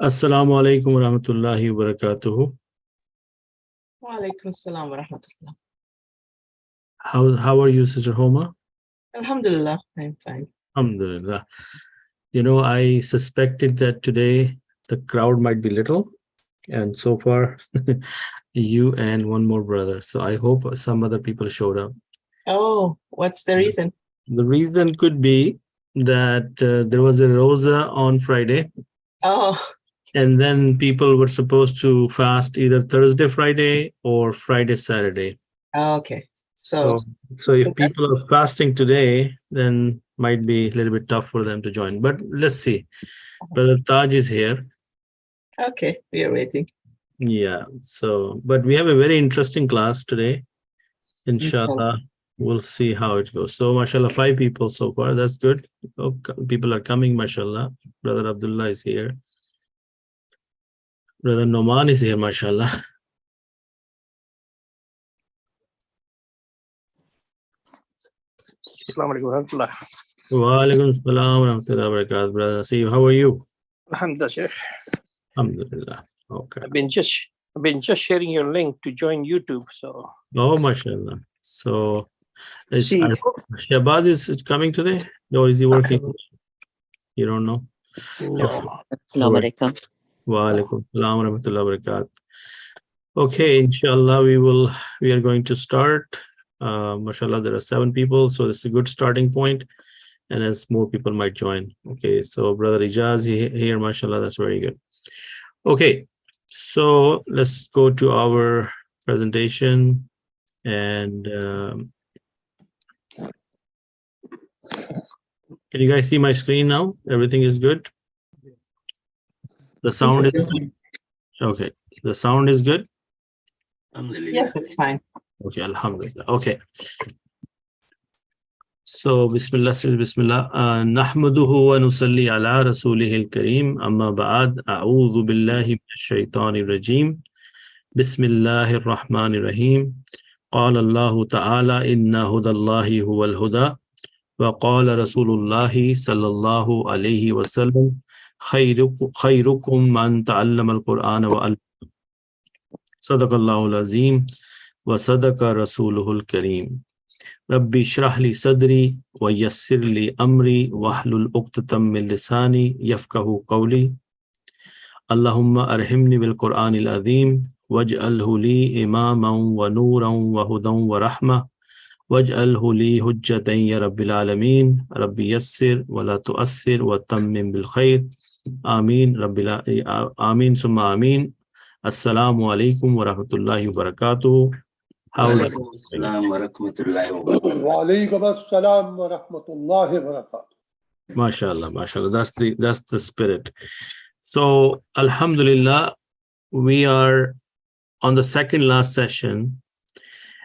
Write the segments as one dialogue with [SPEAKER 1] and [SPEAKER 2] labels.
[SPEAKER 1] Assalamu alaikum wa rahmatullahi wa barakatuhu.
[SPEAKER 2] Wa alaikum assalam wa rahmatullah.
[SPEAKER 1] How are you, Sister Homa?
[SPEAKER 2] Alhamdulillah, I'm fine.
[SPEAKER 1] Alhamdulillah. You know, I suspected that today the crowd might be little, and so far you and one more brother. So I hope some other people showed up.
[SPEAKER 2] Oh, what's the reason?
[SPEAKER 1] The reason could be that there was a rosa on Friday,
[SPEAKER 2] Oh,
[SPEAKER 1] and then people were supposed to fast either Thursday, Friday, or Friday, Saturday.
[SPEAKER 2] okay.
[SPEAKER 1] So if people are fasting today, then might be a little bit tough for them to join. But let's see. Brother Taj is here.
[SPEAKER 2] Okay, we are waiting.
[SPEAKER 1] Yeah. So, but we have a very interesting class today. Inshallah, we'll see how it goes. So, mashallah, 5 people so far. That's good. Oh, people are coming, mashallah. Brother Abdullah is here. Brother Noman is here, mashallah.
[SPEAKER 3] Assalamu alaikum warahmatullah.
[SPEAKER 1] Wa alaikum assalam wa rahmatullahi wa barakatuh. Brother Nasib, how are you?
[SPEAKER 3] Alhamdulillah, Sheikh.
[SPEAKER 1] Alhamdulillah. Okay.
[SPEAKER 3] I've been just sharing your link to join YouTube. So
[SPEAKER 1] Oh, mashallah. So, I
[SPEAKER 3] see,
[SPEAKER 1] hope Shabazz is coming today? Or is he working? You don't know?
[SPEAKER 3] no.
[SPEAKER 4] Assalamu alaikum.
[SPEAKER 1] Wa alaikum assalam wa rahmatullahi wa barakatuh. Okay, inshallah, we are going to start. Mashallah, there are 7 people, so it's a good starting point. And as more people might join. Okay, so Brother Ijaz here, mashallah, that's very good. Okay, so let's go to our presentation. And can you guys see my screen now? Everything is good? The sound is good? Okay, the sound is good?
[SPEAKER 2] Yes, it's fine.
[SPEAKER 1] Okay, alhamdulillah. Okay. So, Bismillah, Bismillah. Nahmaduhu wa nusalli ala rasulihil kareem. Amma ba'ad, a'udhu billahi minash shaitanir rajim. Bismillahir rahmanir rahim. قال الله تعالى إن هدى الله هو الهدى وقال رسول الله صلى الله عليه وسلم خيركم من تعلم القرآن وعلم صدق الله العظيم وصدق رسوله الكريم ربي اشرح لي صدري ويسر لي أمري واحلل عقدة من لساني يفقهوا قولي اللهم أرحمني بالقرآن العظيم واجعله لي إماما ونورا وهدى ورحمة واجعله لي حجة يا رب العالمين ربي يسر ولا تؤثر وتمم بالخير آمين آمين ثم آمين السلام عليكم ورحمة الله وبركاته.
[SPEAKER 5] وعليكم السلام ورحمة الله وبركاته.
[SPEAKER 6] وعليكم السلام ورحمة الله وبركاته.
[SPEAKER 1] MashaAllah, MashaAllah. That's the spirit. So, Alhamdulillah, we are on the second last session,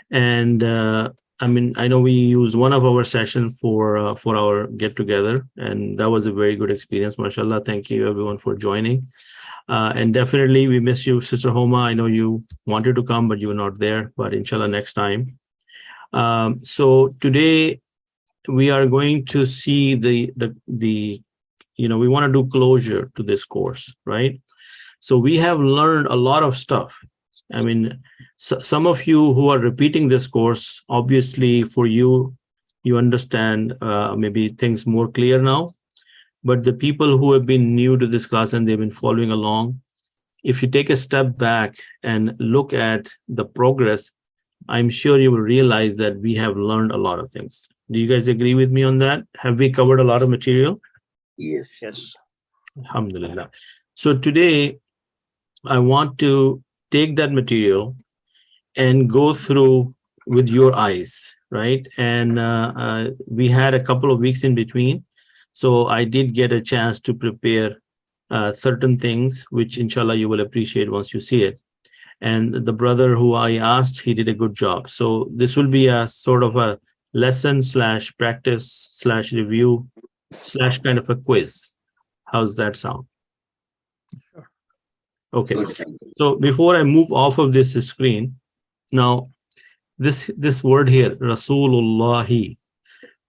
[SPEAKER 1] and I know we used one of our sessions for our get together, and that was a very good experience. MashaAllah, thank you everyone for joining, and definitely we miss you, Sister Homa. I know you wanted to come, but you were not there. But inshallah, next time. So today we are going to see the we want to do closure to this course, right? So we have learned a lot of stuff. I mean, some of you who are repeating this course, obviously for you understand maybe things more clear now. But the people who have been new to this class and they've been following along, if you take a step back and look at the progress, I'm sure you will realize that we have learned a lot of things. Do you guys agree with me on that? Have we covered a lot of material?
[SPEAKER 5] Yes.
[SPEAKER 3] Yes.
[SPEAKER 1] Alhamdulillah. So today, I want to take that material and go through with your eyes, right? And we had a couple of weeks in between. So I did get a chance to prepare certain things, which inshallah you will appreciate once you see it. And the brother who I asked, he did a good job. So this will be a sort of a lesson / practice / review / kind of a quiz. How's that sound? Okay. So before I move off of this screen, now this word here, Rasulullahi.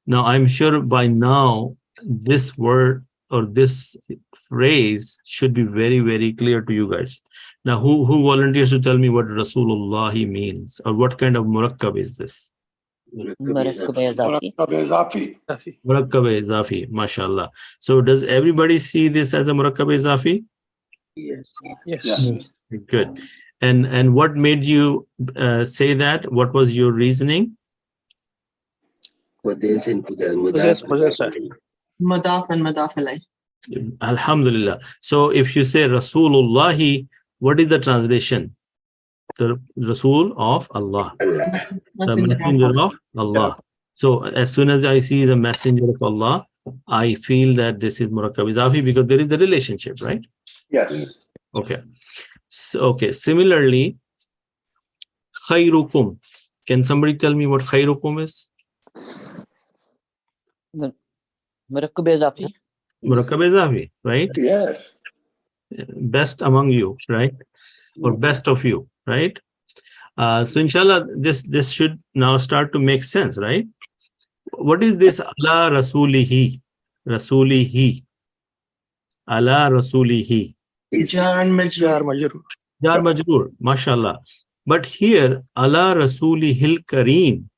[SPEAKER 1] Now I'm sure by now this word or this phrase should be very, very clear to you guys. Now, who volunteers to tell me what Rasulullah means, or what kind of murakkab is this?
[SPEAKER 4] Muraqab Tausefi.
[SPEAKER 6] Tausefi.
[SPEAKER 1] Muraqab Izafi, mashallah. So does everybody see this as a Muraqab Izafi?
[SPEAKER 5] Yes.
[SPEAKER 3] Yes.
[SPEAKER 1] Good. And what made you say that? What was your reasoning?
[SPEAKER 5] Possession to the
[SPEAKER 3] Possessor.
[SPEAKER 2] Mudaf and mudaf alayh.
[SPEAKER 1] Alhamdulillah. So if you say Rasulullahi, what is the translation? The Rasul of Allah, the messenger of Allah. So as soon as I see the messenger of Allah, I feel that this is Muraqab Idafi because there is the relationship, right?
[SPEAKER 6] Yes.
[SPEAKER 1] Okay. So, okay. Similarly, khayrukum. Can somebody tell me what khayrukum is?
[SPEAKER 4] Muraqab Tausefi.
[SPEAKER 1] Muraqab Idafi, right?
[SPEAKER 6] Yes.
[SPEAKER 1] Best among you, right? Or best of you, right? So inshallah, this should now start to make sense, right? What is this ala rasulihi? Rasulihi. Ala rasulihi.
[SPEAKER 2] Jar and
[SPEAKER 3] Jar
[SPEAKER 2] majrur.
[SPEAKER 3] Majrur.
[SPEAKER 1] Jar majroor, mashallah. But here, ala rasulihil kareem,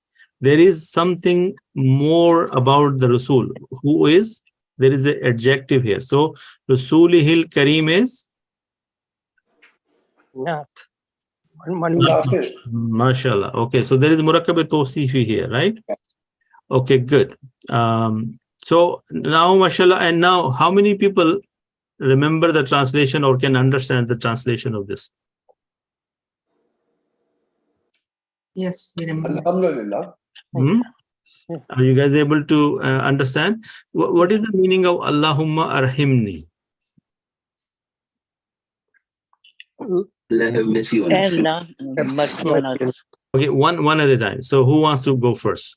[SPEAKER 1] there is something more about the Rasul. Who is? There is an adjective here. So rasulihil kareem is?
[SPEAKER 3] Not. One
[SPEAKER 6] Tausefi.
[SPEAKER 1] Mashallah. Okay, so there is Muraqab Tausefi here, right? Okay, good. So now, mashallah, and now how many people remember the translation or can understand the translation of this?
[SPEAKER 2] Yes, we remember.
[SPEAKER 6] Alhamdulillah.
[SPEAKER 1] Hmm? Are you guys able to understand? What is the meaning of Allahumma arhimni?
[SPEAKER 5] Allah have mercy on us.
[SPEAKER 4] Allah, mercy on us.
[SPEAKER 1] Okay, one at a time. So who wants to go first?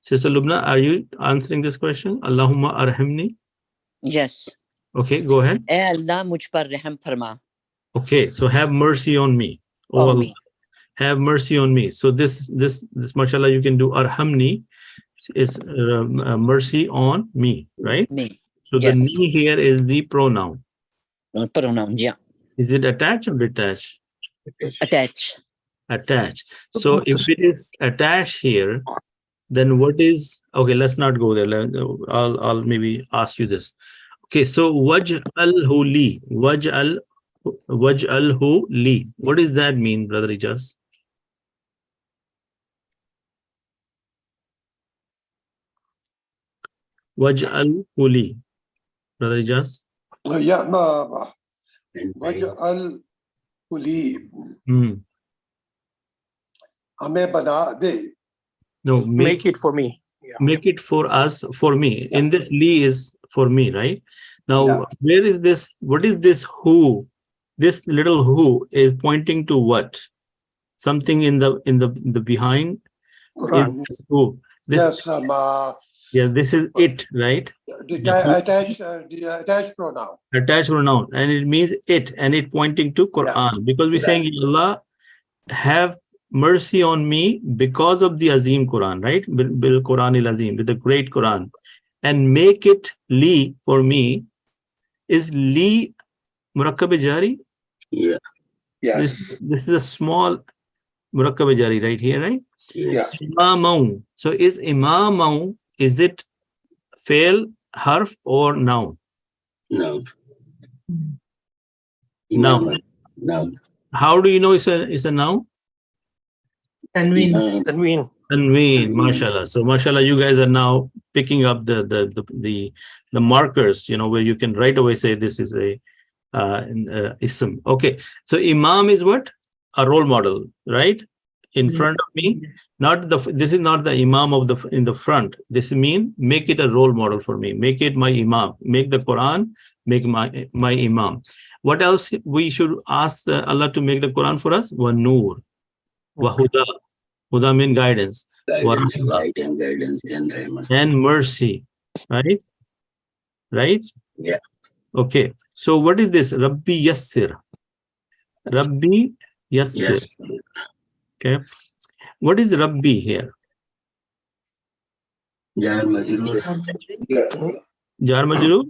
[SPEAKER 1] Sister Lubna, are you answering this question? Allahumma arhimni.
[SPEAKER 4] Yes.
[SPEAKER 1] Okay, go ahead.
[SPEAKER 4] Eh Allah, mujh par rehm farma.
[SPEAKER 1] Okay, so have mercy on me. Oh,
[SPEAKER 4] On
[SPEAKER 1] Allah,
[SPEAKER 4] me.
[SPEAKER 1] have mercy on me. So this mashallah, you can do arhamni is mercy on me, right?
[SPEAKER 4] Me.
[SPEAKER 1] So
[SPEAKER 4] Yeah.
[SPEAKER 1] the me here is the pronoun.
[SPEAKER 4] Pronoun, yeah.
[SPEAKER 1] Is it attached or detached?
[SPEAKER 4] Attach.
[SPEAKER 1] Attached. So if it is attached here, then what is, okay, let's not go there. I'll maybe ask you this. Okay, so waj'alhu li. Waj'alhu li. What does that mean, Brother Ijaz? Waj'alhu li. Brother Ijaz?
[SPEAKER 6] Yeah, waj'al li. हमें बना दे.
[SPEAKER 1] No,
[SPEAKER 3] Make it for me. Yeah.
[SPEAKER 1] make it for us, for me. In this li is for me, right? Now,
[SPEAKER 6] Yeah.
[SPEAKER 1] where is this? What is this who? This little who is pointing to what? Something in the behind.
[SPEAKER 3] Quran.
[SPEAKER 1] Is this who? This,
[SPEAKER 6] Yes,
[SPEAKER 1] yeah, this is it, right?
[SPEAKER 6] attached pronoun.
[SPEAKER 1] Attached pronoun, and it means it, and it pointing to Quran, because we're saying, Allah, have mercy on me because of the Azim Quran, right? Bil Quran il Azim, with the great Quran, and make it li for me. Is li Muraqab Jari?
[SPEAKER 5] Yeah.
[SPEAKER 6] Yes.
[SPEAKER 1] This is a small Muraqab Jari right here, right?
[SPEAKER 6] Yes.
[SPEAKER 1] Imamaun. So is imamaun, is it fail, harf, or noun?
[SPEAKER 5] No.
[SPEAKER 1] Noun.
[SPEAKER 5] No.
[SPEAKER 1] How do you know it's a noun?
[SPEAKER 2] Tanween.
[SPEAKER 3] Tanween.
[SPEAKER 1] Tanween, mashallah. So mashallah, you guys are now picking up the markers, where you can right away say this is a ism. Okay, so imam is what? A role model, right? In front of me. This is not the imam in the front. This means make it a role model for me. Make it my imam. Make the Quran, make my imam. What else we should ask Allah to make the Quran for us? Wa nur, wa huda. Huda means guidance.
[SPEAKER 5] Guidance, light and guidance and rahmah.
[SPEAKER 1] And mercy, right? Right?
[SPEAKER 5] Yeah.
[SPEAKER 1] Okay. So what is this? Rabbi Yassir. Rabbi Yassir.
[SPEAKER 5] Yes.
[SPEAKER 1] Okay. What is Rabbi here?
[SPEAKER 5] Jar Majrur.
[SPEAKER 6] Yeah.
[SPEAKER 1] Jar majrur?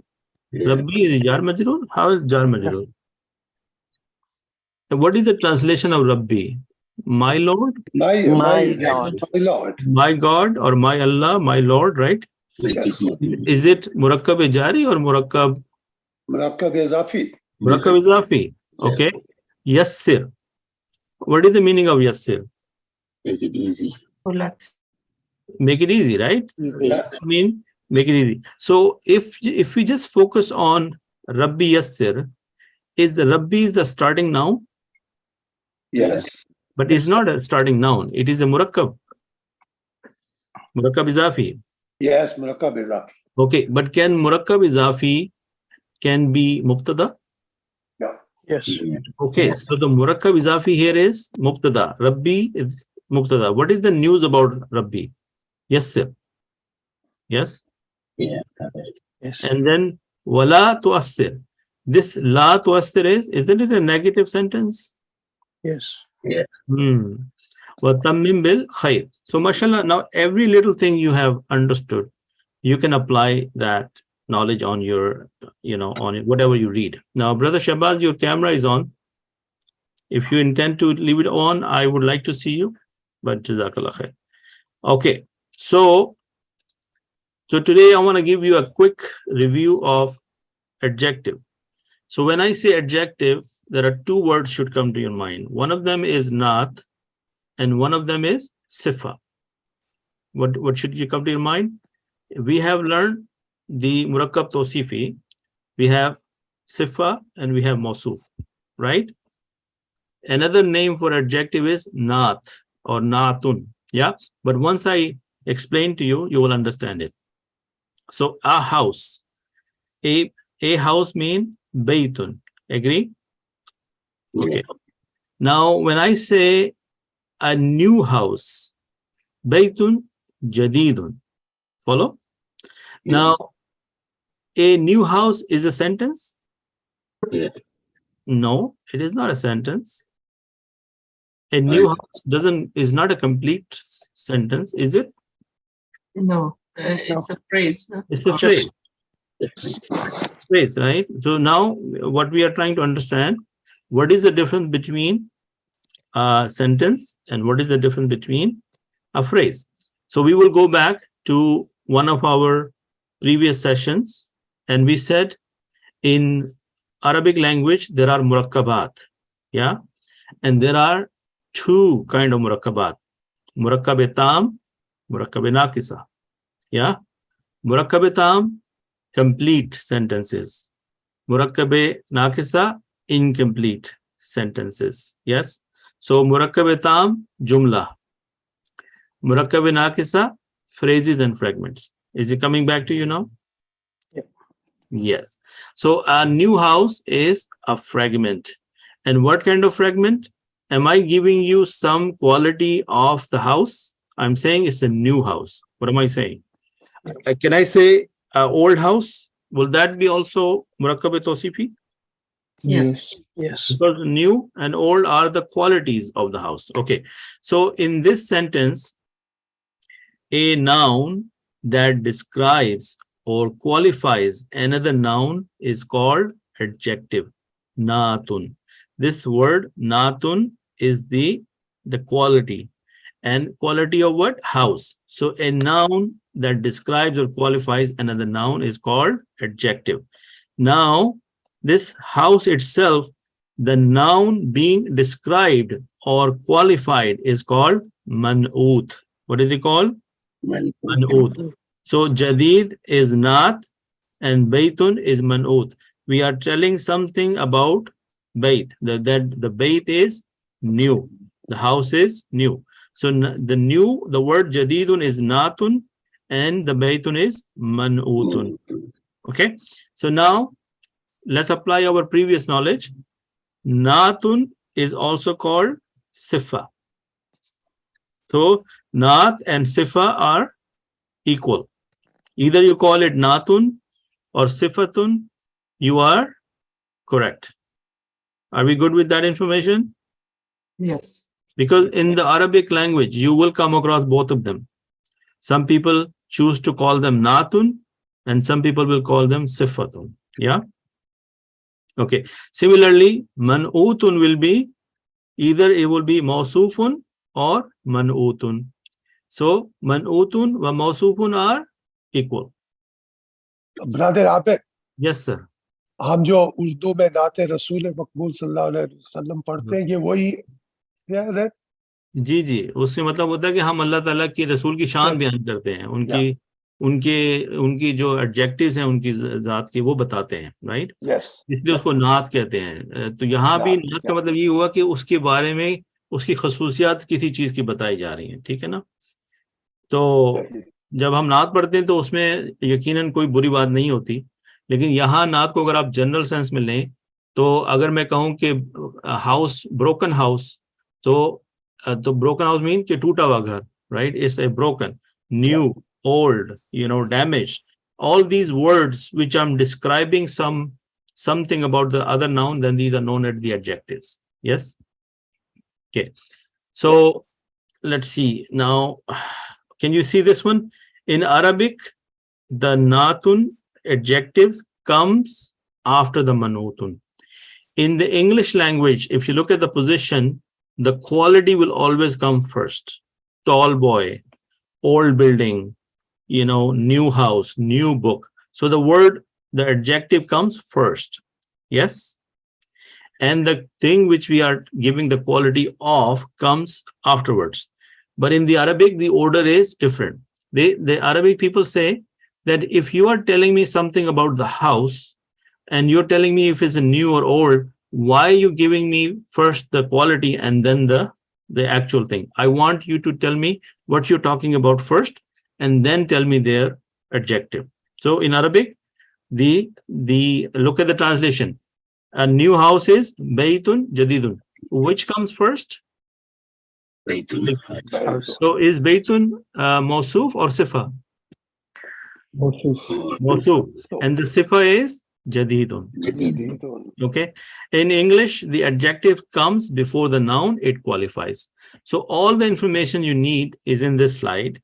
[SPEAKER 1] Rabbi is jar majroor. How is jar majroor? What is the translation of Rabbi? My Lord,
[SPEAKER 6] My
[SPEAKER 3] Lord.
[SPEAKER 6] my Lord.
[SPEAKER 1] my God, or my Allah, my Lord, right?
[SPEAKER 6] Yes.
[SPEAKER 1] Is it Muraqab Jari or Muraqab?
[SPEAKER 6] Muraqab Izafi.
[SPEAKER 1] Muraqab Izafi. Okay. Yassir. What is the meaning of Yassir?
[SPEAKER 5] Make it easy.
[SPEAKER 2] Ulat.
[SPEAKER 1] Make it easy, right?
[SPEAKER 6] Yeah.
[SPEAKER 1] I mean, make it easy. So if we just focus on Rabbi Yassir, is Rabbi is the starting noun,
[SPEAKER 6] Yes.
[SPEAKER 1] but it's not a starting noun. It is a Murakkab. Murakkab Izafi.
[SPEAKER 6] Yes, Muraqab Izafi.
[SPEAKER 1] Okay, but can Murakkab Izafi can be Mubtada?
[SPEAKER 3] Yes.
[SPEAKER 1] Okay, so the Murakkab Izafi here is Mubtada. Rabbi is Mubtada. What is the news about Rabbi? Yes, sir. Yes.
[SPEAKER 5] Yeah.
[SPEAKER 3] Yes.
[SPEAKER 1] And then Wala Tuassir. This La Tuassir isn't it a negative sentence?
[SPEAKER 3] Yes.
[SPEAKER 1] وَتَمِّمْ بِالْخَيْرِ. So mashallah, now every little thing you have understood, you can apply that knowledge on your, on whatever you read. Now, Brother Shabazz, your camera is on. If you intend to leave it on, I would like to see you, but Jazakallah khair. Okay, so today I want to give you a quick review of adjective. So when I say adjective, there are two words should come to your mind. One of them is naat, and one of them is sifa. What should you come to your mind? We have learned the Muraqab Tausefi. We have sifa and we have mawsuf, right? Another name for adjective is naat or naatun. Yeah, but once I explain to you, you will understand it. So a house, a house means baytun. Agree? Okay. Now, when I say a new house, baytun jadidun. Follow? Now, a new house is a sentence?
[SPEAKER 5] Yeah.
[SPEAKER 1] No, it is not a sentence. A new house is not a complete sentence, is it?
[SPEAKER 2] No, it's a phrase. No?
[SPEAKER 1] It's a phrase. Phrase, right? So now what we are trying to understand, what is the difference between a sentence and what is the difference between a phrase? So we will go back to one of our previous sessions, and we said in Arabic language there are murakkabat, yeah, and there are two kind of murakkabat: murakkab tam, murakkab naqisa. Yeah, murakkab tam, complete sentences. Murakkab naqisa, incomplete sentences. Yes. So murakkab tam, jumla. Murakkab naqisa, phrases and fragments. Is it coming back to you now?
[SPEAKER 3] Yeah.
[SPEAKER 1] Yes. So a new house is a fragment. And what kind of fragment? Am I giving you some quality of the house? I'm saying it's a new house. What am I saying? Can I say old house? Will that be also Muraqab Tausefi?
[SPEAKER 2] Yes.
[SPEAKER 3] Yes.
[SPEAKER 1] Because new and old are the qualities of the house. Okay. So in this sentence, a noun that describes or qualifies another noun is called adjective. Naatun. This word naatun is the quality. And quality of what? House. So a noun that describes or qualifies another noun is called adjective. Now, this house itself, the noun being described or qualified is called man'ut. What is it called? Man'ut. So jadid is naat and baytun is man'ut. We are telling something about bayt, that the bayt is new. The house is new. So the word jadidun is naatun and the baytun is man'utun. Okay. So now let's apply our previous knowledge. Naatun is also called sifa. So naat and sifa are equal. Either you call it naatun or sifatun, you are correct. Are we good with that information?
[SPEAKER 2] Yes.
[SPEAKER 1] Because in the Arabic language, you will come across both of them. Some people choose to call them naatun and some people will call them sifatun. Yeah. Okay. Similarly, man'utun will be either it will be mawsufun or man'utun. So man'utun wa mawsufun are equal.
[SPEAKER 6] Brother Abid,
[SPEAKER 1] Yes, sir.
[SPEAKER 6] हम जो उर्दू में नाते रसूल मकबूल सल्लल्लाहु अलैहि वसल्लम पढ़ते हैं, ये वही है?
[SPEAKER 1] जी जी, उससे मतलब होता है कि हम अल्लाह ताला की रसूल की शान बयान करते हैं, उनकी उनकी जो एडजेक्टिव्स हैं उनकी जात की वो बताते हैं, राइट?
[SPEAKER 6] यस,
[SPEAKER 1] इसलिए उसको नात कहते हैं। तो यहाँ भी नात का मतलब ये हुआ कि उसके बारे में उसकी खसूसियात किसी चीज की बताई जा रही हैं, ठीक है ना? तो जब हम नात पढ़ते हैं तो उसमें यकीनन कोई बुरी बात नहीं होती, लेकिन यहाँ नात को अगर आप जनरल सेंस में लें तो अगर मैं कहूँ कि हाउस, ब्रोकन हाउस, तो ब्रोकन हाउस मीन कि टूटा हुआ घर, right? It's a broken, new, old, damaged. All these words which I'm describing something about the other noun, then these are known as the adjectives. Yes. Okay. So let's see now. Can you see this one? In Arabic, the natun adjectives comes after the manutun. In the English language, if you look at the position, the quality will always come first. Tall boy, old building, new house, new book. So the adjective comes first. Yes. And the thing which we are giving the quality of comes afterwards. But in the Arabic, the order is different. The Arabic people say that if you are telling me something about the house and you're telling me if it's a new or old, why are you giving me first the quality and then the actual thing? I want you to tell me what you're talking about first, and then tell me their adjective. So in Arabic, the look at the translation. A new house is baytun jadidun. Which comes first?
[SPEAKER 5] Baytun.
[SPEAKER 1] So is baytun mawsuf or sifa? Mawsuf. And the sifa is jadidun. Okay. In English, the adjective comes before the noun, it qualifies. So all the information you need is in this slide.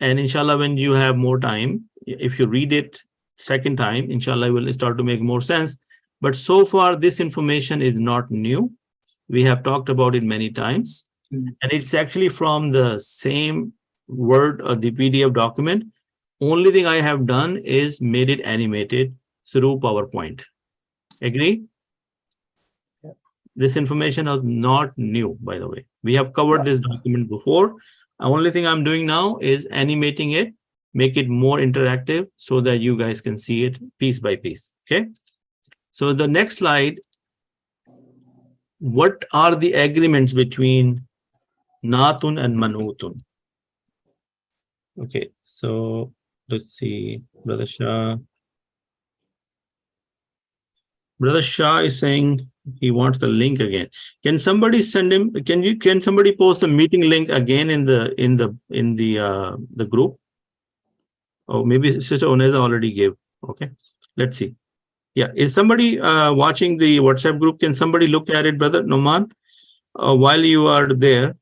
[SPEAKER 1] And inshallah, when you have more time, if you read it second time, inshallah, it will start to make more sense. But so far, this information is not new. We have talked about it many times. And it's actually from the same Word or the PDF document. Only thing I have done is made it animated through PowerPoint. Agree? This information is not new, by the way. We have covered this document before. The only thing I'm doing now is animating it, make it more interactive so that you guys can see it piece by piece. Okay. So the next slide, what are the agreements between natun and manutun? Okay. So let's see, Brother Shah. Brother Shah is saying he wants the link again. Can somebody send him? Can somebody post the meeting link again in the group? Oh, maybe Sister Oneza already gave. Okay, let's see. Yeah, is somebody watching the WhatsApp group? Can somebody look at it, Brother Noman? While you are there,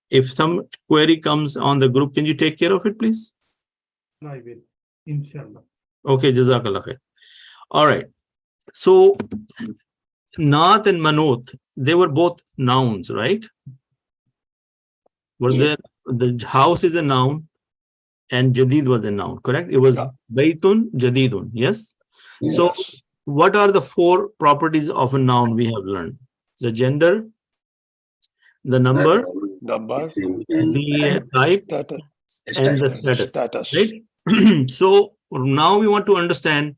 [SPEAKER 1] if some query comes on the group, can you take care of it, please?
[SPEAKER 7] I will, inshallah.
[SPEAKER 1] Okay, Jazakallah khair. All right. So, Naat and Manut, they were both nouns, right? The house is a noun and Jadid was a noun, correct? It was Baytun, Jadidun, yes? So, what are the four properties of a noun we have learned? The gender, the number, the type, and the status. Right? So, now we want to understand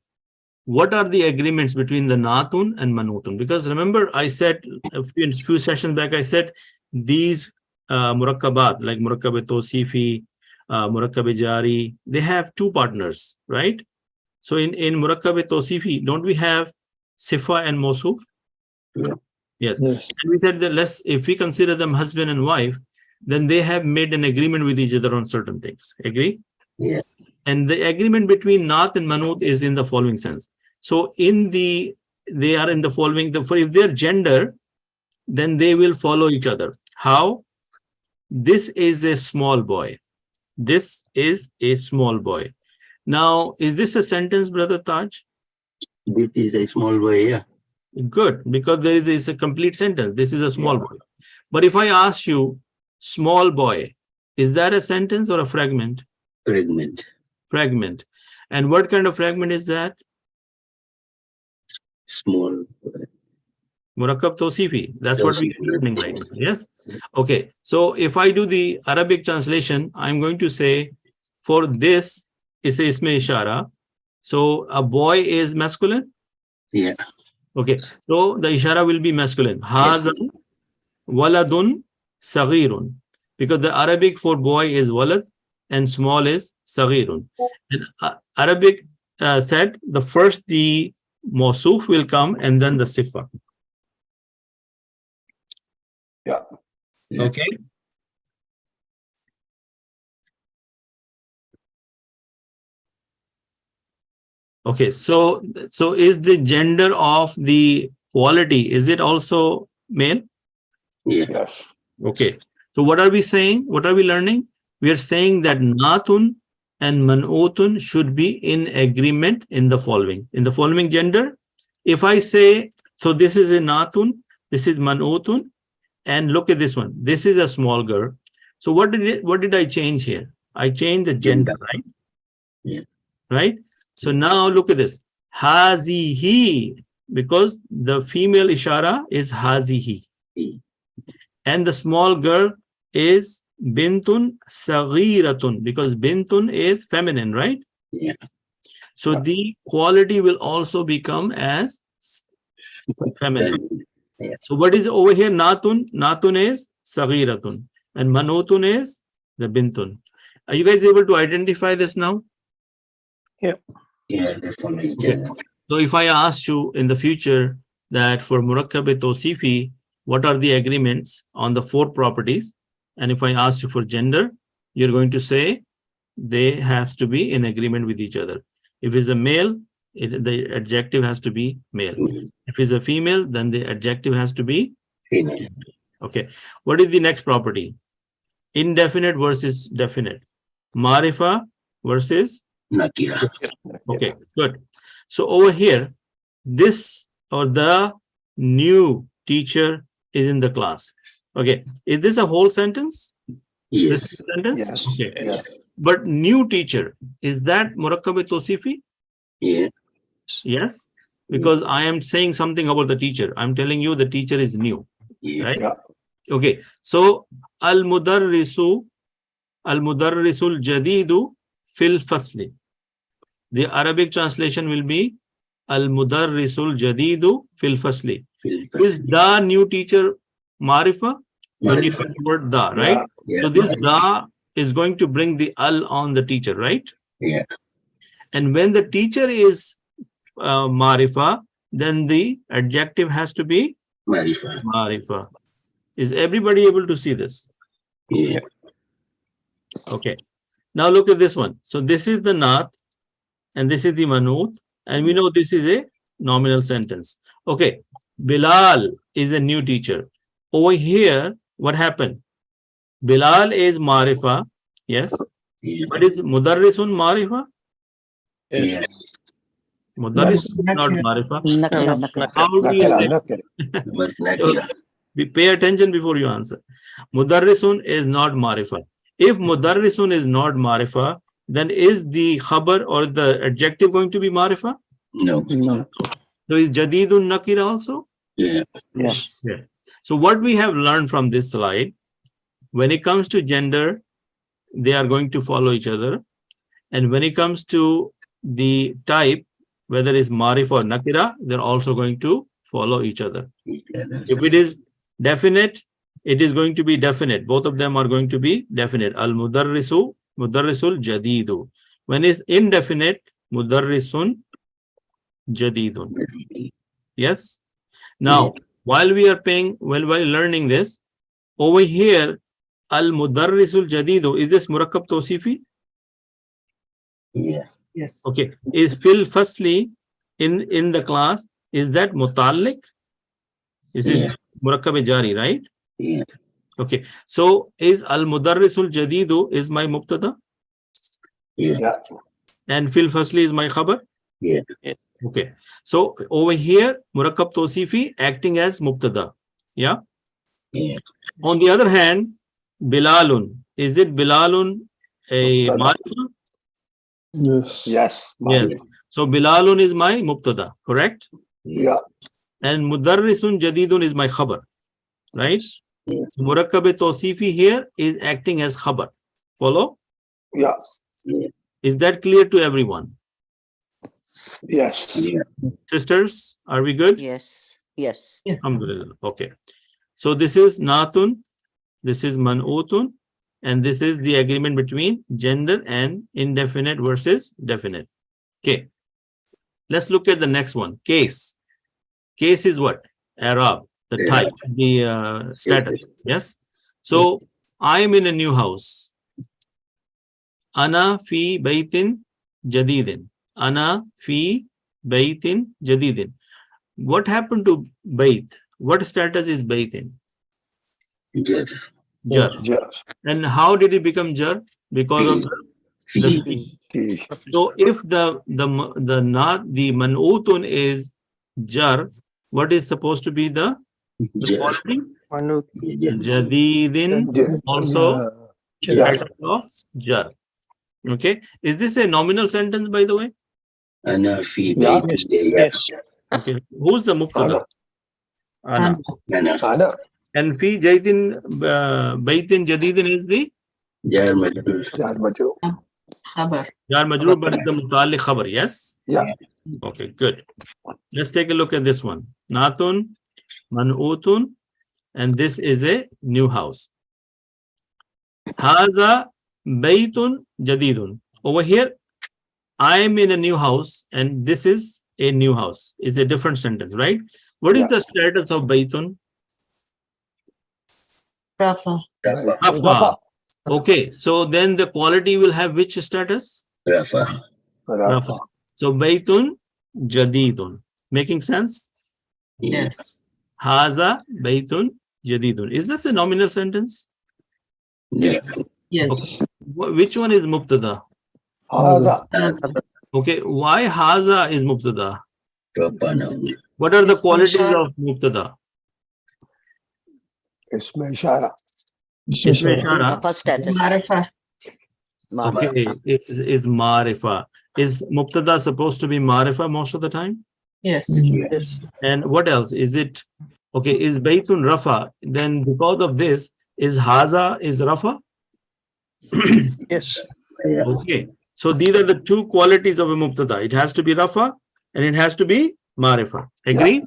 [SPEAKER 1] what are the agreements between the Natun and Manutun? Because remember, I said a few sessions back, I said these Muraqabat, like Muraqab Tausefi, Muraqab Jari, they have two partners, right? So in Muraqab Tausefi, don't we have Sifa and Mawsuf? Yes. And we said that if we consider them husband and wife, then they have made an agreement with each other on certain things. Agree?
[SPEAKER 5] Yeah.
[SPEAKER 1] And the agreement between Naat and Manut is in the following sense. So they are in the following, if they're gender, then they will follow each other. How? This is a small boy. This is a small boy. Now, is this a sentence, Brother Taj?
[SPEAKER 5] This is a small boy, yeah.
[SPEAKER 1] Good, because there is a complete sentence. This is a small boy. But if I ask you, small boy, is that a sentence or a fragment?
[SPEAKER 5] Fragment.
[SPEAKER 1] Fragment. And what kind of fragment is that?
[SPEAKER 5] Small boy.
[SPEAKER 1] Muraqab Tausefi. That's what we're
[SPEAKER 5] Tausefi.
[SPEAKER 1] learning right now. Yes. Okay. So if I do the Arabic translation, I'm going to say for this is a isme ishara. So a boy is masculine.
[SPEAKER 5] Yeah.
[SPEAKER 1] Okay. So the ishara will be masculine. Haza waladun saghirun. Because the Arabic for boy is walad and small is saghirun. And Arabic said the first the mawsuf will come and then the sifa.
[SPEAKER 6] Yeah.
[SPEAKER 1] Okay. Okay, so is the gender of the quality, is it also male?
[SPEAKER 5] Yeah.
[SPEAKER 6] Yes.
[SPEAKER 1] Okay, so what are we saying? What are we learning? We are saying that natun and man'utun should be in agreement in the following. In the following gender, if I say, so this is a natun, this is man'utun, and look at this one. This is a small girl. So what did I change here? I changed the gender, right?
[SPEAKER 5] Yeah.
[SPEAKER 1] Right? So now look at this. Hazihi, because the female ishara is hazihi. And the small girl is bintun saghiratun, because bintun is feminine, right?
[SPEAKER 5] Yeah.
[SPEAKER 1] So the quality will also become as feminine.
[SPEAKER 5] Yeah.
[SPEAKER 1] So what is over here? Natun. Natun is saghiratun. And manutun is the bintun. Are you guys able to identify this now?
[SPEAKER 5] Yeah, they follow each
[SPEAKER 1] Okay.
[SPEAKER 5] other.
[SPEAKER 1] So if I ask you in the future that for Muraqab Tausefi, what are the agreements on the 4 properties? And if I ask you for gender, you're going to say they have to be in agreement with each other. If it's a male, the adjective has to be male. If it's a female, then the adjective has to be
[SPEAKER 5] Female.
[SPEAKER 1] okay. What is the next property? Indefinite versus definite. Marifa versus
[SPEAKER 5] Nakira.
[SPEAKER 1] okay, good. So over here, this or the new teacher is in the class. Okay, is this a whole sentence?
[SPEAKER 5] Yes.
[SPEAKER 1] This is a sentence?
[SPEAKER 6] Yes.
[SPEAKER 1] Okay.
[SPEAKER 6] Yes.
[SPEAKER 1] But new teacher, is that Muraqab Tausefi?
[SPEAKER 5] Yeah.
[SPEAKER 1] Yes, because I am saying something about the teacher. I'm telling you the teacher is new,
[SPEAKER 5] Yeah.
[SPEAKER 1] right?
[SPEAKER 6] Yeah.
[SPEAKER 1] Okay, so al-mudarrisul jadidu fil fasli. The Arabic translation will be al-mudarrisul jadidu fil fasli. Is the new teacher marifa? When you put the word the, right?
[SPEAKER 5] Yeah.
[SPEAKER 1] So this the is going to bring the al on the teacher, right?
[SPEAKER 5] Yeah.
[SPEAKER 1] And when the teacher is marifa, then the adjective has to be
[SPEAKER 5] Marifa.
[SPEAKER 1] marifa. Is everybody able to see this?
[SPEAKER 5] Yeah.
[SPEAKER 1] Okay. Now look at this one. So this is the naat and this is the manut, and we know this is a nominal sentence. Okay. Bilal is a new teacher. Over here, what happened? Bilal is marifa. Yes.
[SPEAKER 5] Yeah.
[SPEAKER 1] But is mudarrisun marifa?
[SPEAKER 5] Yeah.
[SPEAKER 1] Mudarris is not marifa.
[SPEAKER 4] Nakira, nakira.
[SPEAKER 1] How do you say?
[SPEAKER 6] Nakira.
[SPEAKER 5] But Nakira.
[SPEAKER 1] Pay attention before you answer. Mudarrisun is not marifa. If mudarrisun is not marifa, then is the khabar or the adjective going to be marifa?
[SPEAKER 5] No.
[SPEAKER 4] No.
[SPEAKER 1] So is jadidun nakira also?
[SPEAKER 5] Yeah.
[SPEAKER 4] Yes.
[SPEAKER 1] Yeah. So what we have learned from this slide, when it comes to gender, they are going to follow each other. And when it comes to the type, whether it's marifa or nakira, they're also going to follow each other. If it is definite, it is going to be definite. Both of them are going to be definite. Al-mudarrisul jadidu. When it's indefinite, mudarrisun jadidun. Yes. Now, while learning this, over here, al-mudarrisul jadidu, is this Muraqab Tausefi?
[SPEAKER 5] Yeah.
[SPEAKER 2] Yes.
[SPEAKER 1] Okay. Is fil fasli in the class, is that mutallik? Is it Muraqab jari, right?
[SPEAKER 5] Yeah.
[SPEAKER 1] Okay. So is al-mudarrisul jadidu is my mubtada
[SPEAKER 5] Yeah.
[SPEAKER 6] Yeah.
[SPEAKER 1] and fil fasli is my khabar?
[SPEAKER 5] Yeah.
[SPEAKER 1] Okay. So over here, Muraqab Tausefi acting as Mubtada. Yeah.
[SPEAKER 5] Yeah.
[SPEAKER 1] On the other hand, Bilalun. Is it Bilalun a
[SPEAKER 6] Mubtada.
[SPEAKER 1] Marifa?
[SPEAKER 6] Yes.
[SPEAKER 1] Yes.
[SPEAKER 6] Ma'rif.
[SPEAKER 1] So Bilalun is my Mubtada, correct?
[SPEAKER 6] Yeah.
[SPEAKER 1] And Mudarrisun Jadidun is my Khabar, right?
[SPEAKER 5] Yeah.
[SPEAKER 1] Muraqab Tausefi here is acting as Khabar. Follow?
[SPEAKER 6] Yeah.
[SPEAKER 1] Is that clear to everyone?
[SPEAKER 6] Yes.
[SPEAKER 5] Yeah.
[SPEAKER 1] Sisters, are we good?
[SPEAKER 4] Yes. Yes.
[SPEAKER 2] Yes.
[SPEAKER 1] Alhamdulillah. Okay. So this is Natun, this is Man'utun, and this is the agreement between gender and indefinite versus definite. Okay. Let's look at the next one. Case. Case is what? Arab, the type, the status. Yes. So I am in a new house. Ana fi baytin jadidin. Ana fi baytin jadidin. What happened to bayt? What status is bayt in?
[SPEAKER 5] Jar.
[SPEAKER 1] Jar.
[SPEAKER 6] Yes.
[SPEAKER 1] And how did it become jar? Because of the
[SPEAKER 5] Fi.
[SPEAKER 6] He.
[SPEAKER 1] so if the man'utun is jar, what is supposed to be the
[SPEAKER 5] Jar.
[SPEAKER 1] quality?
[SPEAKER 3] Manut.
[SPEAKER 1] Jadidin also
[SPEAKER 6] Yes.
[SPEAKER 1] status of jar. Okay. Is this a nominal sentence, by the way?
[SPEAKER 5] Ana fi
[SPEAKER 6] Yeah.
[SPEAKER 5] bayti.
[SPEAKER 3] Yes.
[SPEAKER 1] Okay. Who's the mubtada? Ana.
[SPEAKER 5] Ana.
[SPEAKER 6] Ana.
[SPEAKER 1] And fi jaitin baitin jadidin is the
[SPEAKER 5] Jar majrur.
[SPEAKER 6] Jar majrur.
[SPEAKER 2] Khabar.
[SPEAKER 1] jar majrur, but the muta'alliq khabar. Yes.
[SPEAKER 6] Yeah.
[SPEAKER 1] Okay. Good. Let's take a look at this one. Natun, man'utun, and this is a new house. Haza baytun jadidun. Over here, I am in a new house, and this is a new house. It's a different sentence, right? What is
[SPEAKER 6] Yeah.
[SPEAKER 1] the status of baytun?
[SPEAKER 2] Rafa.
[SPEAKER 5] Rafa.
[SPEAKER 1] Rafa. Okay, so then the quality will have which status?
[SPEAKER 5] Rafa.
[SPEAKER 1] Rafa. So baytun jadidun. Making sense?
[SPEAKER 2] Yes.
[SPEAKER 1] Haza baytun jadidun. Is this a nominal sentence?
[SPEAKER 5] Yeah.
[SPEAKER 2] Yes.
[SPEAKER 1] Which one is mubtada?
[SPEAKER 6] Haza.
[SPEAKER 1] Okay, why haza is mubtada?
[SPEAKER 5] Rafa noun.
[SPEAKER 1] What are the
[SPEAKER 2] Ism
[SPEAKER 1] qualities
[SPEAKER 2] ishara.
[SPEAKER 1] of mubtada?
[SPEAKER 6] Isme ishara.
[SPEAKER 1] Isme ishara.
[SPEAKER 4] First status.
[SPEAKER 2] Marifa.
[SPEAKER 1] Okay, it's marifa. Is mubtada supposed to be marifa most of the time?
[SPEAKER 2] Yes.
[SPEAKER 3] Yes.
[SPEAKER 1] And what else? Is it, okay, is baytun rafa? Then because of this, is haza is rafa?
[SPEAKER 3] Yes.
[SPEAKER 5] Yeah.
[SPEAKER 1] Okay, so these are the two qualities of a mubtada. It has to be rafa and it has to be marifa. Agree?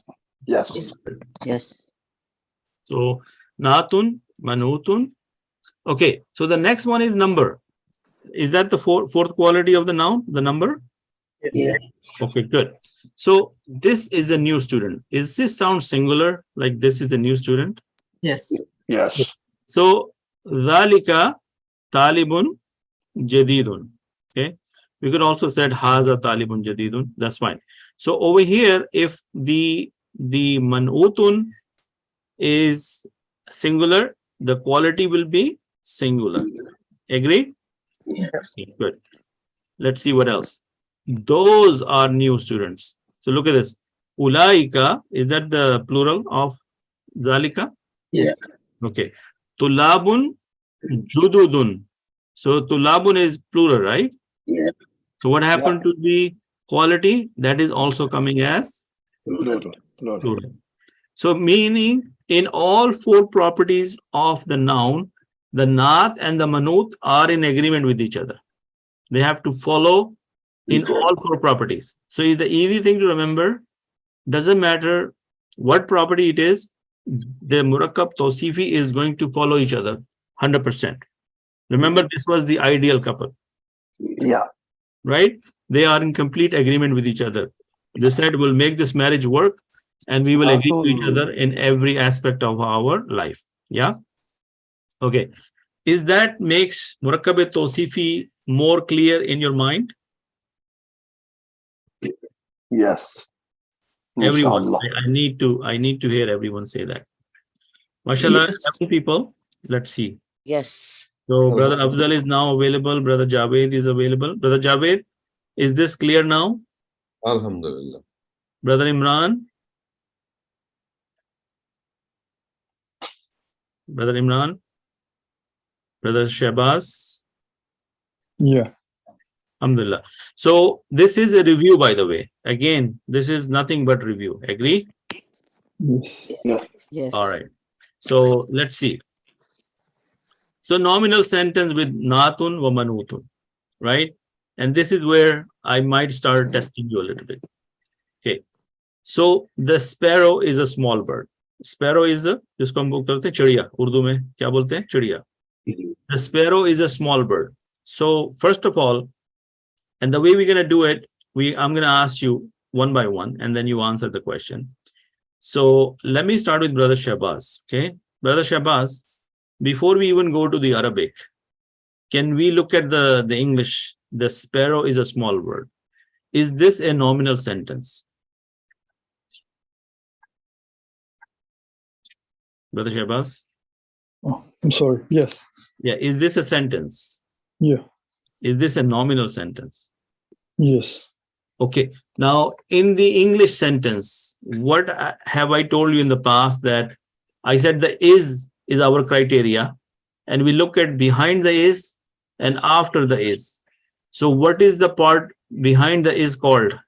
[SPEAKER 6] Yes.
[SPEAKER 4] Yes.
[SPEAKER 1] So natun, manutun. Okay, so the next one is number. Is that the fourth quality of the noun, the number?
[SPEAKER 5] Yeah.
[SPEAKER 1] Okay, good. So this is a new student. Is this sound singular? Like this is a new student?
[SPEAKER 2] Yes.
[SPEAKER 6] Yes.
[SPEAKER 1] So dhalika talibun jadidun. Okay, we could also said haza talibun jadidun. That's fine. So over here, if the man'utun is singular, the quality will be singular. Agree?
[SPEAKER 5] Yeah.
[SPEAKER 1] Okay, good. Let's see what else. Those are new students. So look at this. Ulaika, is that the plural of zalika?
[SPEAKER 2] Yes.
[SPEAKER 1] Okay. Tulabun jududun. So tulabun is plural, right?
[SPEAKER 5] Yeah.
[SPEAKER 1] So what happened to the quality? That is also coming as
[SPEAKER 6] Plural. Plural.
[SPEAKER 1] plural. So meaning in all four properties of the noun, the naat and the manut are in agreement with each other. They have to follow in all four properties. So the easy thing to remember, doesn't matter what property it is, the Muraqab Tausefi is going to follow each other 100%. Remember, this was the ideal couple,
[SPEAKER 6] Yeah.
[SPEAKER 1] right? They are in complete agreement with each other. They said, we'll make this marriage work and we will agree to each other in every aspect of our life. Yeah. Okay. Is that makes Muraqab Tausefi more clear in your mind?
[SPEAKER 6] Yes.
[SPEAKER 1] Everyone.
[SPEAKER 6] Inshallah.
[SPEAKER 1] I need to hear everyone say that. MashaAllah,
[SPEAKER 2] Yes.
[SPEAKER 1] happy people. Let's see.
[SPEAKER 4] Yes.
[SPEAKER 1] So Brother Afzal is now available. Brother Javed is available. Brother Javed, is this clear now?
[SPEAKER 8] Alhamdulillah.
[SPEAKER 1] Brother Imran? Brother Imran? Brother Shahbaz?
[SPEAKER 9] Yeah.
[SPEAKER 1] Alhamdulillah. So this is a review, by the way. Again, this is nothing but review. Agree?
[SPEAKER 9] Yes.
[SPEAKER 4] Yes.
[SPEAKER 1] All right. So let's see. So nominal sentence with natun wa manutun, right? And this is where I might start testing you a little bit. Okay. So the sparrow is a small bird. Sparrow is a, जिसको हम बोलते हैं चिड़िया, उर्दू में क्या बोलते हैं? चिड़िया. The sparrow is a small bird. So first of all, and the way we're going to do it, I'm going to ask you one by one, and then you answer the question. So let me start with Brother Shahbaz. Okay, Brother Shahbaz, before we even go to the Arabic, can we look at the English? The sparrow is a small bird. Is this a nominal sentence? Brother Shahbaz?
[SPEAKER 9] Oh, I'm sorry. Yes.
[SPEAKER 1] Yeah, is this a sentence?
[SPEAKER 9] Yeah.
[SPEAKER 1] Is this a nominal sentence?
[SPEAKER 9] Yes.
[SPEAKER 1] Okay. Now, in the English sentence, what have I told you in the past? That I said the is our criteria, and we look at behind the is and after the is. So what is the part behind the is called?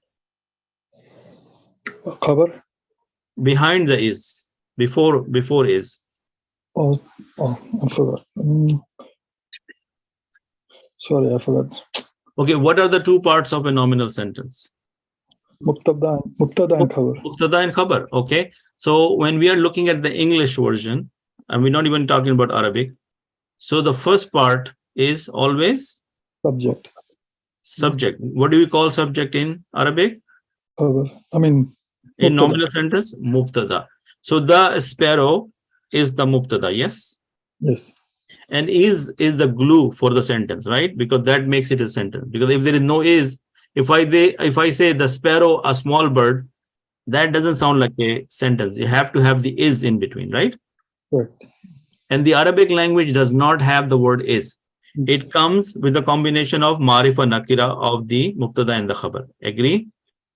[SPEAKER 9] Cover.
[SPEAKER 1] Behind the is, before is.
[SPEAKER 9] Oh, I forgot. Sorry, I forgot.
[SPEAKER 1] Okay, what are the two parts of a nominal sentence?
[SPEAKER 9] Mubtada and khabar.
[SPEAKER 1] Mubtada and khabar. Okay. So when we are looking at the English version, and we're not even talking about Arabic, so the first part is always
[SPEAKER 9] Subject.
[SPEAKER 1] subject. What do we call subject in Arabic?
[SPEAKER 9] Khabar. I mean,
[SPEAKER 1] In
[SPEAKER 9] Mubtada.
[SPEAKER 1] nominal sentence, mubtada. So the sparrow is the mubtada, yes?
[SPEAKER 9] Yes.
[SPEAKER 1] And is the glue for the sentence, right? Because that makes it a sentence. Because if there is no is, if I say the sparrow, a small bird, that doesn't sound like a sentence. You have to have the is in between, right?
[SPEAKER 9] Correct.
[SPEAKER 1] And the Arabic language does not have the word is. It comes with a combination of marifa nakira of the mubtada and the khabar. Agree?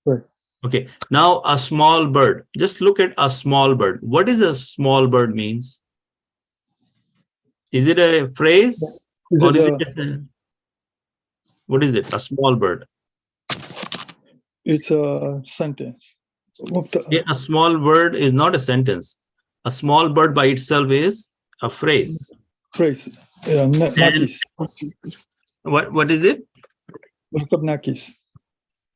[SPEAKER 9] Right.
[SPEAKER 1] Okay. Now a small bird. Just look at a small bird. What is a small bird means? Is it a phrase?
[SPEAKER 9] Is
[SPEAKER 1] Or
[SPEAKER 9] it
[SPEAKER 1] is
[SPEAKER 9] a-
[SPEAKER 1] it just what is it? A small bird.
[SPEAKER 9] It's a sentence.
[SPEAKER 1] Yeah, a small bird is not a sentence. A small bird by itself is a phrase.
[SPEAKER 9] Phrase. Yeah, nakis.
[SPEAKER 1] What is it?
[SPEAKER 9] Muraqab nakis.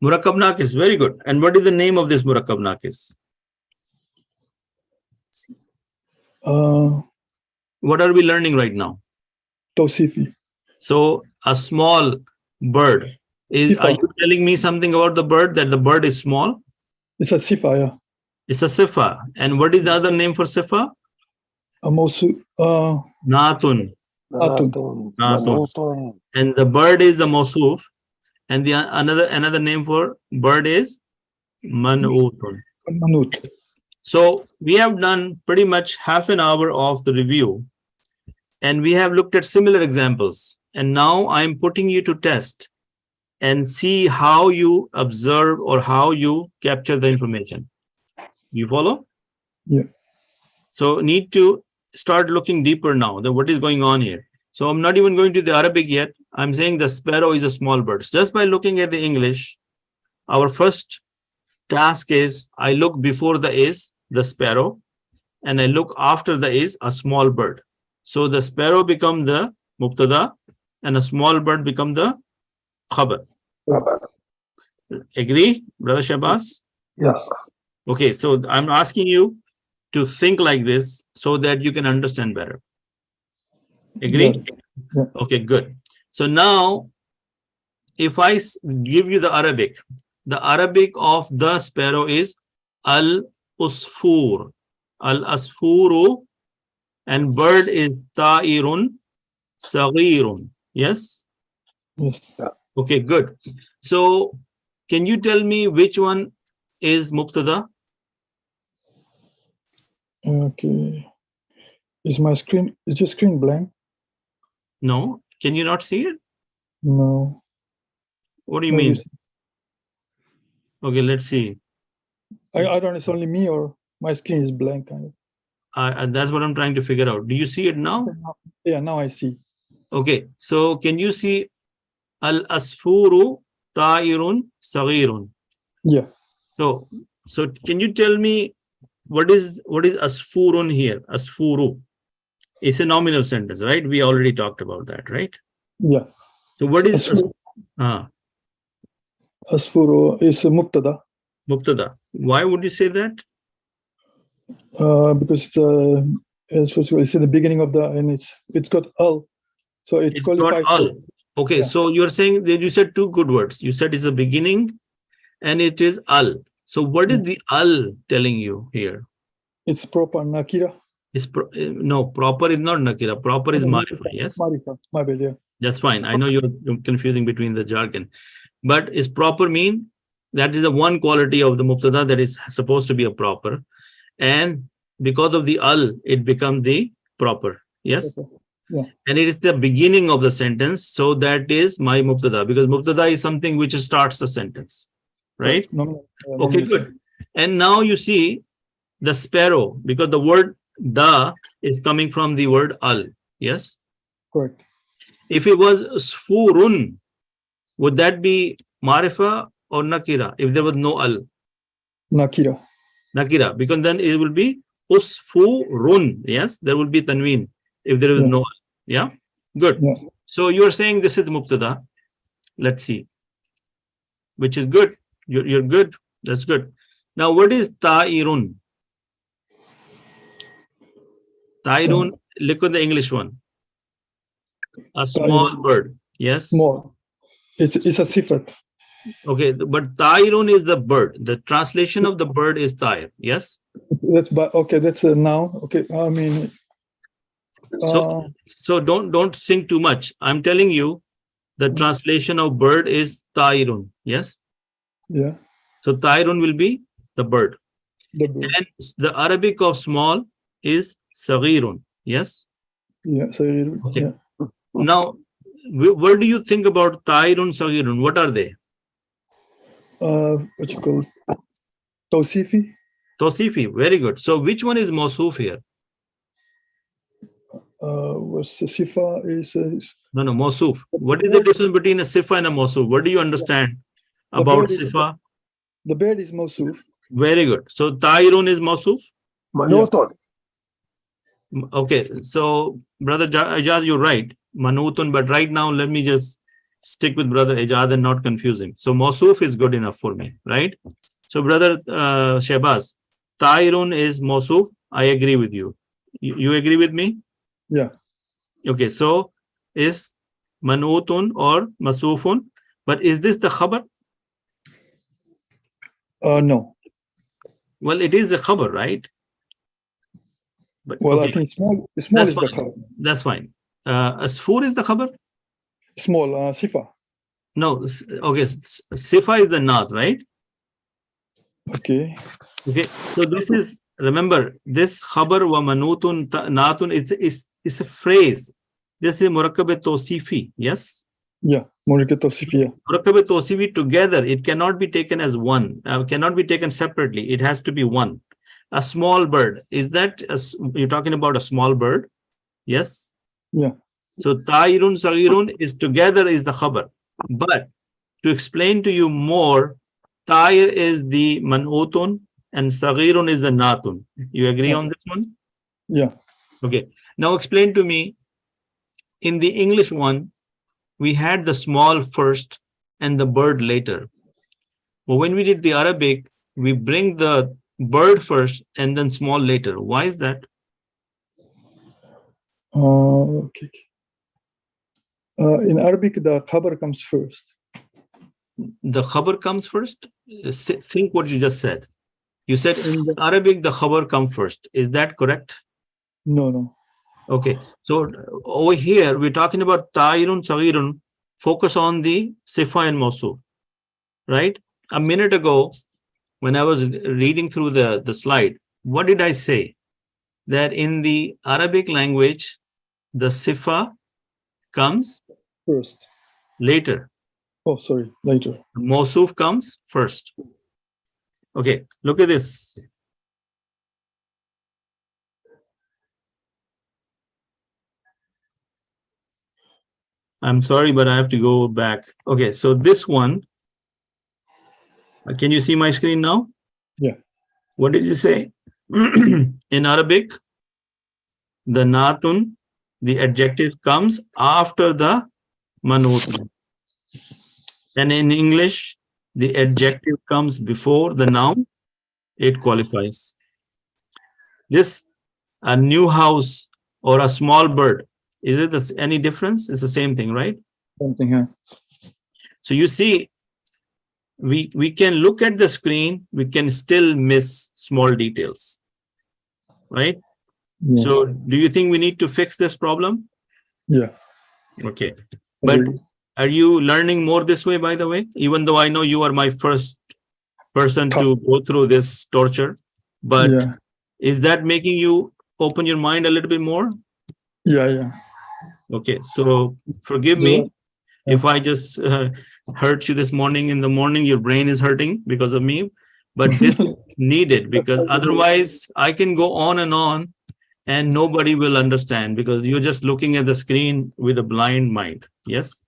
[SPEAKER 1] Muraqab Nakis. Very good. And what is the name of this Muraqab Nakis? What are we learning right now?
[SPEAKER 9] Tausefi.
[SPEAKER 1] So a small bird is,
[SPEAKER 9] Sifa.
[SPEAKER 1] are you telling me something about the bird, that the bird is small?
[SPEAKER 9] It's a sifa, yeah.
[SPEAKER 1] It's a sifa. And what is the other name for sifa?
[SPEAKER 9] A mawsu.
[SPEAKER 1] Natun.
[SPEAKER 9] Atun.
[SPEAKER 1] Natun. And the bird is the mawsuf. And the another name for bird is man'utun.
[SPEAKER 9] Manut.
[SPEAKER 1] So we have done pretty much half an hour of the review, and we have looked at similar examples. And now I'm putting you to test and see how you observe or how you capture the information. You follow?
[SPEAKER 9] Yeah.
[SPEAKER 1] So need to start looking deeper now than what is going on here. So I'm not even going to the Arabic yet. I'm saying the sparrow is a small bird. Just by looking at the English, our first task is I look before the is, the sparrow, and I look after the is, a small bird. So the sparrow become the mubtada and a small bird become the khabar. Agree, Brother Shahbaz?
[SPEAKER 9] Yes.
[SPEAKER 1] Okay, so I'm asking you to think like this so that you can understand better. Agree?
[SPEAKER 9] Yeah.
[SPEAKER 1] Okay, good. So now, if I give you the Arabic of the sparrow is al-usfur. Al-asfuru, and bird is ta'irun saghirun. Yes?
[SPEAKER 9] Yes.
[SPEAKER 1] Okay, good. So, can you tell me which one is mubtada?
[SPEAKER 9] Okay. Is your screen blank?
[SPEAKER 1] No. Can you not see it?
[SPEAKER 9] No.
[SPEAKER 1] What do you
[SPEAKER 9] Maybe
[SPEAKER 1] mean?
[SPEAKER 9] it's-
[SPEAKER 1] Okay, let's see.
[SPEAKER 9] I don't know, it's only me or my screen is blank kind of.
[SPEAKER 1] That's what I'm trying to figure out. Do you see it now?
[SPEAKER 9] Yeah, now I see.
[SPEAKER 1] Okay, so can you see al-asfuru ta'irun saghirun?
[SPEAKER 9] Yeah.
[SPEAKER 1] So can you tell me what is asfurun here? Asfuru. It's a nominal sentence, right? We already talked about that, right?
[SPEAKER 9] Yeah.
[SPEAKER 1] So what is
[SPEAKER 9] Asfuru is a mubtada.
[SPEAKER 1] mubtada? Why would you say that?
[SPEAKER 9] Because it's in the beginning of and it's got al, so it
[SPEAKER 1] It's
[SPEAKER 9] qualifies.
[SPEAKER 1] got al. Okay,
[SPEAKER 9] Yeah.
[SPEAKER 1] so you're saying that you said two good words. You said it's a beginning and it is al. So what is the al telling you here?
[SPEAKER 9] It's proper nakira.
[SPEAKER 1] It's no, proper is not nakira. Proper is marifa. Yes,
[SPEAKER 9] Marifa. My bad. Yeah.
[SPEAKER 1] that's fine. I know you're confusing between the jargon, but is proper mean that is the one quality of the mubtada that is supposed to be a proper, and because of the al, it becomes the proper. Yes.
[SPEAKER 9] Okay. Yeah.
[SPEAKER 1] And it is the beginning of the sentence, so that is my mubtada, because mubtada is something which starts the sentence, right? Okay, good. And now you see the sparrow, because the word da is coming from the word al. Yes.
[SPEAKER 9] Correct.
[SPEAKER 1] If it was sfurun, would that be marifa or nakira if there was no al?
[SPEAKER 9] Nakira.
[SPEAKER 1] Nakira, because then it will be usfurun. Yes, there will be tanween if there is no al. Yeah, good.
[SPEAKER 9] Yeah.
[SPEAKER 1] So you're saying this is mubtada. Let's see, which is good. You're good. That's good. Now, what is ta'irun? Ta'irun, look at the English one. A small bird. Yes.
[SPEAKER 9] Small. It's a sifat.
[SPEAKER 1] Okay, but ta'irun is the bird. The translation of the bird is ta'ir. Yes.
[SPEAKER 9] That's a noun. Okay, I mean.
[SPEAKER 1] So don't think too much. I'm telling you, the translation of bird is ta'irun. Yes.
[SPEAKER 9] Yeah.
[SPEAKER 1] So ta'irun will be the bird.
[SPEAKER 9] The bird.
[SPEAKER 1] And the Arabic of small is saghirun. Yes.
[SPEAKER 9] Yeah. So
[SPEAKER 1] Okay.
[SPEAKER 9] Yeah.
[SPEAKER 1] Now, what do you think about ta'irun, saghirun? What are they?
[SPEAKER 9] What you call Tausefi?
[SPEAKER 1] Tausefi. Very good. So which one is mawsuf here?
[SPEAKER 9] Sifa is
[SPEAKER 1] No, mawsuf. What is the difference between a sifa and a mawsuf? What do you understand about sifa?
[SPEAKER 9] The bird is mawsuf.
[SPEAKER 1] Very good. So ta'irun is mawsuf?
[SPEAKER 6] Manutun.
[SPEAKER 1] Okay. So brother Ijaz, you're right. Manutun. But right now, let me just stick with brother Ijaz and not confuse him. So mawsuf is good enough for me, right? So brother Shehbaz, ta'irun is mawsuf. I agree with you. You agree with me?
[SPEAKER 9] Yeah.
[SPEAKER 1] Okay, so is manutun or masufun, but is this the khabar?
[SPEAKER 9] No.
[SPEAKER 1] Well, it is the khabar, right? But
[SPEAKER 9] Well,
[SPEAKER 1] okay,
[SPEAKER 9] I think small
[SPEAKER 1] that's
[SPEAKER 9] is the
[SPEAKER 1] fine.
[SPEAKER 9] khabar.
[SPEAKER 1] That's fine. Asfur is the khabar?
[SPEAKER 9] Small, sifa.
[SPEAKER 1] No, okay, sifa is the naat, right?
[SPEAKER 9] Okay.
[SPEAKER 1] Okay, so this is, remember, this khabar wa manutun naatun is a phrase. This is Muraqab Tausefi, yes?
[SPEAKER 9] Yeah. Muraqab Tausefi. Yeah.
[SPEAKER 1] Muraqab Tausefi together, it cannot be taken as one, cannot be taken separately. It has to be one. A small bird, is that, you're talking about a small bird? Yes?
[SPEAKER 9] Yeah.
[SPEAKER 1] So ta'irun, saghirun is together is the khabar. But to explain to you more, ta'ir is the man'utun and saghirun is the natun. You agree on this one?
[SPEAKER 9] Yeah.
[SPEAKER 1] Okay. Now explain to me, in the English one, we had the small first and the bird later. But when we did the Arabic, we bring the bird first and then small later. Why is that?
[SPEAKER 9] Okay. In Arabic, the khabar comes first.
[SPEAKER 1] The khabar comes first? Think what you just said. You said in the Arabic, the khabar comes first. Is that correct?
[SPEAKER 9] No.
[SPEAKER 1] Okay. So over here, we're talking about ta'irun, saghirun. Focus on the sifa and mawsuf, right? A minute ago, when I was reading through the slide, what did I say? That in the Arabic language, the sifa comes
[SPEAKER 9] First.
[SPEAKER 1] later.
[SPEAKER 9] Oh, sorry. Later.
[SPEAKER 1] Mawsuf comes first. Okay, look at this. I'm sorry, but I have to go back. Okay, so this one, can you see my screen now?
[SPEAKER 9] Yeah.
[SPEAKER 1] What did you say? In Arabic, the natun, the adjective comes after the manut. And in English, the adjective comes before the noun, it qualifies. This, a new house or a small bird, is it any difference? It's the same thing, right?
[SPEAKER 9] Something here.
[SPEAKER 1] So you see, we can look at the screen, we can still miss small details, right?
[SPEAKER 9] Yeah.
[SPEAKER 1] So do you think we need to fix this problem?
[SPEAKER 9] Yeah.
[SPEAKER 1] Okay. But
[SPEAKER 9] Agree.
[SPEAKER 1] are you learning more this way, by the way? Even though I know you are my first person to go through this torture, but
[SPEAKER 9] Yeah.
[SPEAKER 1] is that making you open your mind a little bit more?
[SPEAKER 9] Yeah. Yeah.
[SPEAKER 1] Okay, so forgive me if I just hurt you this morning. In the morning, your brain is hurting because of me, but this is needed because otherwise I can go on and nobody will understand because you're just looking at the screen with a blind mind. Yes?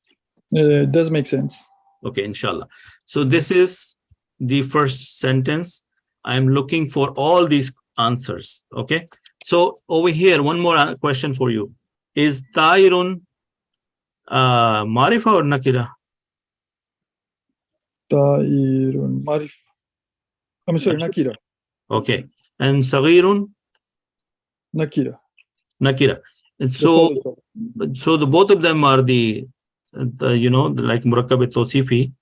[SPEAKER 9] It does make sense.
[SPEAKER 1] Okay, inshallah. So this is the first sentence. I'm looking for all these answers. Okay. So over here, one more question for you. Is Tairun Marifa or Nakira?
[SPEAKER 9] Ta'irun Marif. I'm sorry, Nakira.
[SPEAKER 1] Okay. And Saghirun?
[SPEAKER 9] Nakira.
[SPEAKER 1] Nakira. And
[SPEAKER 9] They
[SPEAKER 1] so,
[SPEAKER 9] follow each other.
[SPEAKER 1] so the both of them are the like Muraqab Tausefi.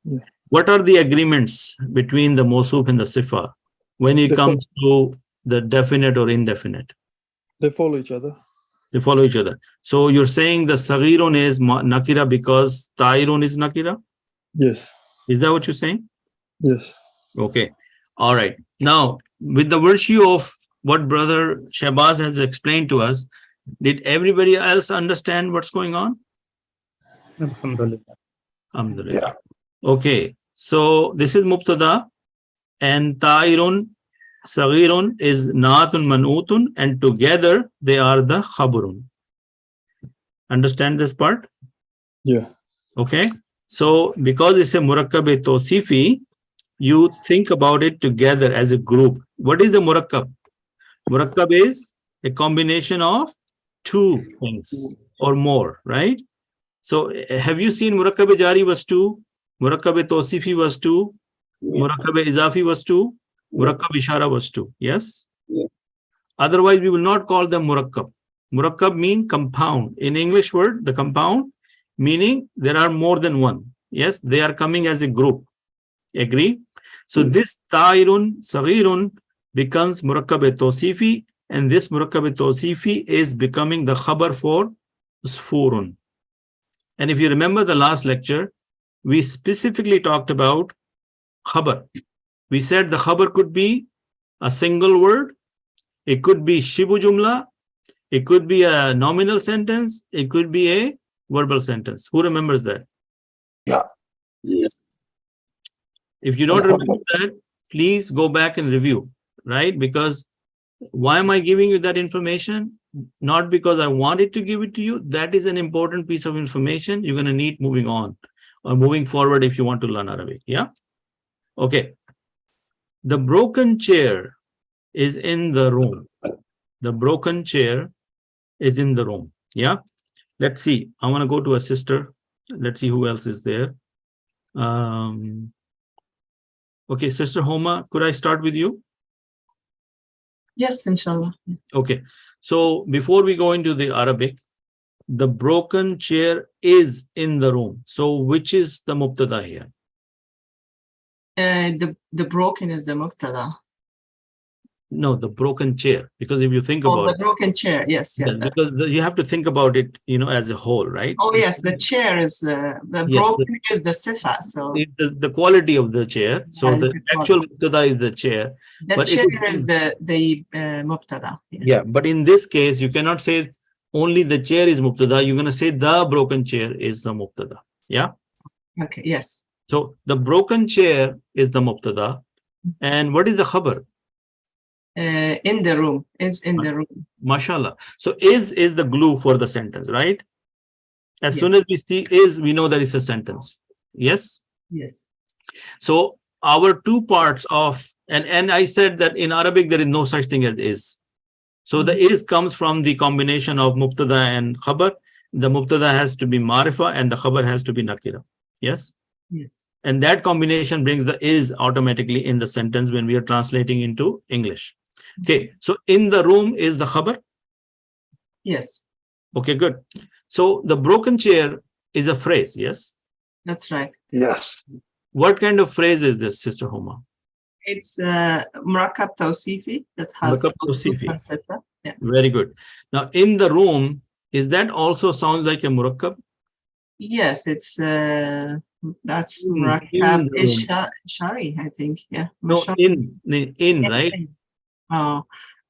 [SPEAKER 9] Yeah.
[SPEAKER 1] What are the agreements between the Mawsuf and the Sifa when it
[SPEAKER 9] They
[SPEAKER 1] comes to the definite or indefinite?
[SPEAKER 9] They follow each other.
[SPEAKER 1] They follow each other. So you're saying the Saghirun is Nakira because Tairun is Nakira?
[SPEAKER 9] Yes.
[SPEAKER 1] Is that what you're saying?
[SPEAKER 9] Yes.
[SPEAKER 1] Okay. All right. Now, with the virtue of what Brother Shahbaz has explained to us, did everybody else understand what's going on?
[SPEAKER 7] Alhamdulillah.
[SPEAKER 1] Alhamdulillah.
[SPEAKER 6] Yeah.
[SPEAKER 1] Okay. So this is Mubtada and Ta'irun, Saghirun is Naatun Man'utun, and together they are the Khaburun. Understand this part?
[SPEAKER 9] Yeah.
[SPEAKER 1] Okay. So because it's a Muraqab Tausefi, you think about it together as a group. What is the Muraqab? Muraqab is a combination of two things or more, right? So have you seen Muraqab Jari was 2, Muraqab Tausefi was 2, Muraqab Izafi was 2, Muraqab Ishara was 2. Yes?
[SPEAKER 5] Yeah.
[SPEAKER 1] Otherwise, we will not call them Muraqab. Muraqab means compound. In English word, the compound, meaning there are more than one. Yes, they are coming as a group. Agree? So this Ta'irun, Saghirun becomes Muraqab Tausefi, and this Muraqab Tausefi is becoming the Khabar for Sfurun. And if you remember the last lecture, we specifically talked about Khabar. We said the Khabar could be a single word, it could be Shibu Jumla, it could be a nominal sentence, it could be a verbal sentence. Who remembers that?
[SPEAKER 6] Yeah.
[SPEAKER 1] If you don't remember that, please go back and review, right? Because why am I giving you that information? Not because I wanted to give it to you. That is an important piece of information you're going to need moving on or moving forward if you want to learn Arabic. Yeah? Okay. The broken chair is in the room. The broken chair is in the room. Yeah? Let's see. I want to go to a sister. Let's see who else is there. Okay, Sister Homa, could I start with you?
[SPEAKER 2] Yes, inshallah.
[SPEAKER 1] Okay, so before we go into the Arabic, the broken chair is in the room. So which is the mubtada here?
[SPEAKER 2] The broken is the mubtada.
[SPEAKER 1] No, the broken chair. Because if you think
[SPEAKER 2] Oh,
[SPEAKER 1] about
[SPEAKER 2] the broken chair. Yes, yes.
[SPEAKER 1] because you have to think about it, as a whole, right?
[SPEAKER 2] Oh, yes, the chair is the
[SPEAKER 1] Yes,
[SPEAKER 2] broken is the sifa. So
[SPEAKER 1] The quality of the chair. So
[SPEAKER 2] Yeah,
[SPEAKER 1] the
[SPEAKER 2] the
[SPEAKER 1] actual mubtada is the chair.
[SPEAKER 2] the
[SPEAKER 1] But if
[SPEAKER 2] chair
[SPEAKER 1] it-
[SPEAKER 2] is the mubtada.
[SPEAKER 1] Yeah, but in this case, you cannot say only the chair is mubtada. You're going to say the broken chair is the mubtada. Yeah.
[SPEAKER 2] Okay. Yes.
[SPEAKER 1] So the broken chair is the mubtada. And what is the khabar?
[SPEAKER 2] In the room. Is in the room.
[SPEAKER 1] Mashallah. So is the glue for the sentence, right? As soon
[SPEAKER 2] Yes.
[SPEAKER 1] as we see is, we know that it's a sentence. Yes.
[SPEAKER 2] Yes.
[SPEAKER 1] So our two parts of, and I said that in Arabic there is no such thing as is. So the is comes from the combination of mubtada and khabar. The mubtada has to be marifa and the khabar has to be nakira. Yes.
[SPEAKER 2] Yes.
[SPEAKER 1] And that combination brings the is automatically in the sentence when we are translating into English. Okay. So in the room is the khabar.
[SPEAKER 2] Yes.
[SPEAKER 1] Okay, good. So the broken chair is a phrase. Yes.
[SPEAKER 2] That's right.
[SPEAKER 6] Yes.
[SPEAKER 1] What kind of phrase is this, Sister Homa?
[SPEAKER 2] It's Muraqab Tausefi that has
[SPEAKER 1] Muraqab Tausefi.
[SPEAKER 2] concept. Yeah.
[SPEAKER 1] Very good. Now in the room, is that also sounds like a murakkab?
[SPEAKER 2] Yes, it's that's
[SPEAKER 1] In
[SPEAKER 2] Muraqab
[SPEAKER 1] the room.
[SPEAKER 2] Shari, I think. Yeah.
[SPEAKER 1] No, in right?
[SPEAKER 2] Oh,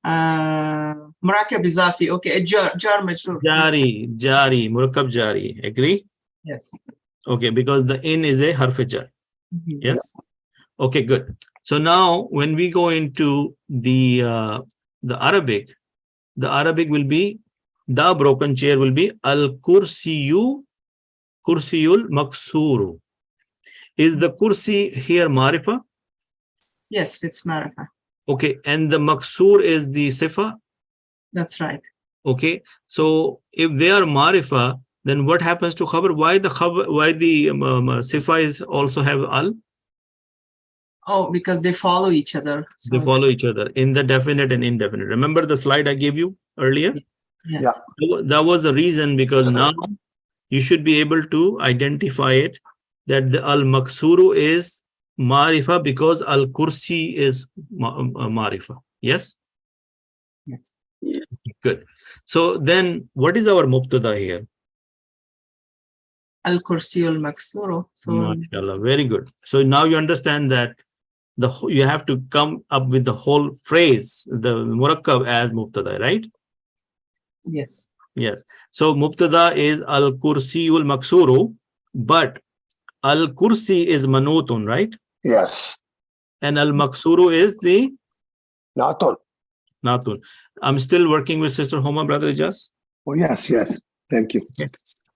[SPEAKER 2] Muraqab Izafi. Okay, jar majroor.
[SPEAKER 1] Jari, murakkab jari. Agree?
[SPEAKER 2] Yes.
[SPEAKER 1] Okay, because the in is a harf jar.
[SPEAKER 2] Mhm.
[SPEAKER 1] Yes. Okay, good. So now when we go into the Arabic will be, the broken chair will be kursiyul maksuru. Is the kursi here marifa?
[SPEAKER 2] Yes, it's Marifa.
[SPEAKER 1] Okay, and the maksur is the sifa.
[SPEAKER 2] That's right.
[SPEAKER 1] Okay, so if they are marifa, then what happens to khabar? Why the sifa is also have al?
[SPEAKER 2] Oh, because they follow each other.
[SPEAKER 1] They
[SPEAKER 2] So
[SPEAKER 1] follow each other in the definite and indefinite. Remember the slide I gave you earlier?
[SPEAKER 2] yes. Yes.
[SPEAKER 6] Yeah.
[SPEAKER 1] That was the reason, because now you should be able to identify it, that the al-maksuru is marifa because al-kursi is marifa. Yes?
[SPEAKER 2] Yes.
[SPEAKER 1] Good. So then what is our mubtada here?
[SPEAKER 2] Al-Kursi al-Maksuro. So
[SPEAKER 1] MashaAllah. Very good. So now you understand that you have to come up with the whole phrase, the murakkab as mubtada, right?
[SPEAKER 2] yes.
[SPEAKER 1] Yes. So mubtada is al-kursiyul maksuru, but al-kursi is manutun, right?
[SPEAKER 6] Yes.
[SPEAKER 1] And al-maksuru is the
[SPEAKER 6] Naton.
[SPEAKER 1] natun. I'm still working with Sister Homa, Brother Ijas.
[SPEAKER 6] Oh, yes, yes. Thank you.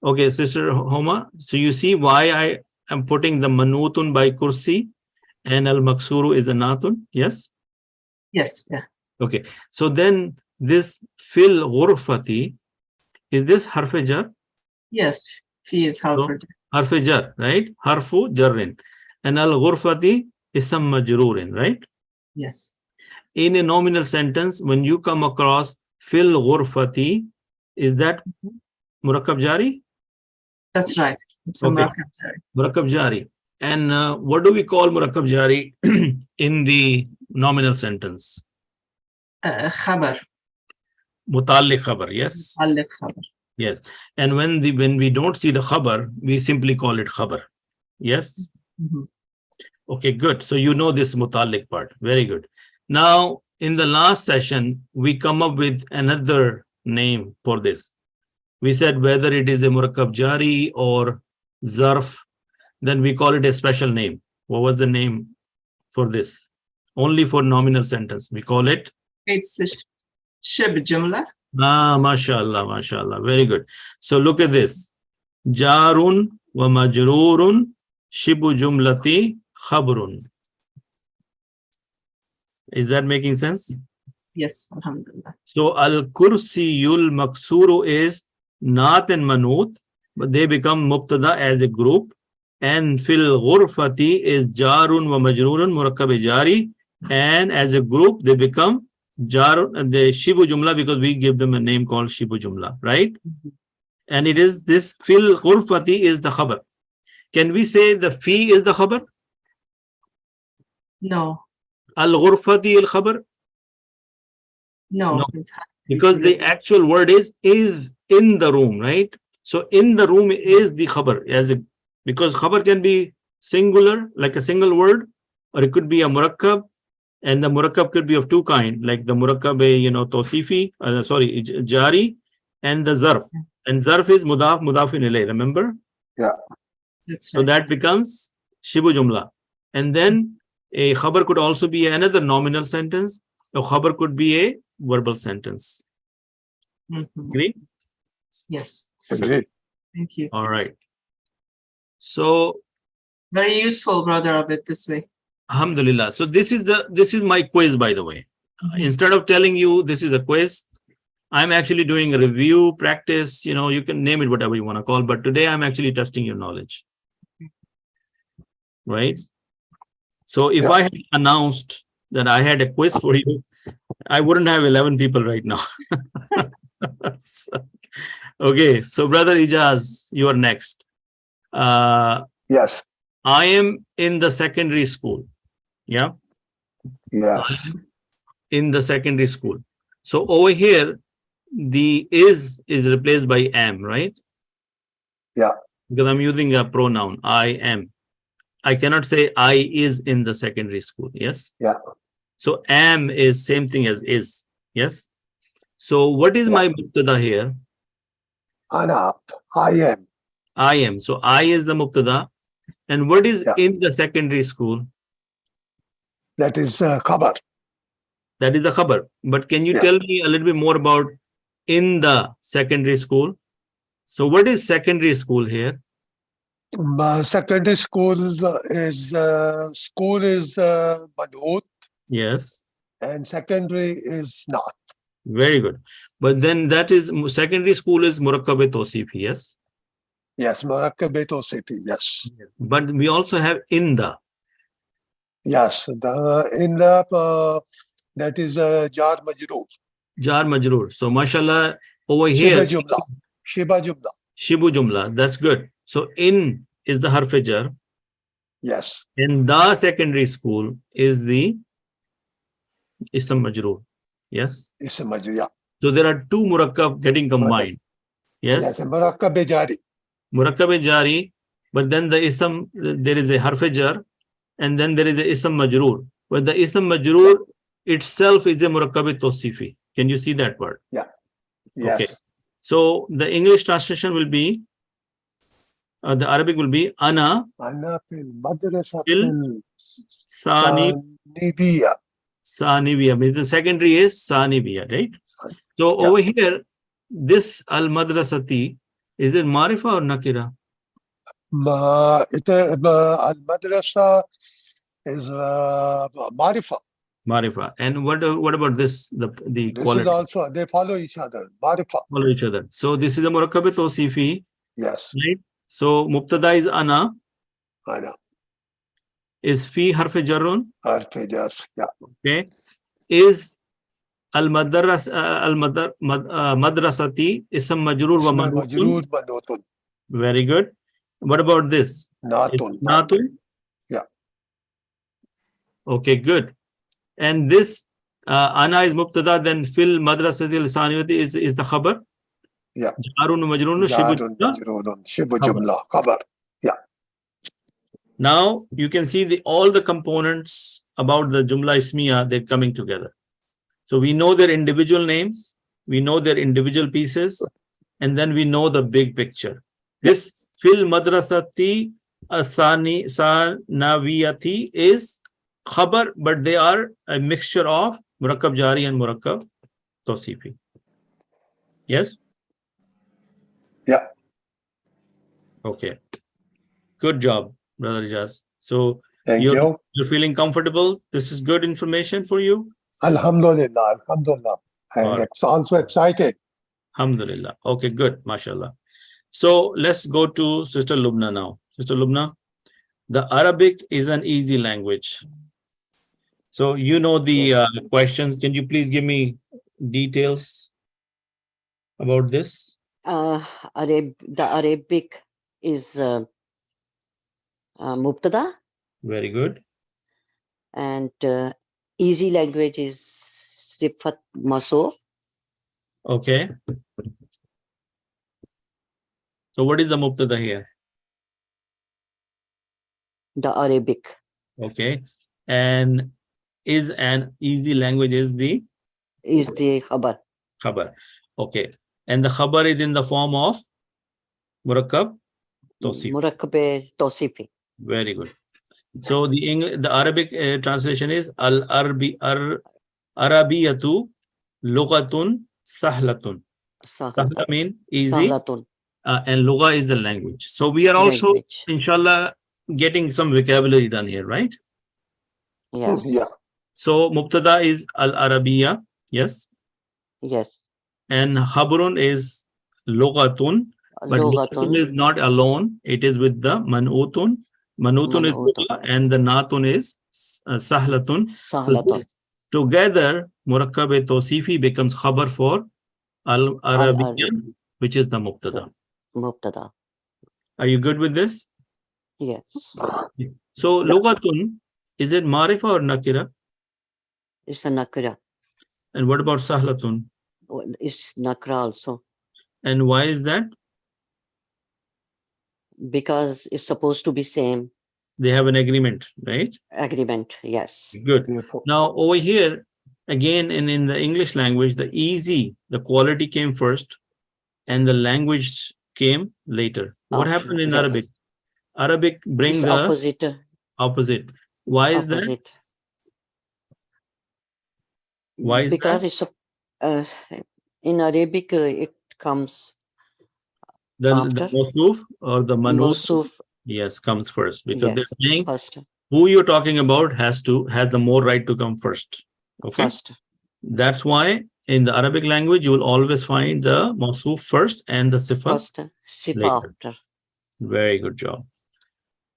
[SPEAKER 1] Okay, Sister Homa. So you see why I am putting the manutun by kursi and al-maksuru is the natun. Yes?
[SPEAKER 2] Yes. Yeah.
[SPEAKER 1] Okay. So then this fil ghurfati, is this harf jar?
[SPEAKER 2] Yes. Fi is Halford.
[SPEAKER 1] Harf jar, right? Harfu jarrin. And al-ghurfati is some majrurin, right?
[SPEAKER 2] Yes.
[SPEAKER 1] In a nominal sentence, when you come across fil ghurfati, is that murakkab jari?
[SPEAKER 2] That's right. It's a
[SPEAKER 1] Okay.
[SPEAKER 2] Muraqab Jari.
[SPEAKER 1] Murakkab jari. And what do we call murakkab jari in the nominal sentence?
[SPEAKER 2] Khabar.
[SPEAKER 1] Mutalliq khabar, yes?
[SPEAKER 2] Al Khabar.
[SPEAKER 1] Yes. And when we don't see the khabar, we simply call it khabar. Yes?
[SPEAKER 2] Mhm.
[SPEAKER 1] Okay, good. So you know this mutalliq part. Very good. Now, in the last session, we come up with another name for this. We said whether it is a murakkab jari or zarf, then we call it a special name. What was the name for this? Only for nominal sentence. We call it
[SPEAKER 2] It's Shib Jumla.
[SPEAKER 1] mashallah, mashallah. Very good. So look at this. Jarun wa majrurun shibu jumlati khabrun. Is that making sense?
[SPEAKER 2] Yes. Alhamdulillah.
[SPEAKER 1] So al-kursiyul maksuru is naat and manut, but they become mubtada as a group. And fil ghurfati is jarun wa majrurun murakkab jari, and as a group they become jarun, the shibu jumla, because we give them a name called shibu jumla, right? And it is this fil ghurfati is the khabar. Can we say the fi is the khabar?
[SPEAKER 2] No.
[SPEAKER 1] Al-ghurfati al-khabar?
[SPEAKER 2] No.
[SPEAKER 1] No.
[SPEAKER 2] It has to be
[SPEAKER 1] Because the actual word is in the room, right? So in the room is the khabar, because khabar can be singular, like a single word, or it could be a murakkab, and the murakkab could be of two kinds, like the murakkab, tawsifi, jari, and the zarf. And zarf is mudafin ilayh, remember?
[SPEAKER 2] That's
[SPEAKER 1] So
[SPEAKER 2] right.
[SPEAKER 1] that becomes shibu jumla. And then A khabar could also be another nominal sentence. A khabar could be a verbal sentence.
[SPEAKER 2] Mhm.
[SPEAKER 1] Agree?
[SPEAKER 2] Yes.
[SPEAKER 6] Agreed.
[SPEAKER 2] Thank you.
[SPEAKER 1] All right. So,
[SPEAKER 2] Very useful, Brother Abid, this way.
[SPEAKER 1] alhamdulillah. So this is my quiz, by the way. Instead of telling you this is a quiz, I'm actually doing a review, practice, you can name it whatever you want to call, but today I'm actually testing your knowledge. Right? So if
[SPEAKER 6] Yeah.
[SPEAKER 1] I had announced that I had a quiz for you, I wouldn't have 11 people right now. Okay, so Brother Ijaz, you are next.
[SPEAKER 6] Yes.
[SPEAKER 1] I am in the secondary school. Yeah,
[SPEAKER 6] Yes.
[SPEAKER 1] in the secondary school. So over here, the is replaced by am, right?
[SPEAKER 6] Yeah.
[SPEAKER 1] Because I'm using a pronoun, I am. I cannot say I is in the secondary school. Yes.
[SPEAKER 6] Yeah.
[SPEAKER 1] So am is same thing as is. Yes. So what is
[SPEAKER 6] Yeah.
[SPEAKER 1] my mubtada here?
[SPEAKER 6] Ana. I am.
[SPEAKER 1] I am. So I is the mubtada. And what is
[SPEAKER 6] Yeah.
[SPEAKER 1] in the secondary school?
[SPEAKER 6] That is khabar.
[SPEAKER 1] That is the khabar. But can you
[SPEAKER 6] Yeah.
[SPEAKER 1] tell me a little bit more about in the secondary school? So what is secondary school here?
[SPEAKER 6] Secondary school is man'ut
[SPEAKER 1] Yes.
[SPEAKER 6] and secondary is not.
[SPEAKER 1] Very good. But then that is secondary school is Muraqab Tausefi, yes?
[SPEAKER 6] Yes. Muraqab Tausefi. Yes.
[SPEAKER 1] But we also have in the.
[SPEAKER 6] Yes. That is jar majroor.
[SPEAKER 1] Jar Majroor. So mashallah, over
[SPEAKER 6] Shiba
[SPEAKER 1] here,
[SPEAKER 6] jumla. Shiba jumla.
[SPEAKER 1] Shibu Jumla. That's good. So in is the harf jar.
[SPEAKER 6] Yes.
[SPEAKER 1] And the secondary school is the Ism Majroor. Yes?
[SPEAKER 6] Is majroor. Yeah.
[SPEAKER 1] So there are two Murakkab getting combined.
[SPEAKER 6] Yes.
[SPEAKER 1] Yes?
[SPEAKER 6] Muraqab jari.
[SPEAKER 1] Murakkab Jari, but then the Ism, there is a harf jar, and then there is a Ism Majroor. But the Ism Majroor itself is a Murakkab Tausefi. Can you see that word?
[SPEAKER 6] Yes.
[SPEAKER 1] Okay. So the English translation will be, the Arabic will be Ana
[SPEAKER 6] Ana fil madrasa
[SPEAKER 1] Fil Sanibiya.
[SPEAKER 6] Sanibiya.
[SPEAKER 1] Means the secondary is Sanibiya, right? So
[SPEAKER 6] Yeah.
[SPEAKER 1] over here, this Al Madrasati, is it Marifa or Nakira?
[SPEAKER 6] Al madrasa is marifa.
[SPEAKER 1] Marifa. And what about this? The
[SPEAKER 6] This
[SPEAKER 1] quality
[SPEAKER 6] is also, they follow each other. Marifa.
[SPEAKER 1] follow each other. So this is a Murakkab Tausefi,
[SPEAKER 6] Yes.
[SPEAKER 1] right? So Mubtada is Ana,
[SPEAKER 6] Ana.
[SPEAKER 1] is Fi harf jarrun,
[SPEAKER 6] Arfejas. Yeah.
[SPEAKER 1] okay? Is Madrasati Ism Majroor wa
[SPEAKER 6] Isma
[SPEAKER 1] Man'utun.
[SPEAKER 6] majroor man'utun.
[SPEAKER 1] Very good. What about this?
[SPEAKER 6] Natun.
[SPEAKER 1] Natun.
[SPEAKER 6] Yeah.
[SPEAKER 1] Okay, good. And this Ana is Mubtada, then Fil Madrasati al-Saniyati is the khabar.
[SPEAKER 6] Yeah.
[SPEAKER 1] Jarun Majroor Shibu
[SPEAKER 6] Jarun
[SPEAKER 1] Jumla.
[SPEAKER 6] majroorun. Shibu
[SPEAKER 1] Khabar.
[SPEAKER 6] jumla. Khabar.
[SPEAKER 1] Now you can see all the components about the Jumla Ismiya, they're coming together. So we know their individual names, we know their individual pieces, and then we know the big picture. This Fil Madrasati Sanawiyati is khabar, but they are a mixture of Murakkab Jari and Murakkab Tausefi. Yes?
[SPEAKER 6] Yeah.
[SPEAKER 1] Okay. Good job, Brother Ijaz. So
[SPEAKER 6] Thank
[SPEAKER 1] you're
[SPEAKER 6] you.
[SPEAKER 1] feeling comfortable? This is good information for you?
[SPEAKER 6] Alhamdulillah. Alhamdulillah. And
[SPEAKER 1] All right.
[SPEAKER 6] it's also excited.
[SPEAKER 1] Alhamdulillah. Okay, good. MashaAllah. So let's go to Sister Lubna now. Sister Lubna, the Arabic is an easy language. So you know the questions. Can you please give me details about this?
[SPEAKER 4] The Arabic is Mubtada,
[SPEAKER 1] Very good.
[SPEAKER 4] and easy language is Sifat Masuf.
[SPEAKER 1] Okay. So what is the Mubtada here?
[SPEAKER 4] The Arabic
[SPEAKER 1] Okay. And is an easy language is the
[SPEAKER 4] is the Khabar.
[SPEAKER 1] khabar. Okay. And the khabar is in the form of Murakkab Tausefi.
[SPEAKER 4] Muraqab Tausefi.
[SPEAKER 1] Very good. So the Arabic translation is Arabiyatu Lughatun Sahlatun. Sahla mean easy,
[SPEAKER 4] Sahlatun.
[SPEAKER 1] and Lugha is the language. So we are also,
[SPEAKER 4] Language.
[SPEAKER 1] inshallah, getting some vocabulary done here, right?
[SPEAKER 4] Yes.
[SPEAKER 6] Yeah.
[SPEAKER 1] So Mubtada is Al-Arabiya, yes,
[SPEAKER 4] Yes.
[SPEAKER 1] and Khabrun is Lughatun, but Lughatun
[SPEAKER 4] Logatun.
[SPEAKER 1] is not alone. It is with the Man'utun. Man'utun is
[SPEAKER 4] Man'utun.
[SPEAKER 1] Lugha, and the Natun is Sahlatun. So
[SPEAKER 4] Sahlatun.
[SPEAKER 1] this together, Muraqab Tausefi becomes Khabar for Al-Arabiya, which is the Mubtada.
[SPEAKER 4] Mubtada.
[SPEAKER 1] Are you good with this?
[SPEAKER 4] Yes.
[SPEAKER 1] So Lughatun, is it Marifa or Nakira?
[SPEAKER 4] It's a nakra.
[SPEAKER 1] And what about Sahlatun?
[SPEAKER 4] It's nakra also.
[SPEAKER 1] And why is that?
[SPEAKER 4] Because it's supposed to be same
[SPEAKER 1] They have an agreement, right?
[SPEAKER 4] agreement. Yes.
[SPEAKER 1] Good.
[SPEAKER 6] Therefore,
[SPEAKER 1] Now over here, again, in the English language, the quality came first and the language came later. What
[SPEAKER 4] After,
[SPEAKER 1] happened in
[SPEAKER 4] yes.
[SPEAKER 1] Arabic? Arabic bring
[SPEAKER 4] It's
[SPEAKER 1] the
[SPEAKER 4] opposite.
[SPEAKER 1] opposite. Why is that?
[SPEAKER 4] Opposite.
[SPEAKER 1] Why is
[SPEAKER 4] Because
[SPEAKER 1] that?
[SPEAKER 4] it's in Arabic it comes
[SPEAKER 1] The
[SPEAKER 4] after.
[SPEAKER 1] Mawsuf or the Manut,
[SPEAKER 4] Mawsuf.
[SPEAKER 1] yes, comes first, because
[SPEAKER 4] Yes.
[SPEAKER 1] they're saying
[SPEAKER 4] First.
[SPEAKER 1] who you're talking about has the more right to come first. Okay.
[SPEAKER 4] First.
[SPEAKER 1] That's why in the Arabic language, you will always find the Mawsuf first and the Sifa
[SPEAKER 4] First. Sifa
[SPEAKER 1] later.
[SPEAKER 4] after.
[SPEAKER 1] Very good job.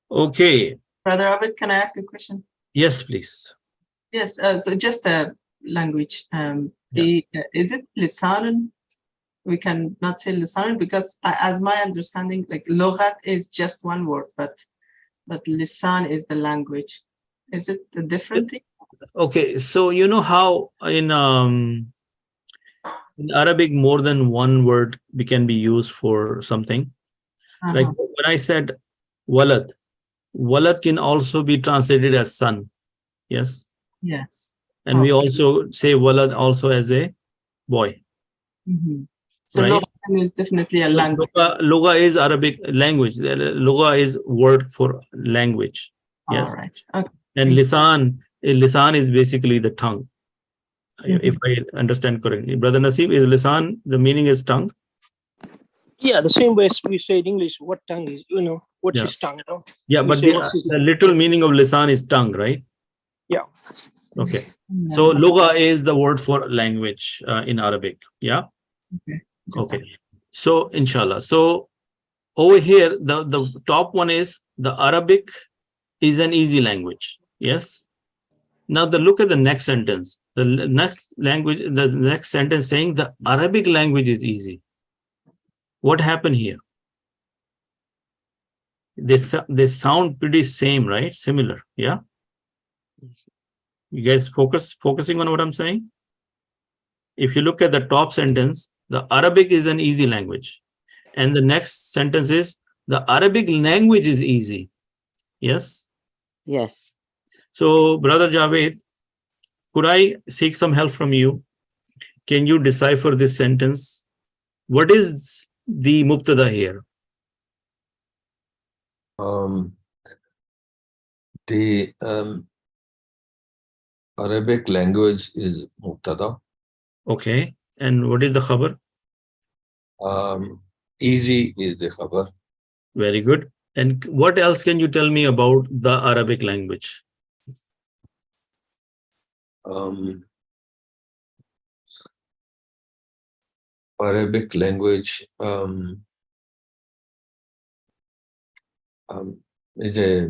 [SPEAKER 1] Okay.
[SPEAKER 2] Brother Abid, can I ask a question?
[SPEAKER 1] Yes, please.
[SPEAKER 2] Yes, so just a language. Is it lisan? We can not say lisan because as my understanding, like lughat is just one word, but lisan is the language. Is it a different thing?
[SPEAKER 1] Okay. So you know how in Arabic, more than one word can be used for something. Like when I said walad, walad can also be translated as son. Yes.
[SPEAKER 2] Yes.
[SPEAKER 1] And we also say walad also as a boy.
[SPEAKER 2] So
[SPEAKER 1] right?
[SPEAKER 2] lughat is definitely a language.
[SPEAKER 1] Lugha is Arabic language. Lugha is word for language. Yes.
[SPEAKER 2] All right. Okay.
[SPEAKER 1] And lisan is basically the tongue. If I understand correctly. Brother Naseem, is lisan, the meaning is tongue?
[SPEAKER 3] Yeah, the same way as we say in English, what tongue is, what's
[SPEAKER 1] Yeah.
[SPEAKER 3] his tongue,
[SPEAKER 1] Yeah,
[SPEAKER 3] We
[SPEAKER 1] but
[SPEAKER 3] say, what's his-
[SPEAKER 1] the literal meaning of lisan is tongue, right?
[SPEAKER 3] Yeah.
[SPEAKER 1] Okay. So lugha is the word for language in Arabic. Yeah. Okay. So inshallah. So over here, the top one is the Arabic is an easy language. Yes. Now look at the next sentence. The next sentence saying the Arabic language is easy. What happened here? They sound pretty same, right? Similar. Yeah. You guys focusing on what I'm saying? If you look at the top sentence, the Arabic is an easy language. And the next sentence is the Arabic language is easy. Yes?
[SPEAKER 4] Yes.
[SPEAKER 1] So, Brother Javed, could I seek some help from you? Can you decipher this sentence? What is the mubtada here?
[SPEAKER 8] The Arabic language is mubtada.
[SPEAKER 1] Okay. And what is the khabar?
[SPEAKER 8] Easy is the khabar.
[SPEAKER 1] Very good. And what else can you tell me about the Arabic language?
[SPEAKER 8] Arabic language is a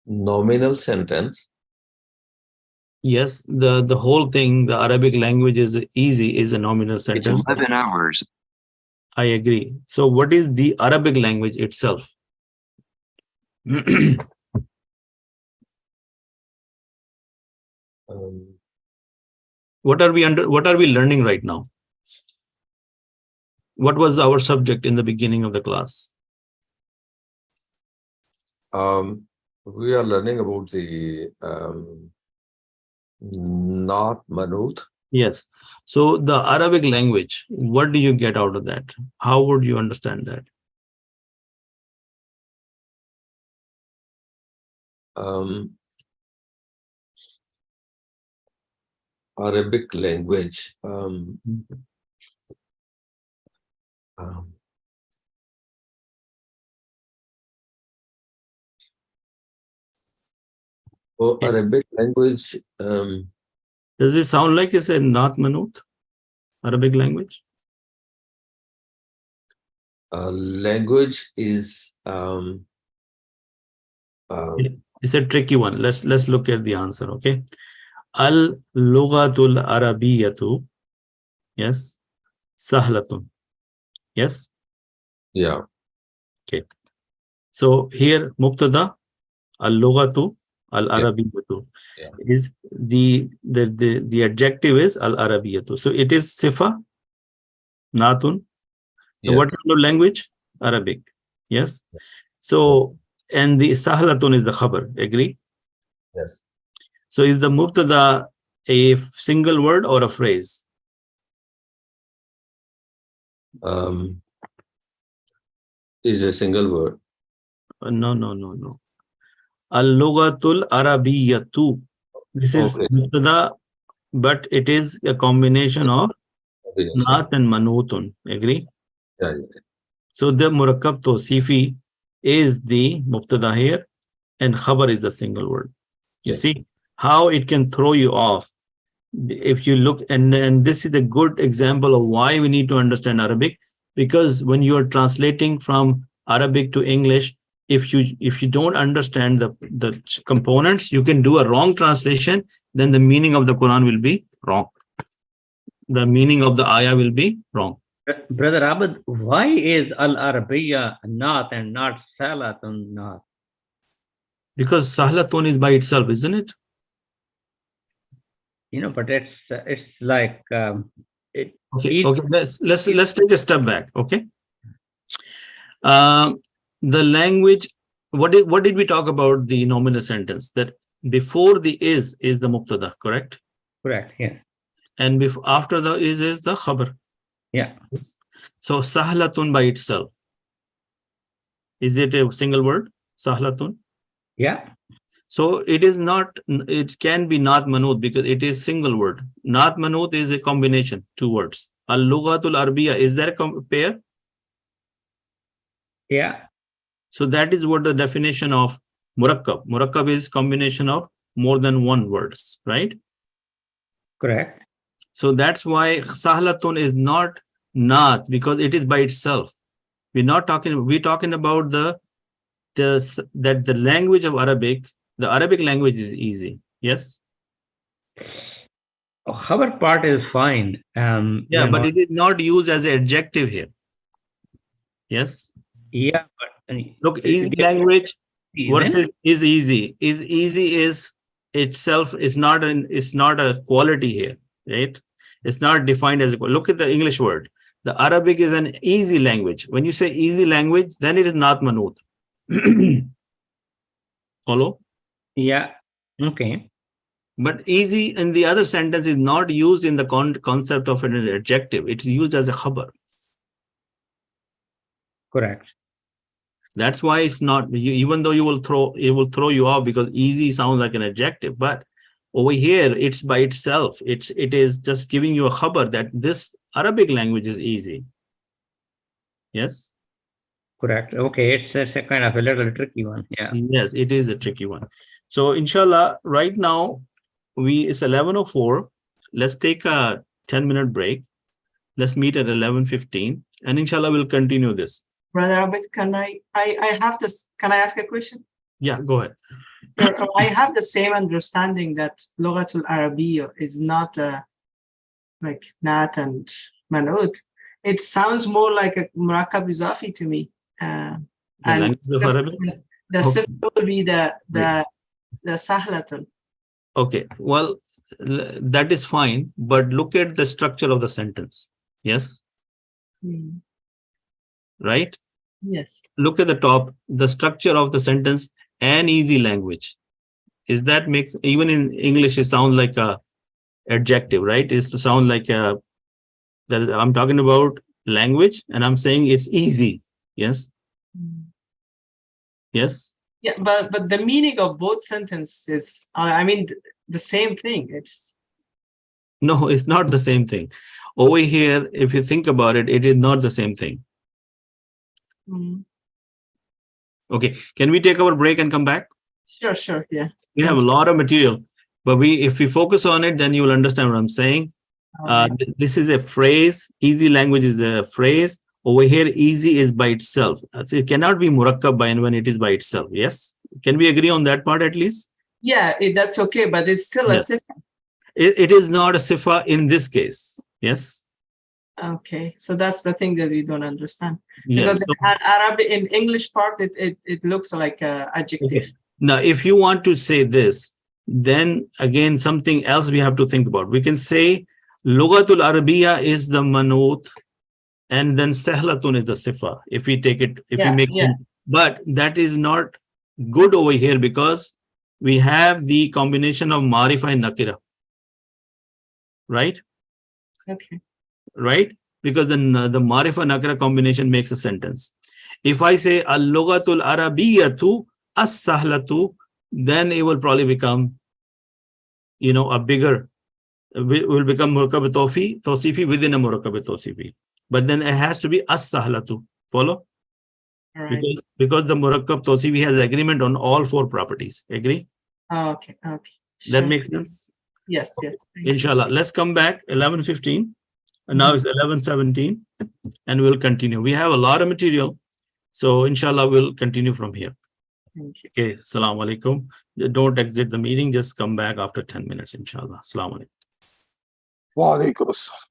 [SPEAKER 8] nominal sentence.
[SPEAKER 1] Yes, the whole thing, the Arabic language is easy, is a nominal sentence.
[SPEAKER 10] It's 11 hours.
[SPEAKER 1] I agree. So what is the Arabic language itself? What are we learning right now? What was our subject in the beginning of the class?
[SPEAKER 8] We are learning about the not manut.
[SPEAKER 1] Yes. So the Arabic language, what do you get out of that? How would you understand that?
[SPEAKER 8] Arabic language. Arabic language.
[SPEAKER 1] Does it sound like it's a not manut? Arabic language?
[SPEAKER 8] Language is
[SPEAKER 1] It's a tricky one. Let's look at the answer. Okay. Al-lughatul arabiyyatu. Yes. Sahlatun. Yes.
[SPEAKER 8] yeah.
[SPEAKER 1] Okay. So here mubtada al-lughatu al-arabiyyatu
[SPEAKER 8] Yeah.
[SPEAKER 1] is the adjective is al-arabiyyatu. So it is sifa natun. So
[SPEAKER 8] Yeah.
[SPEAKER 1] what kind of language? Arabic. Yes. So and the sahlatun is the khabar. Agree?
[SPEAKER 8] Yes.
[SPEAKER 1] So is the mubtada a single word or a phrase?
[SPEAKER 8] Is a single word.
[SPEAKER 1] No. Al-lughatul arabiyyatu. This is
[SPEAKER 8] Okay.
[SPEAKER 1] mubtada, but it is a combination of
[SPEAKER 8] Combination.
[SPEAKER 1] naat and manutun. Agree?
[SPEAKER 8] Yeah.
[SPEAKER 1] So the Muraqab Tausefi is the mubtada here, and khabar is the single word. You
[SPEAKER 8] Yeah.
[SPEAKER 1] see how it can throw you off if you look, and this is a good example of why we need to understand Arabic, because when you are translating from Arabic to English, if you don't understand the components, you can do a wrong translation, then the meaning of the Quran will be wrong. The meaning of the ayah will be wrong.
[SPEAKER 7] Brother Abid, why is al-Arabiya not and not Salatun not?
[SPEAKER 1] Because Sahlatun is by itself, isn't it?
[SPEAKER 7] You know, but it's like it.
[SPEAKER 1] Okay,
[SPEAKER 7] it-
[SPEAKER 1] okay. Let's take a step back. Okay. The language. What did we talk about the nominal sentence? That before the is the mubtada, correct?
[SPEAKER 7] Correct. Yeah.
[SPEAKER 1] And before after the is the khabar.
[SPEAKER 7] Yeah.
[SPEAKER 1] So sahlatun by itself, is it a single word? Sahlatun.
[SPEAKER 7] Yeah.
[SPEAKER 1] So it is not. It can be not manut because it is single word. Not manut is a combination, two words. Al-lughatul arabiyya, is that a pair?
[SPEAKER 7] Yeah.
[SPEAKER 1] So that is what the definition of murakkab. Murakkab is combination of more than one words, right?
[SPEAKER 7] Correct.
[SPEAKER 1] So that's why sahlatun is not because it is by itself. We're talking about the language of Arabic. The Arabic language is easy. Yes.
[SPEAKER 7] Khabar part is fine.
[SPEAKER 1] Yeah, but it is not used as an adjective here. Yes.
[SPEAKER 7] Yeah, but
[SPEAKER 1] Look, easy language versus
[SPEAKER 7] isn't?
[SPEAKER 1] is easy. Is easy is itself is not a quality here, right? It's not defined as a quality. Look at the English word. The Arabic is an easy language. When you say easy language, then it is not manut. Follow?
[SPEAKER 7] Yeah. Okay.
[SPEAKER 1] But easy in the other sentence is not used in the concept of an adjective. It's used as a khabar.
[SPEAKER 7] Correct.
[SPEAKER 1] That's why it's not, even though it will throw you off because easy sounds like an adjective, but over here it's by itself. It is just giving you a khabar that this Arabic language is easy. Yes.
[SPEAKER 7] Correct. Okay. It's a kind of a little tricky one. Yeah.
[SPEAKER 1] Yes, it is a tricky one. So inshallah, right now it's 11:04. Let's take a 10-minute break. Let's meet at 11:15, and inshallah we'll continue this.
[SPEAKER 2] Brother Abid, can I have this? Can I ask a question?
[SPEAKER 1] Yeah, go ahead.
[SPEAKER 2] So I have the same understanding that Lughatul Arabiya is not like Nat and Manut. It sounds more like a Muraqab Tausefi to me.
[SPEAKER 1] The language of Arabic?
[SPEAKER 2] The
[SPEAKER 1] Okay.
[SPEAKER 2] sifat will be the Sahlatun.
[SPEAKER 1] Okay, well, that is fine, but look at the structure of the sentence. Yes, right?
[SPEAKER 2] Yes.
[SPEAKER 1] Look at the top, the structure of the sentence, an easy language. Is that makes, even in English, it sounds like a adjective, right? It's to sound like that I'm talking about language and I'm saying it's easy. Yes. Yes.
[SPEAKER 2] Yeah, but the meaning of both sentences, I mean, the same thing. It's
[SPEAKER 1] No, it's not the same thing. Over here, if you think about it, it is not the same thing.
[SPEAKER 2] mm,
[SPEAKER 1] Okay, can we take our break and come back?
[SPEAKER 2] sure, yeah.
[SPEAKER 1] We have a lot of material, but if we focus on it, then you will understand what I'm saying.
[SPEAKER 2] Alright.
[SPEAKER 1] This is a phrase. Easy language is a phrase. Over here, easy is by itself. So it cannot be murakkab by when it is by itself. Yes, can we agree on that part at least?
[SPEAKER 2] Yeah, that's okay, but it's still
[SPEAKER 1] Yes.
[SPEAKER 2] a sifa.
[SPEAKER 1] It is not a sifa in this case. Yes.
[SPEAKER 2] Okay, so that's the thing that we don't understand.
[SPEAKER 1] Yes.
[SPEAKER 2] Because in Arabic, in English part, it looks like a adjective.
[SPEAKER 1] Okay. Now, if you want to say this, then again, something else we have to think about. We can say Lughatul Arabiya is the manut, and then Sahlatun is the sifa. If we take it, if we
[SPEAKER 2] Yeah,
[SPEAKER 1] make
[SPEAKER 2] yeah.
[SPEAKER 1] it, but that is not good over here because we have the combination of Marifa and Nakira. Right?
[SPEAKER 2] Okay.
[SPEAKER 1] Right? Because the Marifa Nakira combination makes a sentence. If I say Al-Lughatul Arabiyatu As-Sahlatu, then it will probably become, a bigger, will become Muraqab Tausefi within a Muraqab Tausefi. But then it has to be As-Sahlatu. Follow?
[SPEAKER 2] All right.
[SPEAKER 1] Because the Muraqab Tausefi has agreement on all 4 properties. Agree?
[SPEAKER 2] Okay.
[SPEAKER 1] That
[SPEAKER 2] Sure.
[SPEAKER 1] makes sense?
[SPEAKER 2] Yes. Thank you.
[SPEAKER 1] Inshallah. Let's come back 11:15. And now it's 11:17. And we'll continue. We have a lot of material. So inshallah, we'll continue from here.
[SPEAKER 2] Thank you.
[SPEAKER 1] Okay. Assalamu alaikum. Don't exit the meeting. Just come back after 10 minutes, inshallah. Assalamu alaikum.
[SPEAKER 6] Wa alaikum assalam.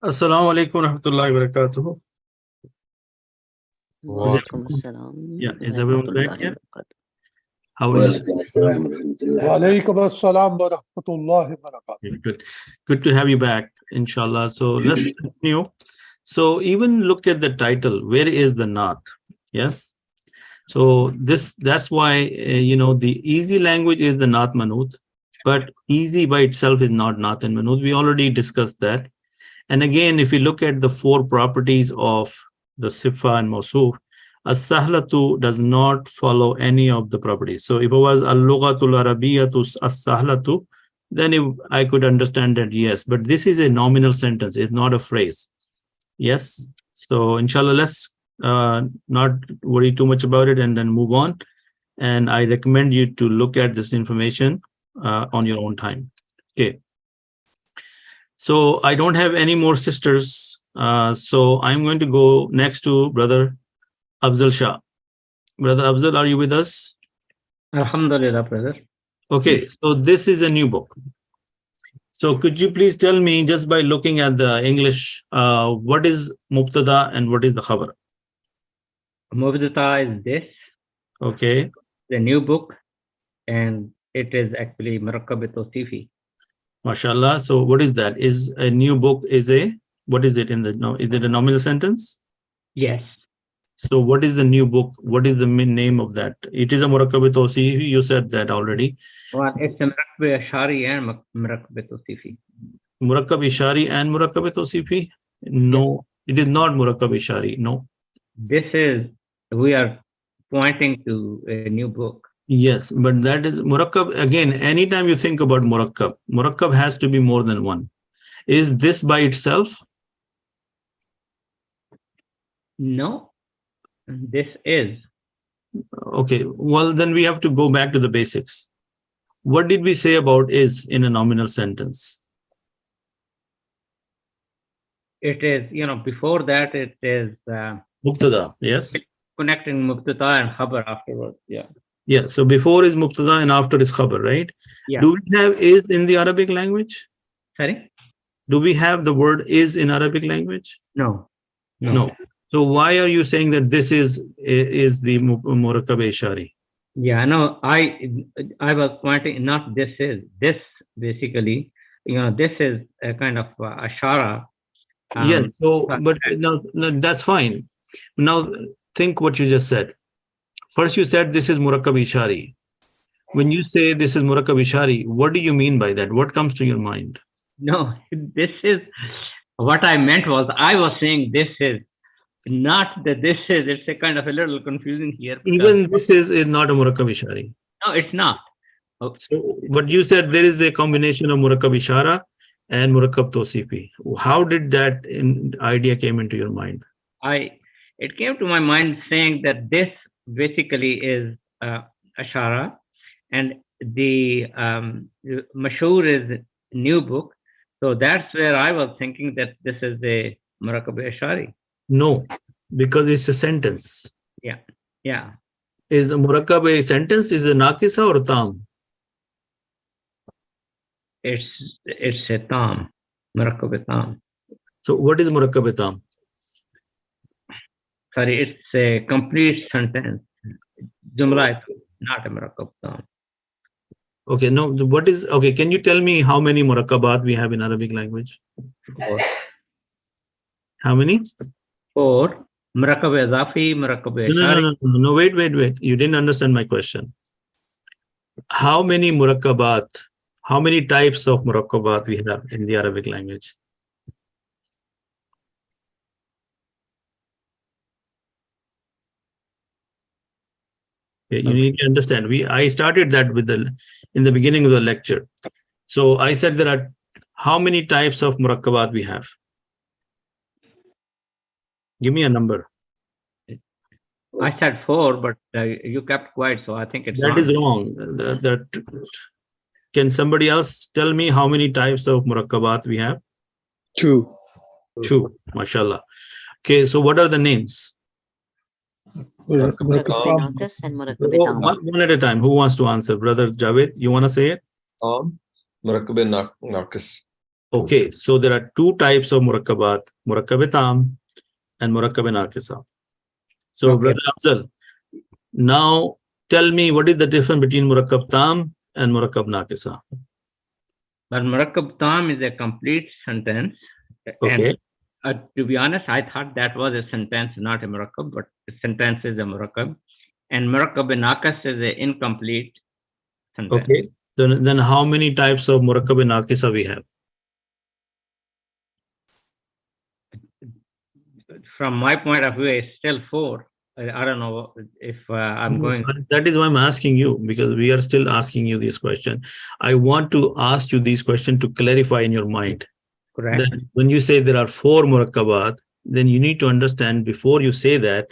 [SPEAKER 1] Assalamu alaikum warahmatullahi wabarakatuh.
[SPEAKER 4] Wa alaikum assalam.
[SPEAKER 1] Yeah, is everyone back
[SPEAKER 4] Rahmatullahi
[SPEAKER 1] here?
[SPEAKER 4] wa barakatuh.
[SPEAKER 1] How are you?
[SPEAKER 5] وعليكم السلام ورحمة الله
[SPEAKER 6] Wa alaikum assalam wa rahmatullahi wa barakatuh.
[SPEAKER 1] Yeah, good to have you back, inshallah. So let's continue. So even look at the title, where is the Nath? Yes. So that's why the easy language is the Nath Manut, but easy by itself is not Nath and Manut. We already discussed that. And again, if you look at the four properties of the Sifa and Mawsuf, as-sahlatu does not follow any of the properties. So if it was al-lughatul arabiyyatu as-sahlatu, then I could understand that, yes, but this is a nominal sentence, it's not a phrase. Yes. So inshallah, let's not worry too much about it and then move on. And I recommend you to look at this information on your own time. Okay. So I don't have any more sisters. So I'm going to go next to Brother Afzal Shah. Brother Afzal, are you with us?
[SPEAKER 7] Alhamdulillah, brother.
[SPEAKER 1] Okay, so this is a new book. So could you please tell me, just by looking at the English, what is Mubtada and what is the Khabar?
[SPEAKER 7] Mubtada is this,
[SPEAKER 1] Okay,
[SPEAKER 7] the new book, and it is actually Muraqab Tausefi.
[SPEAKER 1] mashallah. So what is that? Is a new book what is it in the, no, is it a nominal sentence?
[SPEAKER 7] Yes.
[SPEAKER 1] So what is the new book? What is the name of that? It is a Muraqab Tausefi. You said that already.
[SPEAKER 7] Well, it's a Muraqab Ashari and Muraqab Tausefi.
[SPEAKER 1] Muraqab Ishari and Muraqab Tausefi? No, it is not Muraqab Ishari. No.
[SPEAKER 7] We are pointing to a new book.
[SPEAKER 1] Yes, but that is Murakkab. Again, anytime you think about Murakkab has to be more than one. Is this by itself?
[SPEAKER 7] No, this is.
[SPEAKER 1] Okay, well, then we have to go back to the basics. What did we say about is in a nominal sentence?
[SPEAKER 7] It is, before that it is
[SPEAKER 1] Mubtada, yes?
[SPEAKER 7] connecting Mubtada and Khabar afterwards. Yeah.
[SPEAKER 1] Yeah, so before is Mubtada and after is Khabar, right?
[SPEAKER 7] Yeah.
[SPEAKER 1] Do we have is in the Arabic language?
[SPEAKER 7] Sorry?
[SPEAKER 1] Do we have the word is in Arabic language?
[SPEAKER 7] No.
[SPEAKER 1] No. So why are you saying that this is the Murakkab Ishari?
[SPEAKER 7] Yeah, no, I was pointing, not this is, this basically, this is a kind of ashara.
[SPEAKER 1] Yes, so, but no, that's fine. Now, think what you just said. First, you said this is Murakkab Ishari. When you say this is Murakkab Ishari, what do you mean by that? What comes to your mind?
[SPEAKER 7] No, this is, what I meant was, I was saying this is, not that this is, it's a kind of a little confusing here.
[SPEAKER 1] Even this is not a Murakkab Ishari.
[SPEAKER 7] No, it's not.
[SPEAKER 1] So, but you said there is a combination of Murakkab Ishara and Muraqab Tausefi. How did that idea came into your mind?
[SPEAKER 7] It came to my mind saying that this basically is ashara, and the mashhur is new book. So that's where I was thinking that this is the Muraqab Ashari.
[SPEAKER 1] No, because it's a sentence.
[SPEAKER 7] Yeah.
[SPEAKER 1] Is a Muraqab a sentence? Is a Nakisa or Tam?
[SPEAKER 7] It's a tam, Muraqab tam.
[SPEAKER 1] So what is Muraqab Tam?
[SPEAKER 7] Sorry, it's a complete sentence. Jumla, not a Muraqab tam.
[SPEAKER 1] Okay, no, what is, okay, can you tell me how many Muraqabat we have in Arabic language?
[SPEAKER 7] 4.
[SPEAKER 1] How many?
[SPEAKER 7] 4. Muraqab Izafi, Muraqab Ashari.
[SPEAKER 1] No, wait. You didn't understand my question. How many Muraqabat, how many types of Muraqabat we have in the Arabic language? Okay, you need to understand. I started that in the beginning of the lecture. So I said there are how many types of Muraqabat we have? Give me a number.
[SPEAKER 7] I said 4, but you kept quiet, so I think it's
[SPEAKER 1] That is wrong. Can somebody else tell me how many types of Muraqabat we have?
[SPEAKER 9] 2.
[SPEAKER 1] 2, mashallah. Okay, so what are the names?
[SPEAKER 4] Muraqab Naqis and Muraqab Tam.
[SPEAKER 1] One at a time. Who wants to answer? Brother Javed, you want to say it?
[SPEAKER 8] Muraqab Naqis.
[SPEAKER 1] Okay, so there are two types of Murakkabat, Murakkab Tam and Murakkab Naqisa. So,
[SPEAKER 7] Okay.
[SPEAKER 1] Brother Afzal, now tell me what is the difference between Murakkab Tam and Murakkab Naqisa?
[SPEAKER 7] But Muraqab Tam is a complete sentence.
[SPEAKER 1] Okay.
[SPEAKER 7] And to be honest, I thought that was a sentence, not a Muraqab, but the sentence is a Muraqab. And Muraqab Naqas is an incomplete sentence.
[SPEAKER 1] Okay. Then how many types of Murakkab Naqisa we have?
[SPEAKER 7] From my point of view, it's still 4. I don't know if I'm going.
[SPEAKER 1] That is why I'm asking you, because we are still asking you this question. I want to ask you these questions to clarify in your mind.
[SPEAKER 7] Correct.
[SPEAKER 1] That when you say there are 4 Murakkabat, then you need to understand before you say that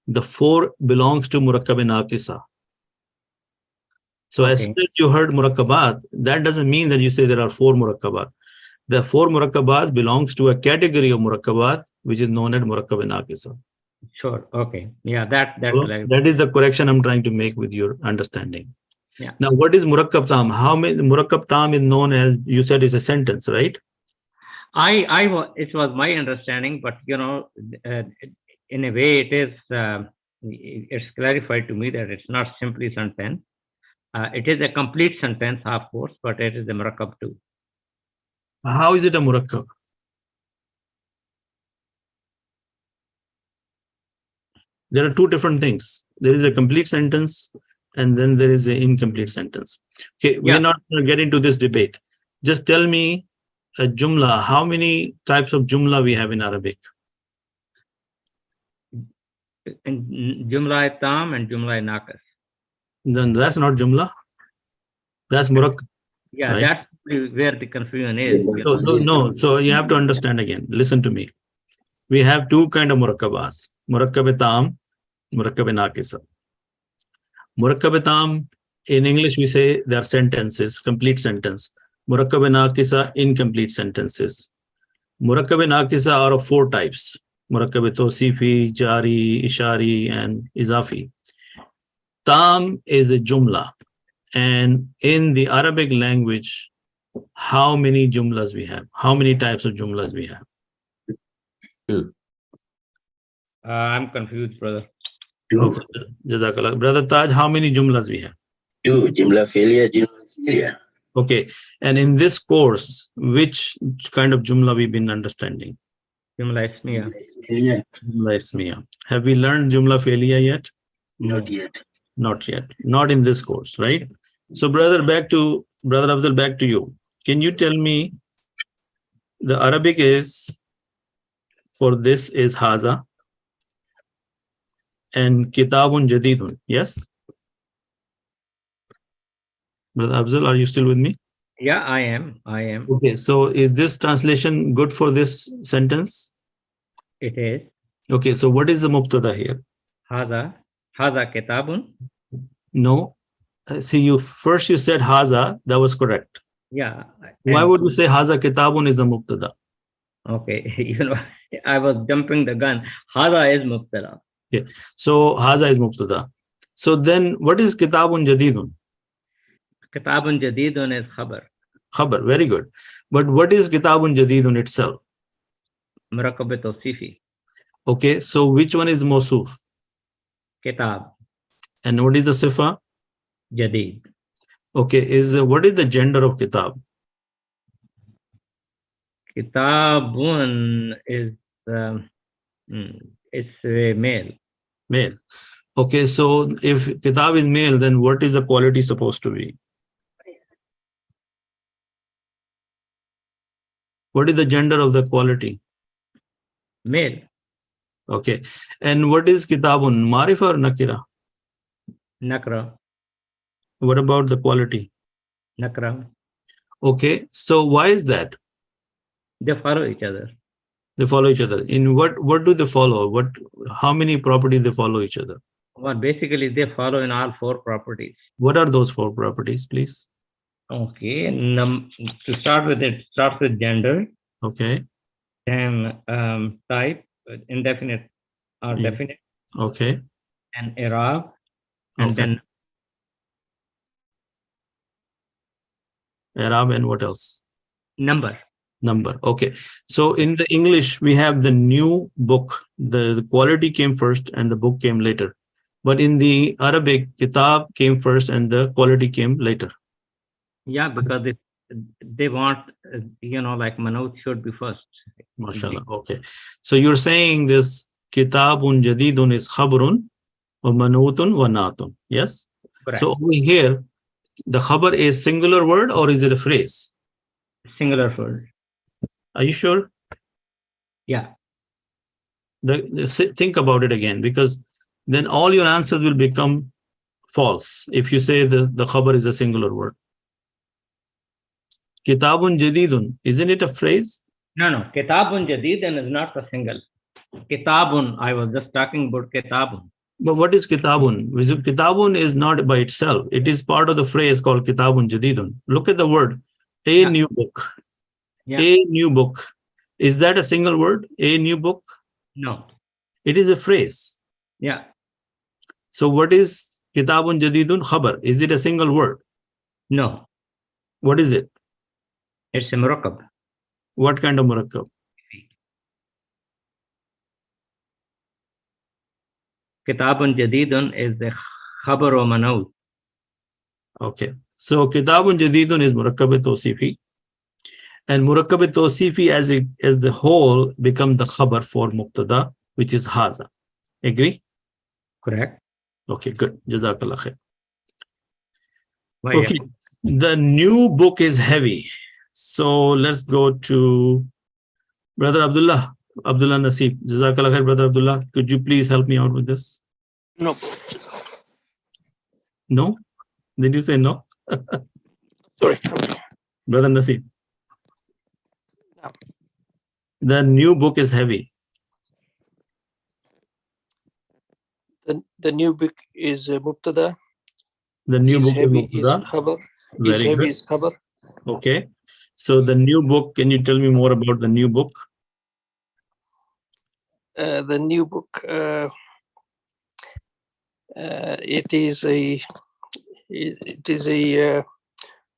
[SPEAKER 1] the 4 belongs to Murakkab Naqisa. So as soon as you heard Murakkabat, that doesn't mean that you say there are 4 Murakkabat. The 4 Murakkabat belongs to a category of Murakkabat, which is known as Murakkab Naqisa.
[SPEAKER 7] Sure. Okay. Yeah, that's
[SPEAKER 1] So that is the correction I'm trying to make with your understanding.
[SPEAKER 7] Yeah.
[SPEAKER 1] Now, what is Murakkab Tam? How many Murakkab Tam is known as, you said, is a sentence, right?
[SPEAKER 7] It was my understanding, but in a way, it is. It's clarified to me that it's not simply sentence. It is a complete sentence, of course, but it is a Murakkab too.
[SPEAKER 1] How is it a Murakkab? There are two different things. There is a complete sentence, and then there is an incomplete sentence. Okay, we're not going to get into this debate. Just tell me a Jumla. How many types of Jumla we have in Arabic?
[SPEAKER 7] And Jumla Tam and Jumla Naqas.
[SPEAKER 1] Then that's not Jumla. That's Murakkab.
[SPEAKER 7] Yeah,
[SPEAKER 1] right?
[SPEAKER 7] that's where the confusion is.
[SPEAKER 1] So you have to understand again. Listen to me. We have two kind of Murakkabas. Murakkab Tam, Murakkab Naqisa. Murakkab Tam, in English we say they are sentences, complete sentence. Murakkab Naqisa, incomplete sentences. Murakkab Naqisa are of 4 types. Murakkab Tausefi, Jari, Ishari, and Izafi. Tam is a Jumla. And in the Arabic language, how many Jumlas we have? How many types of Jumlas we have?
[SPEAKER 7] I'm confused, brother.
[SPEAKER 1] Okay. Jazakallah. Brother Taj, how many Jumlas we have?
[SPEAKER 5] 2. Jumla failure, Jumla failure.
[SPEAKER 1] Okay. And in this course, which kind of Jumla we've been understanding?
[SPEAKER 7] Jumla Ismiya.
[SPEAKER 1] Jumla Ismiya. Have we learned Jumla Failiya yet?
[SPEAKER 5] Not yet.
[SPEAKER 1] Not yet. Not in this course, right? So Brother Afzal, back to you. Can you tell me the Arabic is, for this is Haza and Kitabun Jadidun, yes? Brother Afzal, are you still with me?
[SPEAKER 7] Yeah, I am.
[SPEAKER 1] Okay, so is this translation good for this sentence?
[SPEAKER 7] It is.
[SPEAKER 1] Okay, so what is the Mubtada here?
[SPEAKER 7] Haza Kitabun.
[SPEAKER 1] No. See, you said Haza, that was correct.
[SPEAKER 7] Yeah.
[SPEAKER 1] Why would you say Haza Kitabun is the Mubtada?
[SPEAKER 7] Okay, I was jumping the gun. Haza is Mubtada.
[SPEAKER 1] Okay, so Haza is Mubtada. So then what is Kitabun Jadidun?
[SPEAKER 7] Kitabun Jadidun is Khabar.
[SPEAKER 1] Khabar, very good. But what is Kitabun Jadidun itself?
[SPEAKER 7] Muraqab Tausefi.
[SPEAKER 1] Okay, so which one is Mawsuf?
[SPEAKER 7] Kitab.
[SPEAKER 1] And what is the Sifa?
[SPEAKER 7] Jadid.
[SPEAKER 1] Okay, what is the gender of Kitab?
[SPEAKER 7] Kitabun is it's a male.
[SPEAKER 1] Male. Okay, so if Kitab is male, then what is the quality supposed to be? What is the gender of the quality?
[SPEAKER 7] Male.
[SPEAKER 1] Okay, and what is Kitabun? Marifa or Nakira?
[SPEAKER 7] Nakra.
[SPEAKER 1] What about the quality?
[SPEAKER 7] Nakra.
[SPEAKER 1] Okay, so why is that?
[SPEAKER 7] They follow each other.
[SPEAKER 1] They follow each other. In what do they follow? How many properties they follow each other?
[SPEAKER 7] Well, basically they follow in all 4 properties.
[SPEAKER 1] What are those 4 properties, please?
[SPEAKER 7] Okay, to start with, it starts with gender.
[SPEAKER 1] Okay.
[SPEAKER 7] Then type, indefinite or definite.
[SPEAKER 1] Okay.
[SPEAKER 7] And Arab. And
[SPEAKER 1] Okay.
[SPEAKER 7] then
[SPEAKER 1] Arab and what else?
[SPEAKER 7] number.
[SPEAKER 1] Number. Okay. So in the English, we have the new book. The quality came first and the book came later. But in the Arabic, kitab came first and the quality came later.
[SPEAKER 7] Yeah, because they want, like manut should be first.
[SPEAKER 1] MashaAllah. Okay. So you're saying this kitabun jadidun is khabarun wa manutun wa natun. Yes?
[SPEAKER 7] Correct.
[SPEAKER 1] So over here, the khabar is singular word or is it a phrase?
[SPEAKER 7] Singular word.
[SPEAKER 1] Are you sure?
[SPEAKER 7] Yeah.
[SPEAKER 1] Think about it again, because then all your answers will become false if you say the khabar is a singular word. Kitabun jadidun, isn't it a phrase?
[SPEAKER 7] No. Kitabun jadidun is not a single. Kitabun, I was just talking about kitabun.
[SPEAKER 1] But what is kitabun? Kitabun is not by itself. It is part of the phrase called kitabun jadidun. Look at the word, a new book.
[SPEAKER 7] Yeah.
[SPEAKER 1] A new book. Is that a single word? A new book?
[SPEAKER 7] No.
[SPEAKER 1] It is a phrase.
[SPEAKER 7] Yeah.
[SPEAKER 1] So what is kitabun jadidun khabar? Is it a single word?
[SPEAKER 7] No.
[SPEAKER 1] What is it?
[SPEAKER 7] It's a muraqab.
[SPEAKER 1] What kind of muraqab?
[SPEAKER 7] Kitabun jadidun is the khabar or manut.
[SPEAKER 1] Okay. So kitabun jadidun is Muraqab Tausefi. And Muraqab Tausefi as the whole become the khabar for mubtada, which is haza. Agree?
[SPEAKER 7] Correct.
[SPEAKER 1] Okay, good. Jazakallah khair.
[SPEAKER 7] Why,
[SPEAKER 1] Okay. The new book is heavy. So let's go to Brother Abdullah Nasib. Jazakallah khair, Brother Abdullah. Could you please help me out with this?
[SPEAKER 3] No.
[SPEAKER 1] No? Did you say no?
[SPEAKER 3] Sorry.
[SPEAKER 1] Brother Nasib.
[SPEAKER 3] No.
[SPEAKER 1] The new book is heavy.
[SPEAKER 3] The new book is mubtada.
[SPEAKER 1] The new
[SPEAKER 3] Is
[SPEAKER 1] book
[SPEAKER 3] heavy
[SPEAKER 1] is
[SPEAKER 3] is
[SPEAKER 1] mubtada.
[SPEAKER 3] khabar.
[SPEAKER 1] Very
[SPEAKER 3] Is heavy
[SPEAKER 1] good.
[SPEAKER 3] is khabar.
[SPEAKER 1] Okay. So the new book, can you tell me more about the new book?
[SPEAKER 3] The new book, it is a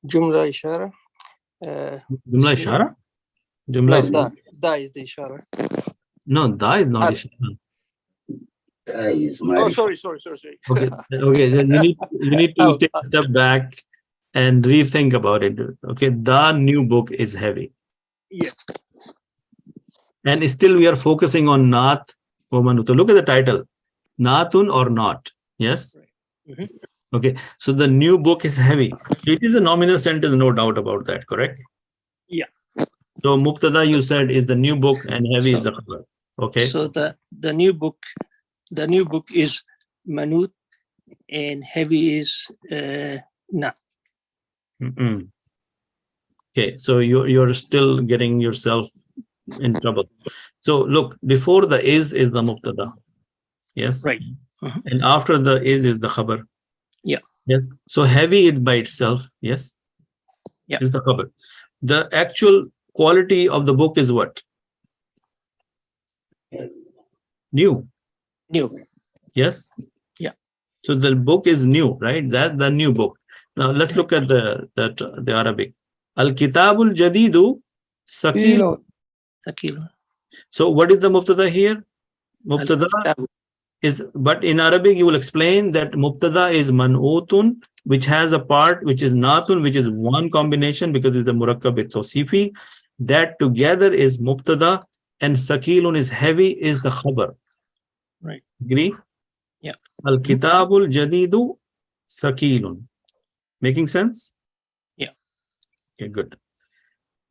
[SPEAKER 3] jumla ishara.
[SPEAKER 1] Jumla ishara? Jumla is
[SPEAKER 3] Da is the ishara.
[SPEAKER 1] no, da is not
[SPEAKER 3] Ah.
[SPEAKER 1] ishara.
[SPEAKER 5] Is
[SPEAKER 3] Oh,
[SPEAKER 5] married.
[SPEAKER 3] sorry.
[SPEAKER 1] Okay. Okay. Then you need to take a step back and rethink about it. Okay. The new book is heavy.
[SPEAKER 3] Yeah.
[SPEAKER 1] And still we are focusing on Naat or Manut. Look at the title. Naatun or not. Yes.
[SPEAKER 3] Mhm.
[SPEAKER 1] Okay. So the new book is heavy. It is a nominal sentence, no doubt about that, correct?
[SPEAKER 3] Yeah.
[SPEAKER 1] So Mubtada you said is the new book and heavy is the khabar. Okay.
[SPEAKER 3] So the new book is manut and heavy is na.
[SPEAKER 1] Mm-mm. Okay, so you're still getting yourself in trouble. So look, before the is the mubtada. Yes.
[SPEAKER 3] Right. Mhm.
[SPEAKER 1] And after the is the khabar.
[SPEAKER 3] Yeah.
[SPEAKER 1] Yes. So heavy it by itself. Yes.
[SPEAKER 3] Yeah.
[SPEAKER 1] Is the khabar. The actual quality of the book is what? New.
[SPEAKER 3] New.
[SPEAKER 1] Yes.
[SPEAKER 3] Yeah.
[SPEAKER 1] So the book is new, right? That's the new book. Now let's look at the Arabic. Al-Kitabul Jadidu Sakil.
[SPEAKER 3] Sakil.
[SPEAKER 1] So what is the mubtada here? Mubtada is, but in Arabic you will explain that mubtada is man'utun, which has a part which is natun, which is one combination because it's the Muraqab Tausefi. That together is mubtada, and sakilun is heavy, is the khabar.
[SPEAKER 3] Right.
[SPEAKER 1] Agree?
[SPEAKER 3] Yeah.
[SPEAKER 1] Al-Kitabul Jadidu Sakilun. Making sense?
[SPEAKER 3] Yeah.
[SPEAKER 1] Okay, good.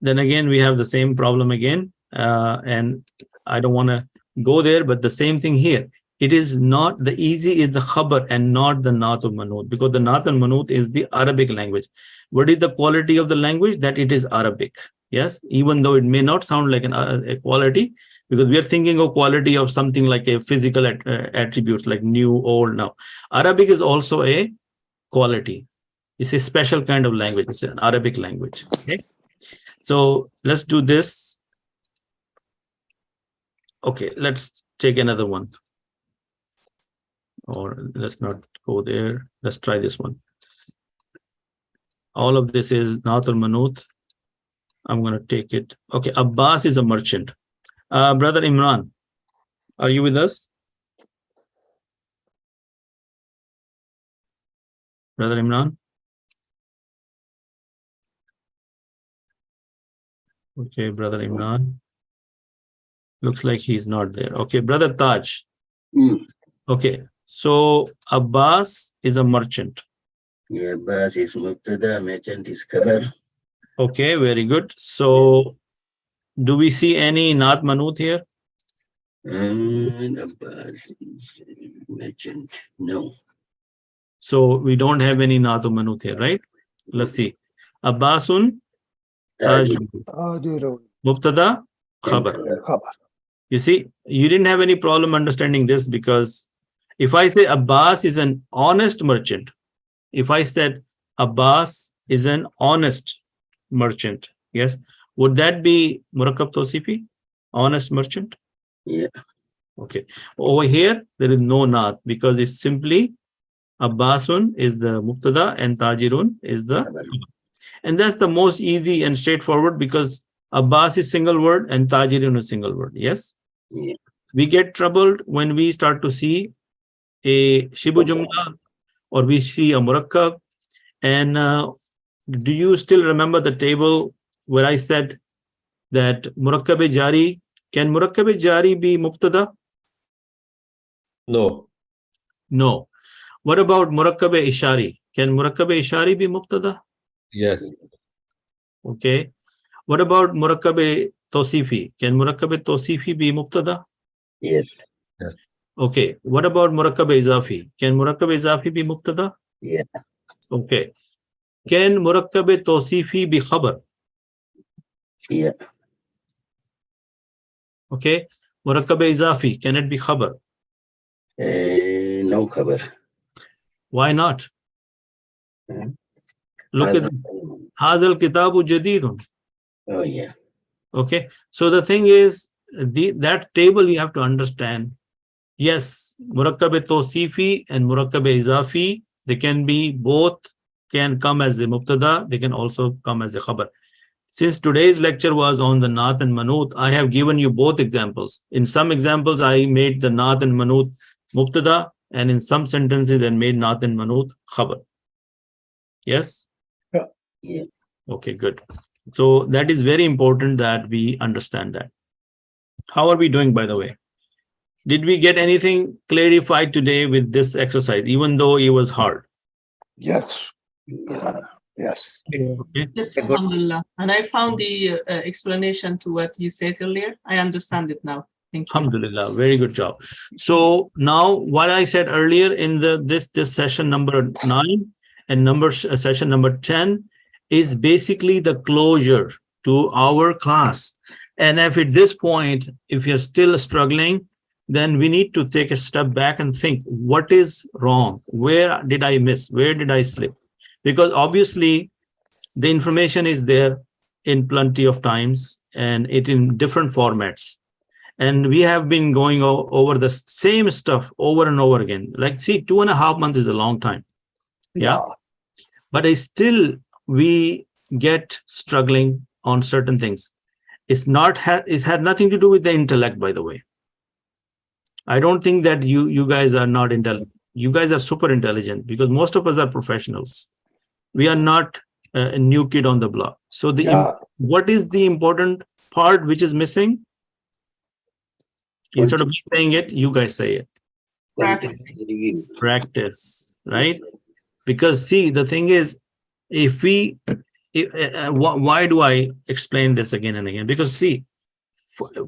[SPEAKER 1] Then again, we have the same problem again. And I don't want to go there, but the same thing here. It is not, the easy is the khabar and not the naat and manut, because the naat and manut is the Arabic language. What is the quality of the language? That it is Arabic. Yes, even though it may not sound like a quality, because we are thinking of quality of something like a physical attributes like new, old. Now, Arabic is also a quality. It's a special kind of language. It's an Arabic language. Okay. So let's do this. Okay, let's take another one. Or let's not go there. Let's try this one. All of this is Naat or Manut. I'm going to take it. Okay, Abbas is a merchant. Brother Imran, are you with us? Brother Imran? Okay, Brother Imran. Looks like he's not there. Okay, Brother Taj.
[SPEAKER 5] Mm.
[SPEAKER 1] Okay, so Abbas is a merchant.
[SPEAKER 5] Yeah, Abbas is Mubtada, merchant is Khabar.
[SPEAKER 1] Okay, very good. So do we see any Naat Manut here?
[SPEAKER 5] And Abbas is merchant. No.
[SPEAKER 1] So we don't have any Naat Manut here, right? Let's see. Abbasun
[SPEAKER 5] Tajir.
[SPEAKER 6] Tajirun.
[SPEAKER 1] Mubtada Khabar.
[SPEAKER 6] Khabar.
[SPEAKER 1] You see, you didn't have any problem understanding this, because if I say Abbas is an honest merchant, if I said Abbas is an honest merchant, yes, would that be Muraqab Tausefi? Honest merchant?
[SPEAKER 5] Yeah.
[SPEAKER 1] Okay. Over here, there is no Naat, because it's simply Abbasun is the Mubtada and Tajirun is the
[SPEAKER 5] Khabar.
[SPEAKER 1] And that's the most easy and straightforward, because Abbas is single word and Tajirun is single word. Yes.
[SPEAKER 5] Yeah.
[SPEAKER 1] We get troubled when we start to see a Shibu Jumla or we see a Murakkab. And do you still remember the table where I said that Murakkab Jari, can Murakkab Jari be Mubtada?
[SPEAKER 8] No.
[SPEAKER 1] No. What about Murakkab Ishari? Can Murakkab Ishari be Mubtada?
[SPEAKER 8] Yes.
[SPEAKER 1] Okay. What about Muraqab Tausefi? Can Muraqab Tausefi be Mubtada?
[SPEAKER 5] Yes.
[SPEAKER 1] Okay. What about Muraqab Izafi? Can Muraqab Izafi be Mubtada?
[SPEAKER 5] Yeah.
[SPEAKER 1] Okay. Can Muraqab Tausefi be Khabar?
[SPEAKER 5] Yeah.
[SPEAKER 1] Okay. Muraqab Izafi, can it be Khabar?
[SPEAKER 5] No Khabar.
[SPEAKER 1] Why not?
[SPEAKER 5] Hmm.
[SPEAKER 1] Look at Hadal Kitabu Jadidun.
[SPEAKER 5] Oh, yeah.
[SPEAKER 1] Okay. So the thing is, that table you have to understand. Yes, Muraqab Tausefi and Muraqab Izafi, they can be both, can come as a Mubtada, they can also come as a Khabar. Since today's lecture was on the Naat and Manut, I have given you both examples. In some examples, I made the Naat and Manut Mubtada, and in some sentences, I made Naat and Manut Khabar. Yes?
[SPEAKER 6] Yeah.
[SPEAKER 5] Yeah.
[SPEAKER 1] Okay, good. So that is very important that we understand that. How are we doing, by the way? Did we get anything clarified today with this exercise, even though it was hard?
[SPEAKER 6] Yes.
[SPEAKER 5] Yeah.
[SPEAKER 6] Yes.
[SPEAKER 1] Okay.
[SPEAKER 2] Yes, alhamdulillah. And I found the explanation to what you said earlier. I understand it now. Thank you.
[SPEAKER 1] Alhamdulillah, very good job. So now what I said earlier in this session number 9 and session number 10 is basically the closure to our class. And if at this point, if you're still struggling, then we need to take a step back and think, what is wrong? Where did I miss? Where did I slip? Because obviously the information is there in plenty of times and it in different formats. And we have been going over the same stuff over and over again. Like, see, 2.5 months is a long time. Yeah. But we get struggling on certain things. It had nothing to do with the intellect, by the way. I don't think that you guys are not intelligent. You guys are super intelligent, because most of us are professionals. We are not a new kid on the block. So what is the important part which is missing? Instead of me saying it, you guys say it.
[SPEAKER 2] Practice.
[SPEAKER 1] Practice, right? Because see, the thing is, why do I explain this again and again? Because see,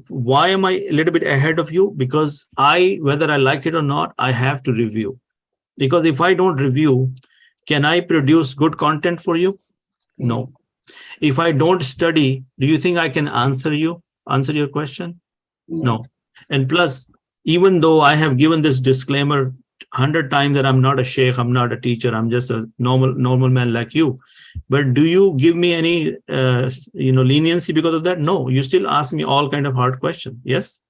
[SPEAKER 1] why am I a little bit ahead of you? Because whether I like it or not, I have to review. Because if I don't review, can I produce good content for you? No. If I don't study, do you think I can answer your question? No. And plus, even though I have given this disclaimer 100 times that I'm not a sheikh, I'm not a teacher, I'm just a normal man like you. But do you give me any leniency because of that? No, you still ask me all kind of hard questions. Yes?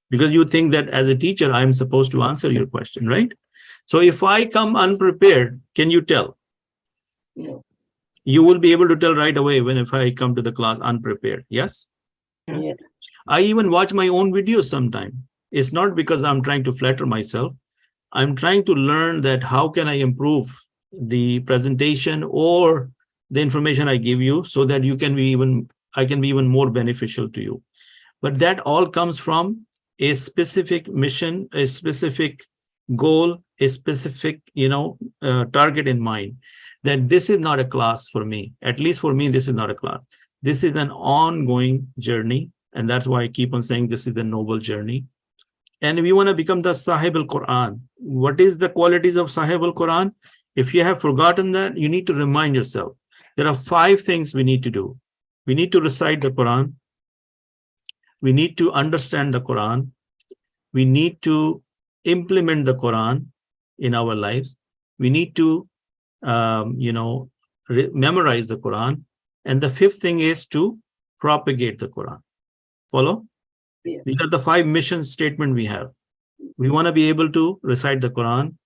[SPEAKER 1] Because you think that as a teacher, I'm supposed to answer your question, right? So if I come unprepared, can you tell?
[SPEAKER 5] No.
[SPEAKER 1] You will be able to tell right away when if I come to the class unprepared. Yes.
[SPEAKER 4] Yeah.
[SPEAKER 1] I even watch my own videos sometime. It's not because I'm trying to flatter myself. I'm trying to learn that how can I improve the presentation or the information I give you so that I can be even more beneficial to you. But that all comes from a specific mission, a specific goal, a specific, target in mind, that this is not a class for me. At least for me, this is not a class. This is an ongoing journey. And that's why I keep on saying this is a noble journey. And we want to become the Sahib al-Quran. What is the qualities of Sahib al-Quran? If you have forgotten that, you need to remind yourself. There are 5 things we need to do. We need to recite the Quran. We need to understand the Quran. We need to implement the Quran in our lives. We need to, memorize the Quran. And the 5th thing is to propagate the Quran. Follow?
[SPEAKER 4] Yeah.
[SPEAKER 1] These are the 5 mission statements we have. We want to be able to recite the Quran,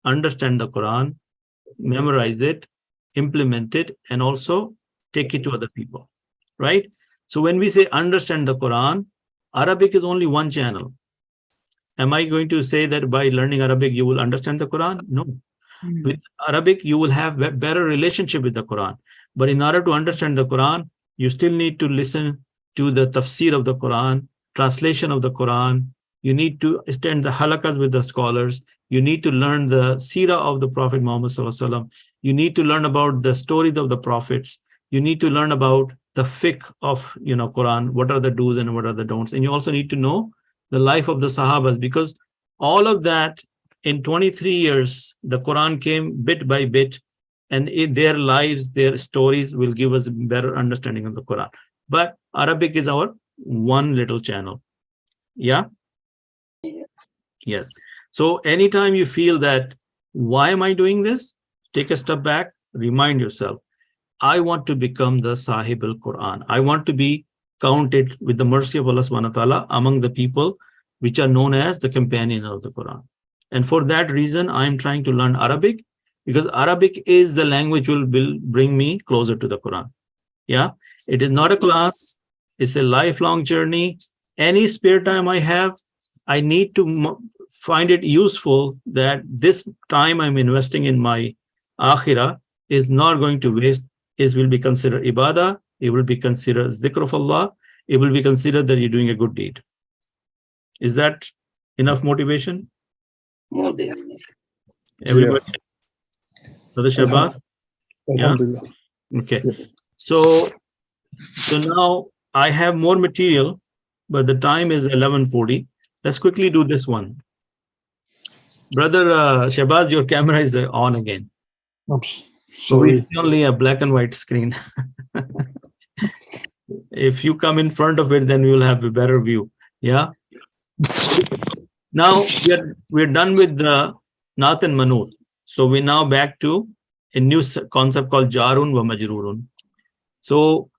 [SPEAKER 1] understand the Quran, memorize it, implement it, and also take it to other people, right? So when we say understand the Quran, Arabic is only one channel. Am I going to say that by learning Arabic, you will understand the Quran? No. With Arabic, you will have a better relationship with the Quran. But in order to understand the Quran, you still need to listen to the tafsir of the Quran, translation of the Quran. You need to attend the halakas with the scholars. You need to learn the seerah of the Prophet Muhammad Sallallahu Alaihi Wasallam. You need to learn about the stories of the prophets. You need to learn about the fiqh of Quran. What are the do's and what are the don'ts? And you also need to know the life of the Sahabas, because all of that in 23 years, the Quran came bit by bit, and in their lives, their stories will give us a better understanding of the Quran. But Arabic is our one little channel. Yeah? Yes. So anytime you feel that, why am I doing this? Take a step back, remind yourself, I want to become the Sahib al-Quran. I want to be counted with the mercy of Allah subhanahu wa ta'ala among the people which are known as the companion of the Quran. And for that reason, I'm trying to learn Arabic, because Arabic is the language will bring me closer to the Quran. Yeah, it is not a class. It's a lifelong journey. Any spare time I have, I need to find it useful that this time I'm investing in my akhirah is not going to waste. It will be considered ibadah. It will be considered zikr of Allah. It will be considered that you're doing a good deed. Is that enough motivation?
[SPEAKER 5] More than
[SPEAKER 1] Everybody? Brother Shahbaz? Yeah?
[SPEAKER 9] Alhamdulillah.
[SPEAKER 1] Okay.
[SPEAKER 9] Yes.
[SPEAKER 1] So now I have more material, but the time is 11:40. Let's quickly do this one. Brother Shahbaz, your camera is on again.
[SPEAKER 9] Oops.
[SPEAKER 1] So we
[SPEAKER 9] Sorry.
[SPEAKER 1] see only a black and white screen. If you come in front of it, then we will have a better view. Yeah. Now we're done with the Naat and Manut. So we're now back to a new concept called Jarun wa Majrurun. So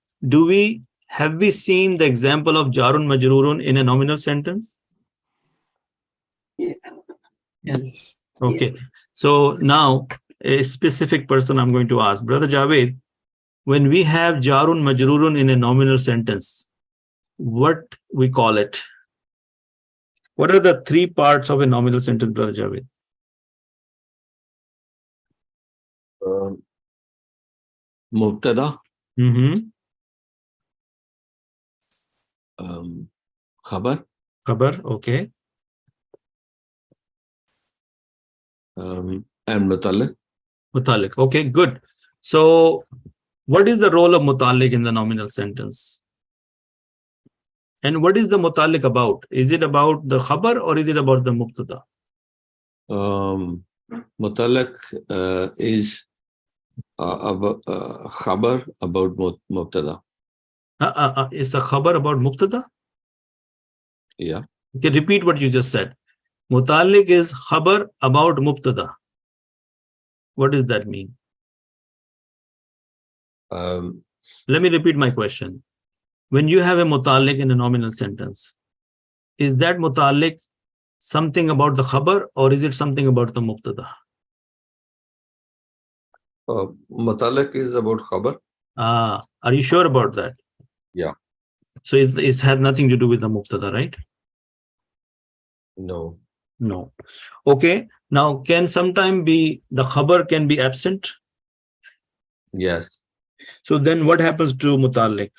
[SPEAKER 1] have we seen the example of Jarun Majrurun in a nominal sentence?
[SPEAKER 2] Yes.
[SPEAKER 1] Okay. So now a specific person I'm going to ask. Brother Javed, when we have Jarun Majrurun in a nominal sentence, what we call it? What are the 3 parts of a nominal sentence, Brother Javed?
[SPEAKER 8] Mubtada,
[SPEAKER 1] Mm-hmm.
[SPEAKER 8] Khabar,
[SPEAKER 1] Khabar, okay.
[SPEAKER 8] and Mutalik.
[SPEAKER 1] Mutalik, okay, good. So what is the role of Mutalik in the nominal sentence? And what is the Mutalik about? Is it about the Khabar or is it about the Mubtada?
[SPEAKER 8] Mutalik is about Khabar about Mubtada.
[SPEAKER 1] Is the Khabar about Mubtada?
[SPEAKER 8] Yeah.
[SPEAKER 1] Okay, repeat what you just said. Mutalik is Khabar about Mubtada. What does that mean? Let me repeat my question. When you have a Mutalik in a nominal sentence, is that Mutalik something about the Khabar or is it something about the Mubtada?
[SPEAKER 8] Mutalik is about khabar.
[SPEAKER 1] Are you sure about that?
[SPEAKER 8] Yeah.
[SPEAKER 1] So it had nothing to do with the mubtada, right?
[SPEAKER 8] No.
[SPEAKER 1] No. Okay. Now, can sometime be the khabar can be absent?
[SPEAKER 8] Yes.
[SPEAKER 1] So then what happens to mutalik?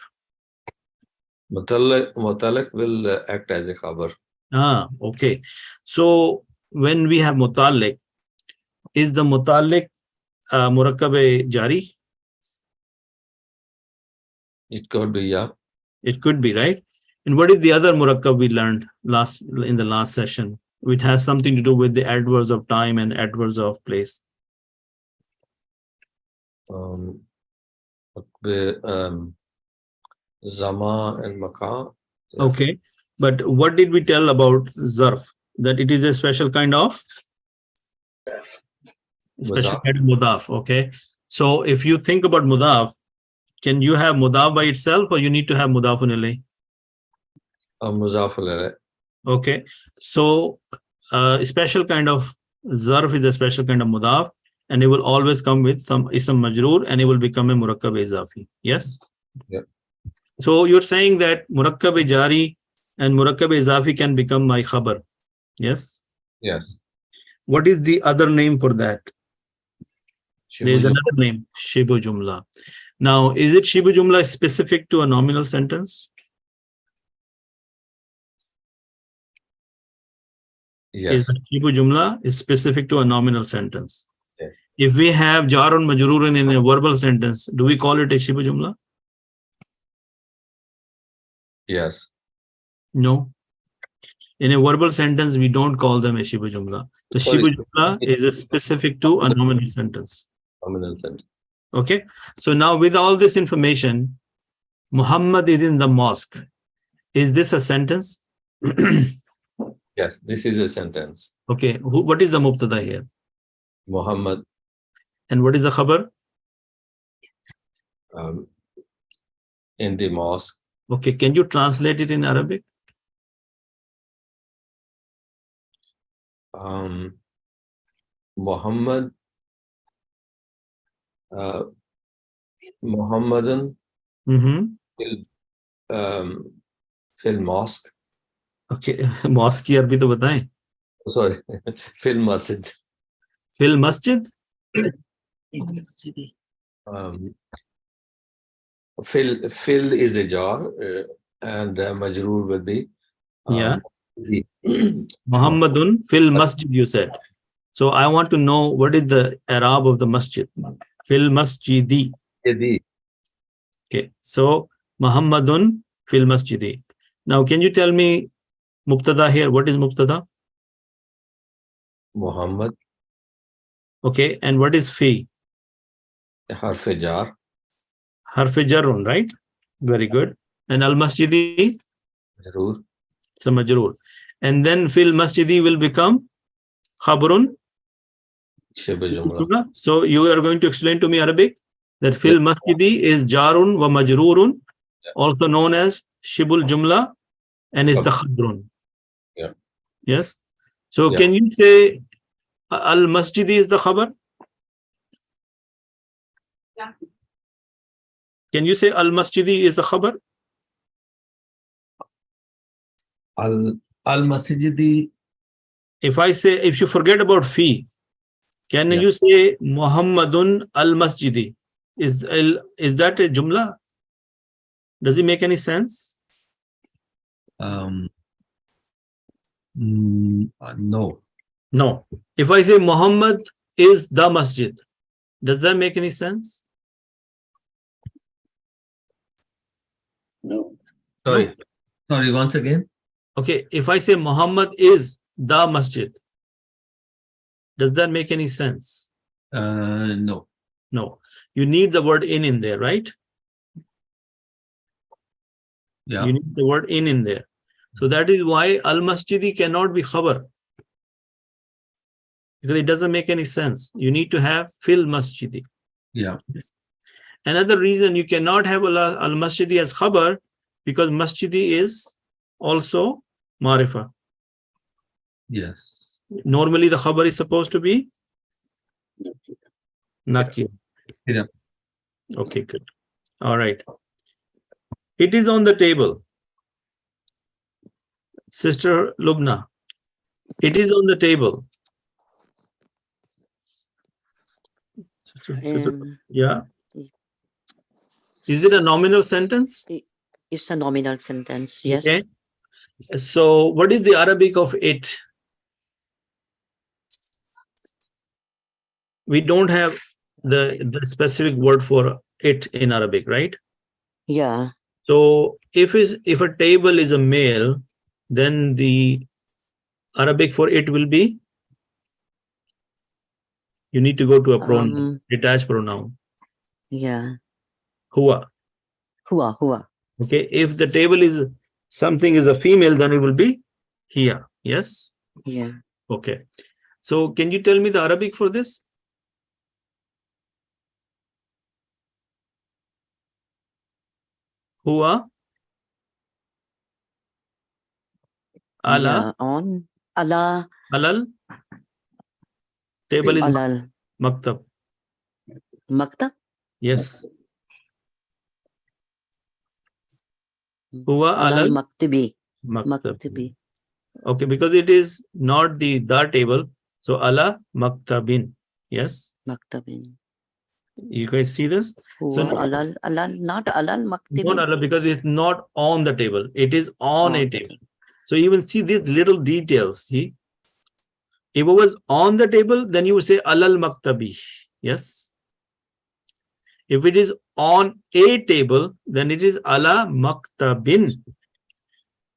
[SPEAKER 8] Mutalik will act as a khabar.
[SPEAKER 1] Okay. So when we have mutalik, is the mutalik Muraqab jari?
[SPEAKER 8] It could be, yeah.
[SPEAKER 1] It could be, right? And what is the other Muraqab we learned in the last session, which has something to do with the adverbs of time and adverbs of place?
[SPEAKER 8] Zama and Makan.
[SPEAKER 1] Okay. But what did we tell about zarf? That it is a special kind of mudaf. Okay. So if you think about mudaf, can you have mudaf by itself, or you need to have mudafun ilayh?
[SPEAKER 8] Mudaf ilayh.
[SPEAKER 1] Okay. So a special kind of zarf is a special kind of mudaf, and it will always come with some ism majroor, and it will become a murakkab izafi. Yes.
[SPEAKER 8] Yeah.
[SPEAKER 1] So you're saying that murakkab jari and murakkab izafi can become my khabar. Yes.
[SPEAKER 8] Yes.
[SPEAKER 1] What is the other name for that? There is
[SPEAKER 8] Shibu
[SPEAKER 1] another name, shibu jumla. Now, is it shibu jumla specific to a nominal sentence?
[SPEAKER 8] Yes.
[SPEAKER 1] Is the shibu jumla is specific to a nominal sentence?
[SPEAKER 8] Yes.
[SPEAKER 1] If we have jarun majrurun in a verbal sentence, do we call it a shibu jumla?
[SPEAKER 8] Yes.
[SPEAKER 1] No. In a verbal sentence, we don't call them a shibu jumla. The shibu jumla is a specific to a nominal sentence.
[SPEAKER 8] Nominal sentence.
[SPEAKER 1] Okay. So now with all this information, Muhammad is in the mosque. Is this a sentence?
[SPEAKER 8] Yes, this is a sentence.
[SPEAKER 1] Okay. What is the mubtada here?
[SPEAKER 8] Muhammad.
[SPEAKER 1] And what is the khabar?
[SPEAKER 8] In the mosque.
[SPEAKER 1] Okay. Can you translate it in Arabic?
[SPEAKER 8] Muhammad. Muhammadan. Fil mosque.
[SPEAKER 1] Okay. Mosque की अरबी तो बताएं.
[SPEAKER 8] Sorry. Fil masjid.
[SPEAKER 1] Fil masjid?
[SPEAKER 8] Fil is a jar, and majroor will be.
[SPEAKER 1] Yeah. Muhammadun fil masjid, you said. So I want to know what is the Arab of the masjid. Fil masjidi. Okay. So Muhammadun fil masjidi. Now can you tell me mubtada here? What is mubtada?
[SPEAKER 8] Muhammad.
[SPEAKER 1] Okay. And what is fi?
[SPEAKER 8] Harf jar.
[SPEAKER 1] Harf jarun, right? Very good. And al masjidi?
[SPEAKER 8] Majroor.
[SPEAKER 1] So majroor. And then fil masjidi will become khabrun.
[SPEAKER 8] Shibu jumla.
[SPEAKER 1] So you are going to explain to me Arabic that fil masjidi is jarun wa majrurun, also known as shibul jumla, and is the khabrun.
[SPEAKER 8] Yeah.
[SPEAKER 1] Yes. So can you say al masjidi is the khabar?
[SPEAKER 2] Yeah.
[SPEAKER 1] Can you say al masjidi is the khabar?
[SPEAKER 8] Al masjidi.
[SPEAKER 1] If you forget about fi, can you say Muhammadun al masjidi? Is that a jumla? Does it make any sense?
[SPEAKER 8] No.
[SPEAKER 1] No. If I say Muhammad is the masjid, does that make any sense?
[SPEAKER 5] No.
[SPEAKER 8] Sorry. Sorry, once again.
[SPEAKER 1] Okay. If I say Muhammad is the masjid, does that make any sense?
[SPEAKER 8] No.
[SPEAKER 1] No. You need the word in there, right?
[SPEAKER 8] Yeah.
[SPEAKER 1] You need the word in there. So that is why al-masjidi cannot be khabar. Because it doesn't make any sense. You need to have fil masjidi.
[SPEAKER 8] Yeah.
[SPEAKER 1] Another reason you cannot have al-masjidi as khabar, because masjidi is also marifa.
[SPEAKER 8] Yes.
[SPEAKER 1] Normally the khabar is supposed to be nakir.
[SPEAKER 8] Yeah.
[SPEAKER 1] Okay, good. All right. It is on the table. Sister Lubna, it is on the table. Yeah. Is it a nominal sentence?
[SPEAKER 4] It's a nominal sentence. Yes.
[SPEAKER 1] Okay. So what is the Arabic of it? We don't have the specific word for it in Arabic, right?
[SPEAKER 4] Yeah.
[SPEAKER 1] So if a table is a male, then the Arabic for it will be, you need to go to a pronoun, detached pronoun.
[SPEAKER 4] Yeah.
[SPEAKER 1] Huwa.
[SPEAKER 4] Huwa.
[SPEAKER 1] Okay. If the table is something is a female, then it will be here. Yes.
[SPEAKER 4] Yeah.
[SPEAKER 1] Okay. So can you tell me the Arabic for this? Huwa. Ala.
[SPEAKER 4] Yeah. On. Ala.
[SPEAKER 1] Alal. Table is
[SPEAKER 4] Alal.
[SPEAKER 1] maktab.
[SPEAKER 4] Maktab.
[SPEAKER 1] Yes. Huwa
[SPEAKER 4] Alal
[SPEAKER 1] alal
[SPEAKER 4] maktabi.
[SPEAKER 1] maktab.
[SPEAKER 4] Maktabi.
[SPEAKER 1] Okay, because it is not the table. So ala maktabin. Yes.
[SPEAKER 4] Maktabin.
[SPEAKER 1] You guys see this? So
[SPEAKER 4] Huwa alal. Not alal maktabi.
[SPEAKER 1] not ala, because it's not on the table. It is on a table. So you will see these little details. See? If it was on the table, then you would say alal maktabi. Yes. If it is on a table, then it is ala maktabin.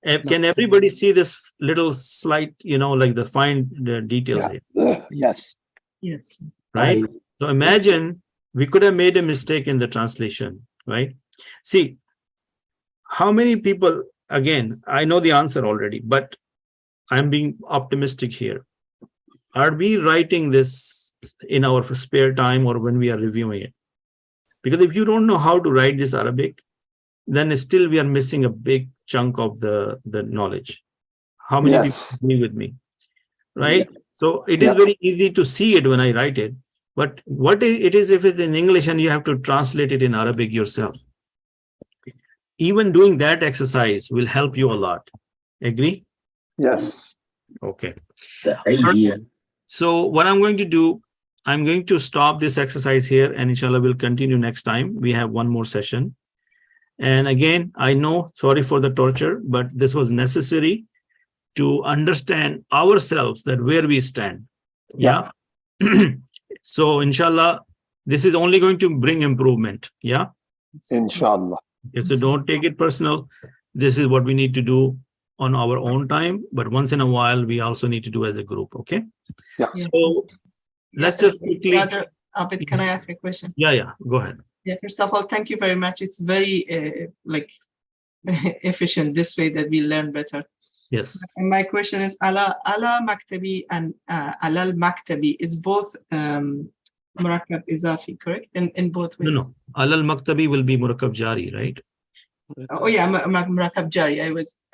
[SPEAKER 1] Can everybody see this little slight, like the fine details here?
[SPEAKER 6] Yes.
[SPEAKER 2] Yes.
[SPEAKER 1] Right? So imagine we could have made a mistake in the translation, right? See, how many people, again, I know the answer already, but I'm being optimistic here. Are we writing this in our spare time or when we are reviewing it? Because if you don't know how to write this Arabic, then still we are missing a big chunk of the knowledge. How many people agree with me? Right? Yeah. So it is very easy to see it when I write it. But what it is if it's in English and you have to translate it in Arabic yourself? Even doing that exercise will help you a lot. Agree?
[SPEAKER 6] Yes.
[SPEAKER 1] Okay.
[SPEAKER 5] The idea.
[SPEAKER 1] So what I'm going to do, I'm going to stop this exercise here, and inshallah we'll continue next time. We have one more session. And again, I know, sorry for the torture, but this was necessary to understand ourselves, that where we stand. Yeah. So inshallah, this is only going to bring improvement. Yeah.
[SPEAKER 6] Inshallah.
[SPEAKER 1] Okay, so don't take it personal. This is what we need to do on our own time, but once in a while, we also need to do as a group. Okay.
[SPEAKER 6] Yeah.
[SPEAKER 1] So let's just quickly.
[SPEAKER 2] Brother Abid, can I ask a question?
[SPEAKER 1] Yeah. Go ahead.
[SPEAKER 2] Yeah. First of all, thank you very much. It's very efficient this way that we learn better.
[SPEAKER 1] Yes.
[SPEAKER 2] And my question is, ala maktabi and alal maktabi is both Muraqab Izafi, correct? In both ways.
[SPEAKER 1] No. Alal maktabi will be Muraqab Jari, right?
[SPEAKER 2] Oh yeah, Muraqab Jari.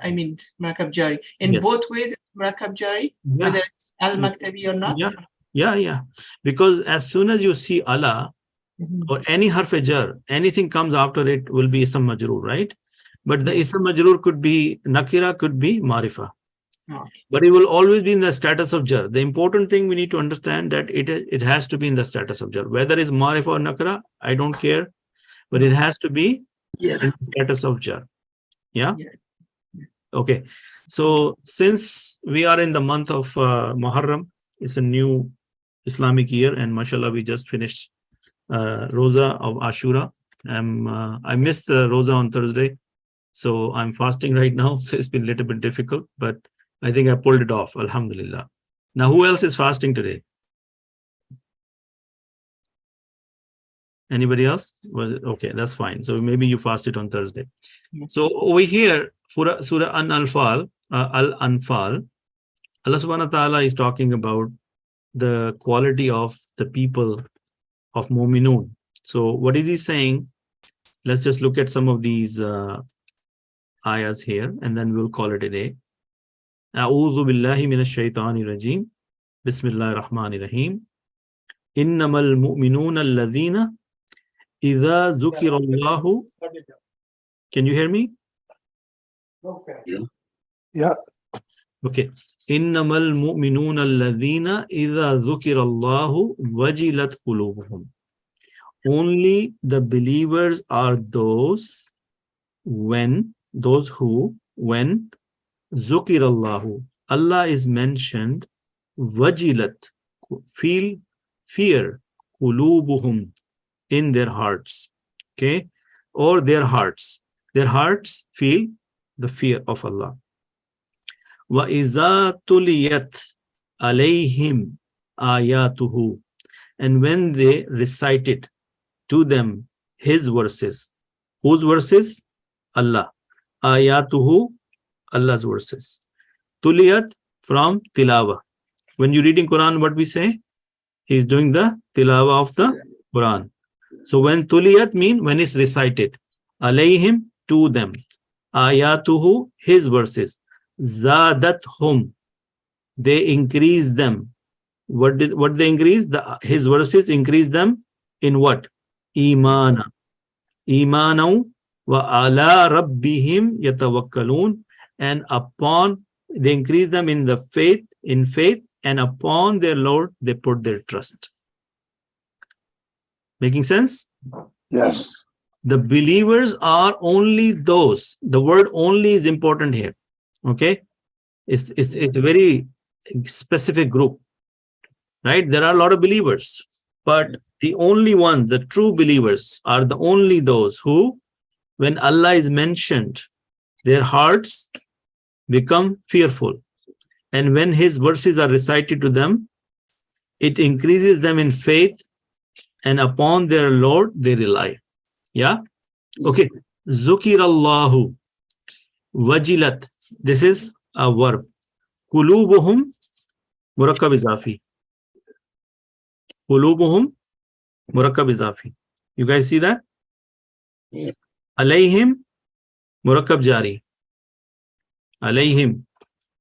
[SPEAKER 2] I mean Muraqab Jari. In both ways, it's Muraqab Jari, whether it's al maktabi or not.
[SPEAKER 1] Yeah. Because as soon as you see ala or any harf jar, anything comes after it will be ism majroor, right? But the ism majroor could be nakira, could be marifa.
[SPEAKER 2] Okay.
[SPEAKER 1] But it will always be in the status of jar. The important thing we need to understand that it has to be in the status of jar. Whether it's marifa or nakira, I don't care, but it has to be in the status of jar. Yeah? Okay. So since we are in the month of Muharram, it's a new Islamic year, and mashallah, we just finished Roza of Ashura. I missed the Roza on Thursday, so I'm fasting right now. So it's been a little bit difficult, but I think I pulled it off. Alhamdulillah. Now, who else is fasting today? Anybody else? Well, okay, that's fine. So maybe you fasted on Thursday. So over here, Surah Al-Anfal, Allah subhanahu wa ta'ala is talking about the quality of the people of Mu'minun. So what is he saying? Let's just look at some of these ayahs here, and then we'll call it a day. A'udhu billahi minash shaitani rajim. Bismillahir Rahmanir Rahim. Innamal mu'minuna alladhina إِذَا ذُكِرَ اللَّهُ. Can you hear me?
[SPEAKER 6] Yeah.
[SPEAKER 1] Okay. إِنَّمَا الْمُؤْمِنُونَ الَّذِينَ إِذَا ذُكِرَ اللَّهُ وَجِلَتْ قُلُوبُهُم. Only the believers are those who, when Zukirallahu, Allah is mentioned, wajilat, feel fear, qulubuhum, in their hearts. Okay? Or their hearts. Their hearts feel the fear of Allah. Wa iza tuliyat alayhim ayatuhu. And when they recited to them his verses. Whose verses? Allah. Ayatuhu, Allah's verses. Tuliyat, from tilawa. When you read in Quran, what we say? He is doing the tilawa of the Quran. So when tuliyat mean when it's recited. Alayhim, to them. Ayatuhu, his verses. Zadathum, they increase them. What they increase? His verses increase them in what? Imana. Imanau wa ala rabbihim yatawakkalun. And upon, they increase them in the faith, and upon their Lord they put their trust. Making sense?
[SPEAKER 6] Yes.
[SPEAKER 1] The believers are only those. The word only is important here. Okay? It's a very specific group. Right? There are a lot of believers, but the only one, the true believers, are the only those who, when Allah is mentioned, their hearts become fearful. And when his verses are recited to them, it increases them in faith, and upon their Lord they rely. Yeah? Okay. Zukirallahu wajilat. This is a verb. Qulubuhum Muraqab Izafi. Qulubuhum Muraqab Izafi. You guys see that?
[SPEAKER 5] Yeah.
[SPEAKER 1] Alayhim Muraqab Jari. Alayhim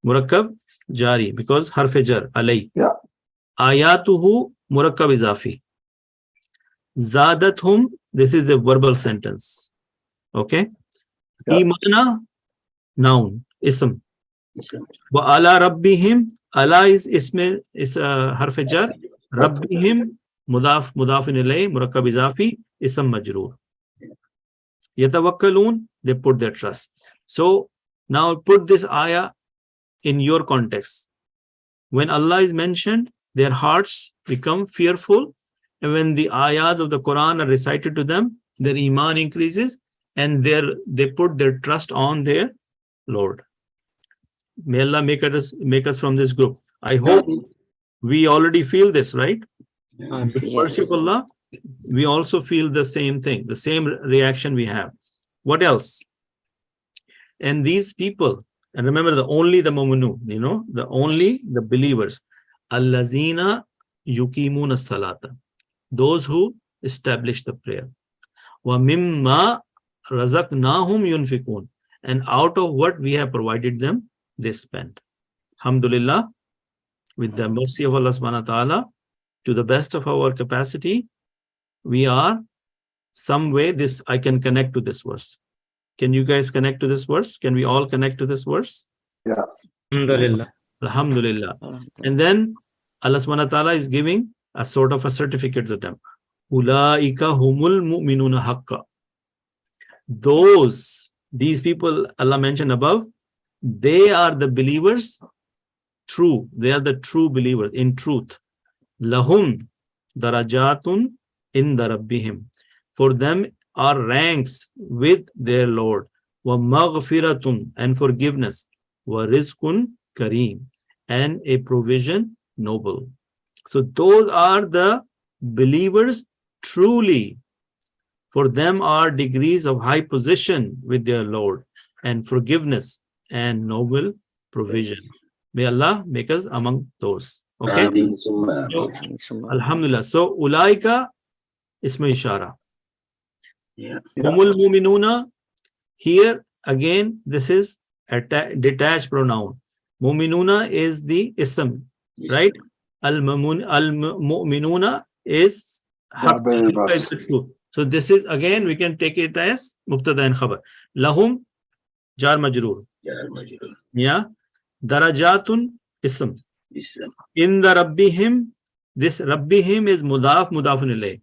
[SPEAKER 1] Muraqab Jari, because harf jar, alay.
[SPEAKER 6] Yeah.
[SPEAKER 1] Ayatuhu Muraqab Izafi. Zadathum, this is a verbal sentence. Okay?
[SPEAKER 6] Yeah.
[SPEAKER 1] Imana, noun, ism. Wa ala rabbihim, ala is isme, is harf jar. Rabbihim, mudaf in ilay, Muraqab Izafi, ism majroor. Yatawakkalun, they put their trust. So now put this ayah in your context. When Allah is mentioned, their hearts become fearful, and when the ayahs of the Quran are recited to them, their iman increases, and they put their trust on their Lord. May Allah make us from this group. I hope we already feel this, right? With the mercy of Allah, we also feel the same thing, the same reaction we have. What else? And these people, and remember, the mu'minun, the believers, allazina yuqimuna salata, those who establish the prayer. Wa mimma razaqnahum yunfikun, and out of what we have provided them, they spend. Alhamdulillah, with the mercy of Allah subhanahu wa ta'ala, to the best of our capacity, we are some way I can connect to this verse. Can you guys connect to this verse? Can we all connect to this verse?
[SPEAKER 6] Yeah.
[SPEAKER 7] Alhamdulillah.
[SPEAKER 1] Alhamdulillah. And then Allah subhanahu wa ta'ala is giving a sort of a certificate to them. Ulaika humul mu'minuna haqqa. These people Allah mentioned above, they are the believers true. They are the true believers in truth. Lahum darajatun inda rabbihim. For them are ranks with their Lord. Wa maghfiratun, and forgiveness. Wa rizqun kareem, and a provision noble. So those are the believers truly. For them are degrees of high position with their Lord, and forgiveness and noble provision. May Allah make us among those. Okay? Alhamdulillah. So ulaika isma ishara.
[SPEAKER 5] Yeah.
[SPEAKER 1] Humul mu'minuna, here again, this is a detached pronoun. Mu'minuna is the ism, right? Al-mu'minuna is
[SPEAKER 6] Yeah, very much.
[SPEAKER 1] the truth. So this is again, we can take it as mubtada and khabar. Lahum, jar majroor. Yeah. Darajatun, ism. In the Rabbihim, this Rabbihim is mudaf, mudafun ilayh.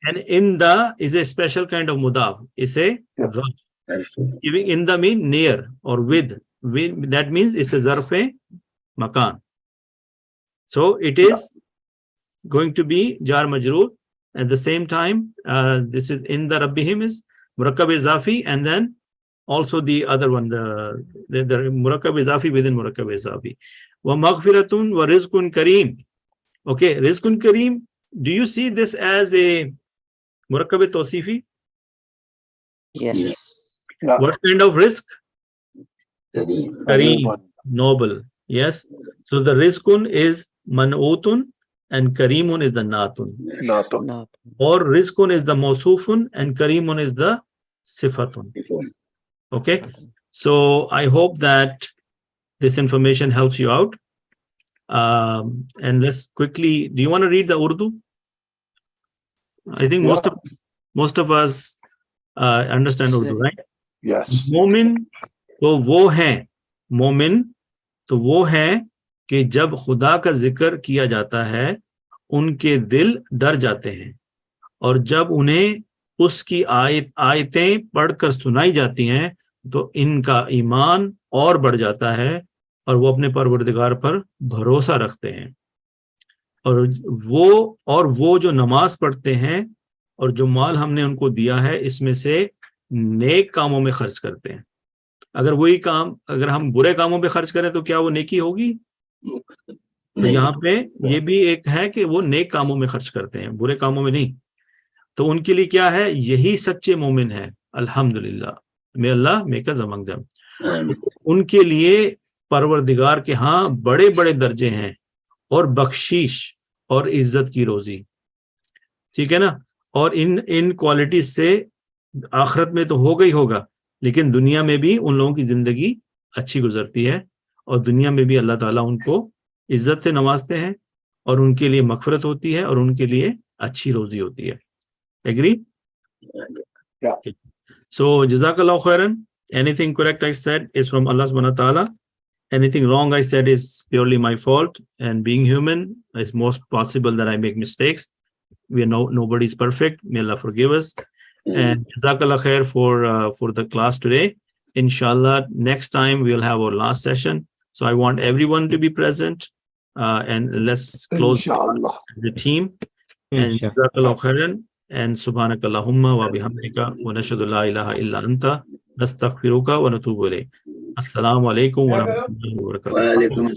[SPEAKER 1] And in the is a special kind of mudaf. It's a zarf. Giving in the mean near or with. That means it's a zarf makan. So it is going to be jar majroor. At the same time, this is in the Rabbihim is Muraqab Izafi, and then also the other one, the Muraqab Izafi within Muraqab Izafi. Wa maghfiratun wa rizqun kareem. Okay, rizqun kareem. Do you see this as a Muraqab Tausefi?
[SPEAKER 4] Yes.
[SPEAKER 6] Yeah.
[SPEAKER 1] What kind of risk? Kareem, noble. Yes. So the rizqun is man'utun and kareemun is the natun.
[SPEAKER 4] Not.
[SPEAKER 1] Or rizqun is the mawsufun and kareemun is the sifatun. Okay. So I hope that this information helps you out. And let's quickly, do you want to read the Urdu? I think most of us understand Urdu, right?
[SPEAKER 6] Yes.
[SPEAKER 1] मोमिन तो वो हैं, मोमिन तो वो हैं कि जब खुदा का जिक्र किया जाता है उनके दिल डर जाते हैं, और जब उन्हें उसकी आयतें पढ़कर सुनाई जाती हैं तो इनका ईमान और बढ़ जाता है और वो अपने परवरदिगार पर भरोसा रखते हैं। और वो जो नमाज पढ़ते हैं और जो माल हमने उनको दिया है इसमें से नेक कामों में खर्च करते हैं। अगर वही काम अगर हम बुरे कामों पे खर्च करें तो क्या वो नेकी होगी? तो यहाँ पे ये भी एक है कि वो नेक कामों में खर्च करते हैं, बुरे कामों में नहीं। तो उनके लिए क्या है? यही सच्चे मोमिन है। अल्हम्दुलिल्लाह, मे अल्लाह मेक अस अमंग देम। उनके लिए परवरदिगार के हाँ बड़े बड़े दर्जे हैं और बख्शीश और इज्जत की रोजी। ठीक है ना? और इन क्वालिटीज से आखिरत में तो होगा ही होगा, लेकिन दुनिया में भी उन लोगों की जिंदगी अच्छी गुजरती है और दुनिया में भी अल्लाह ताला उनको इज्जत से नवाजते हैं और उनके लिए मगफरत होती है और उनके लिए अच्छी रोजी होती है। Agree? So jazakallahu khairan. Anything correct I said is from Allah subhanahu wa ta'ala. Anything wrong I said is purely my fault, and being human, it's most possible that I make mistakes. We are nobody's perfect. May Allah forgive us. And jazakallah khair for the class today. Inshallah, next time we'll have our last session. So I want everyone to be present, and let's close the team. And jazakallah khairan. And subhanakallahumma wa bihamdika wa nashhadu la ilaha illa anta nastaghfiruka wa natubu ilayk. Assalamu alaikum wa rahmatullahi wa barakatuh.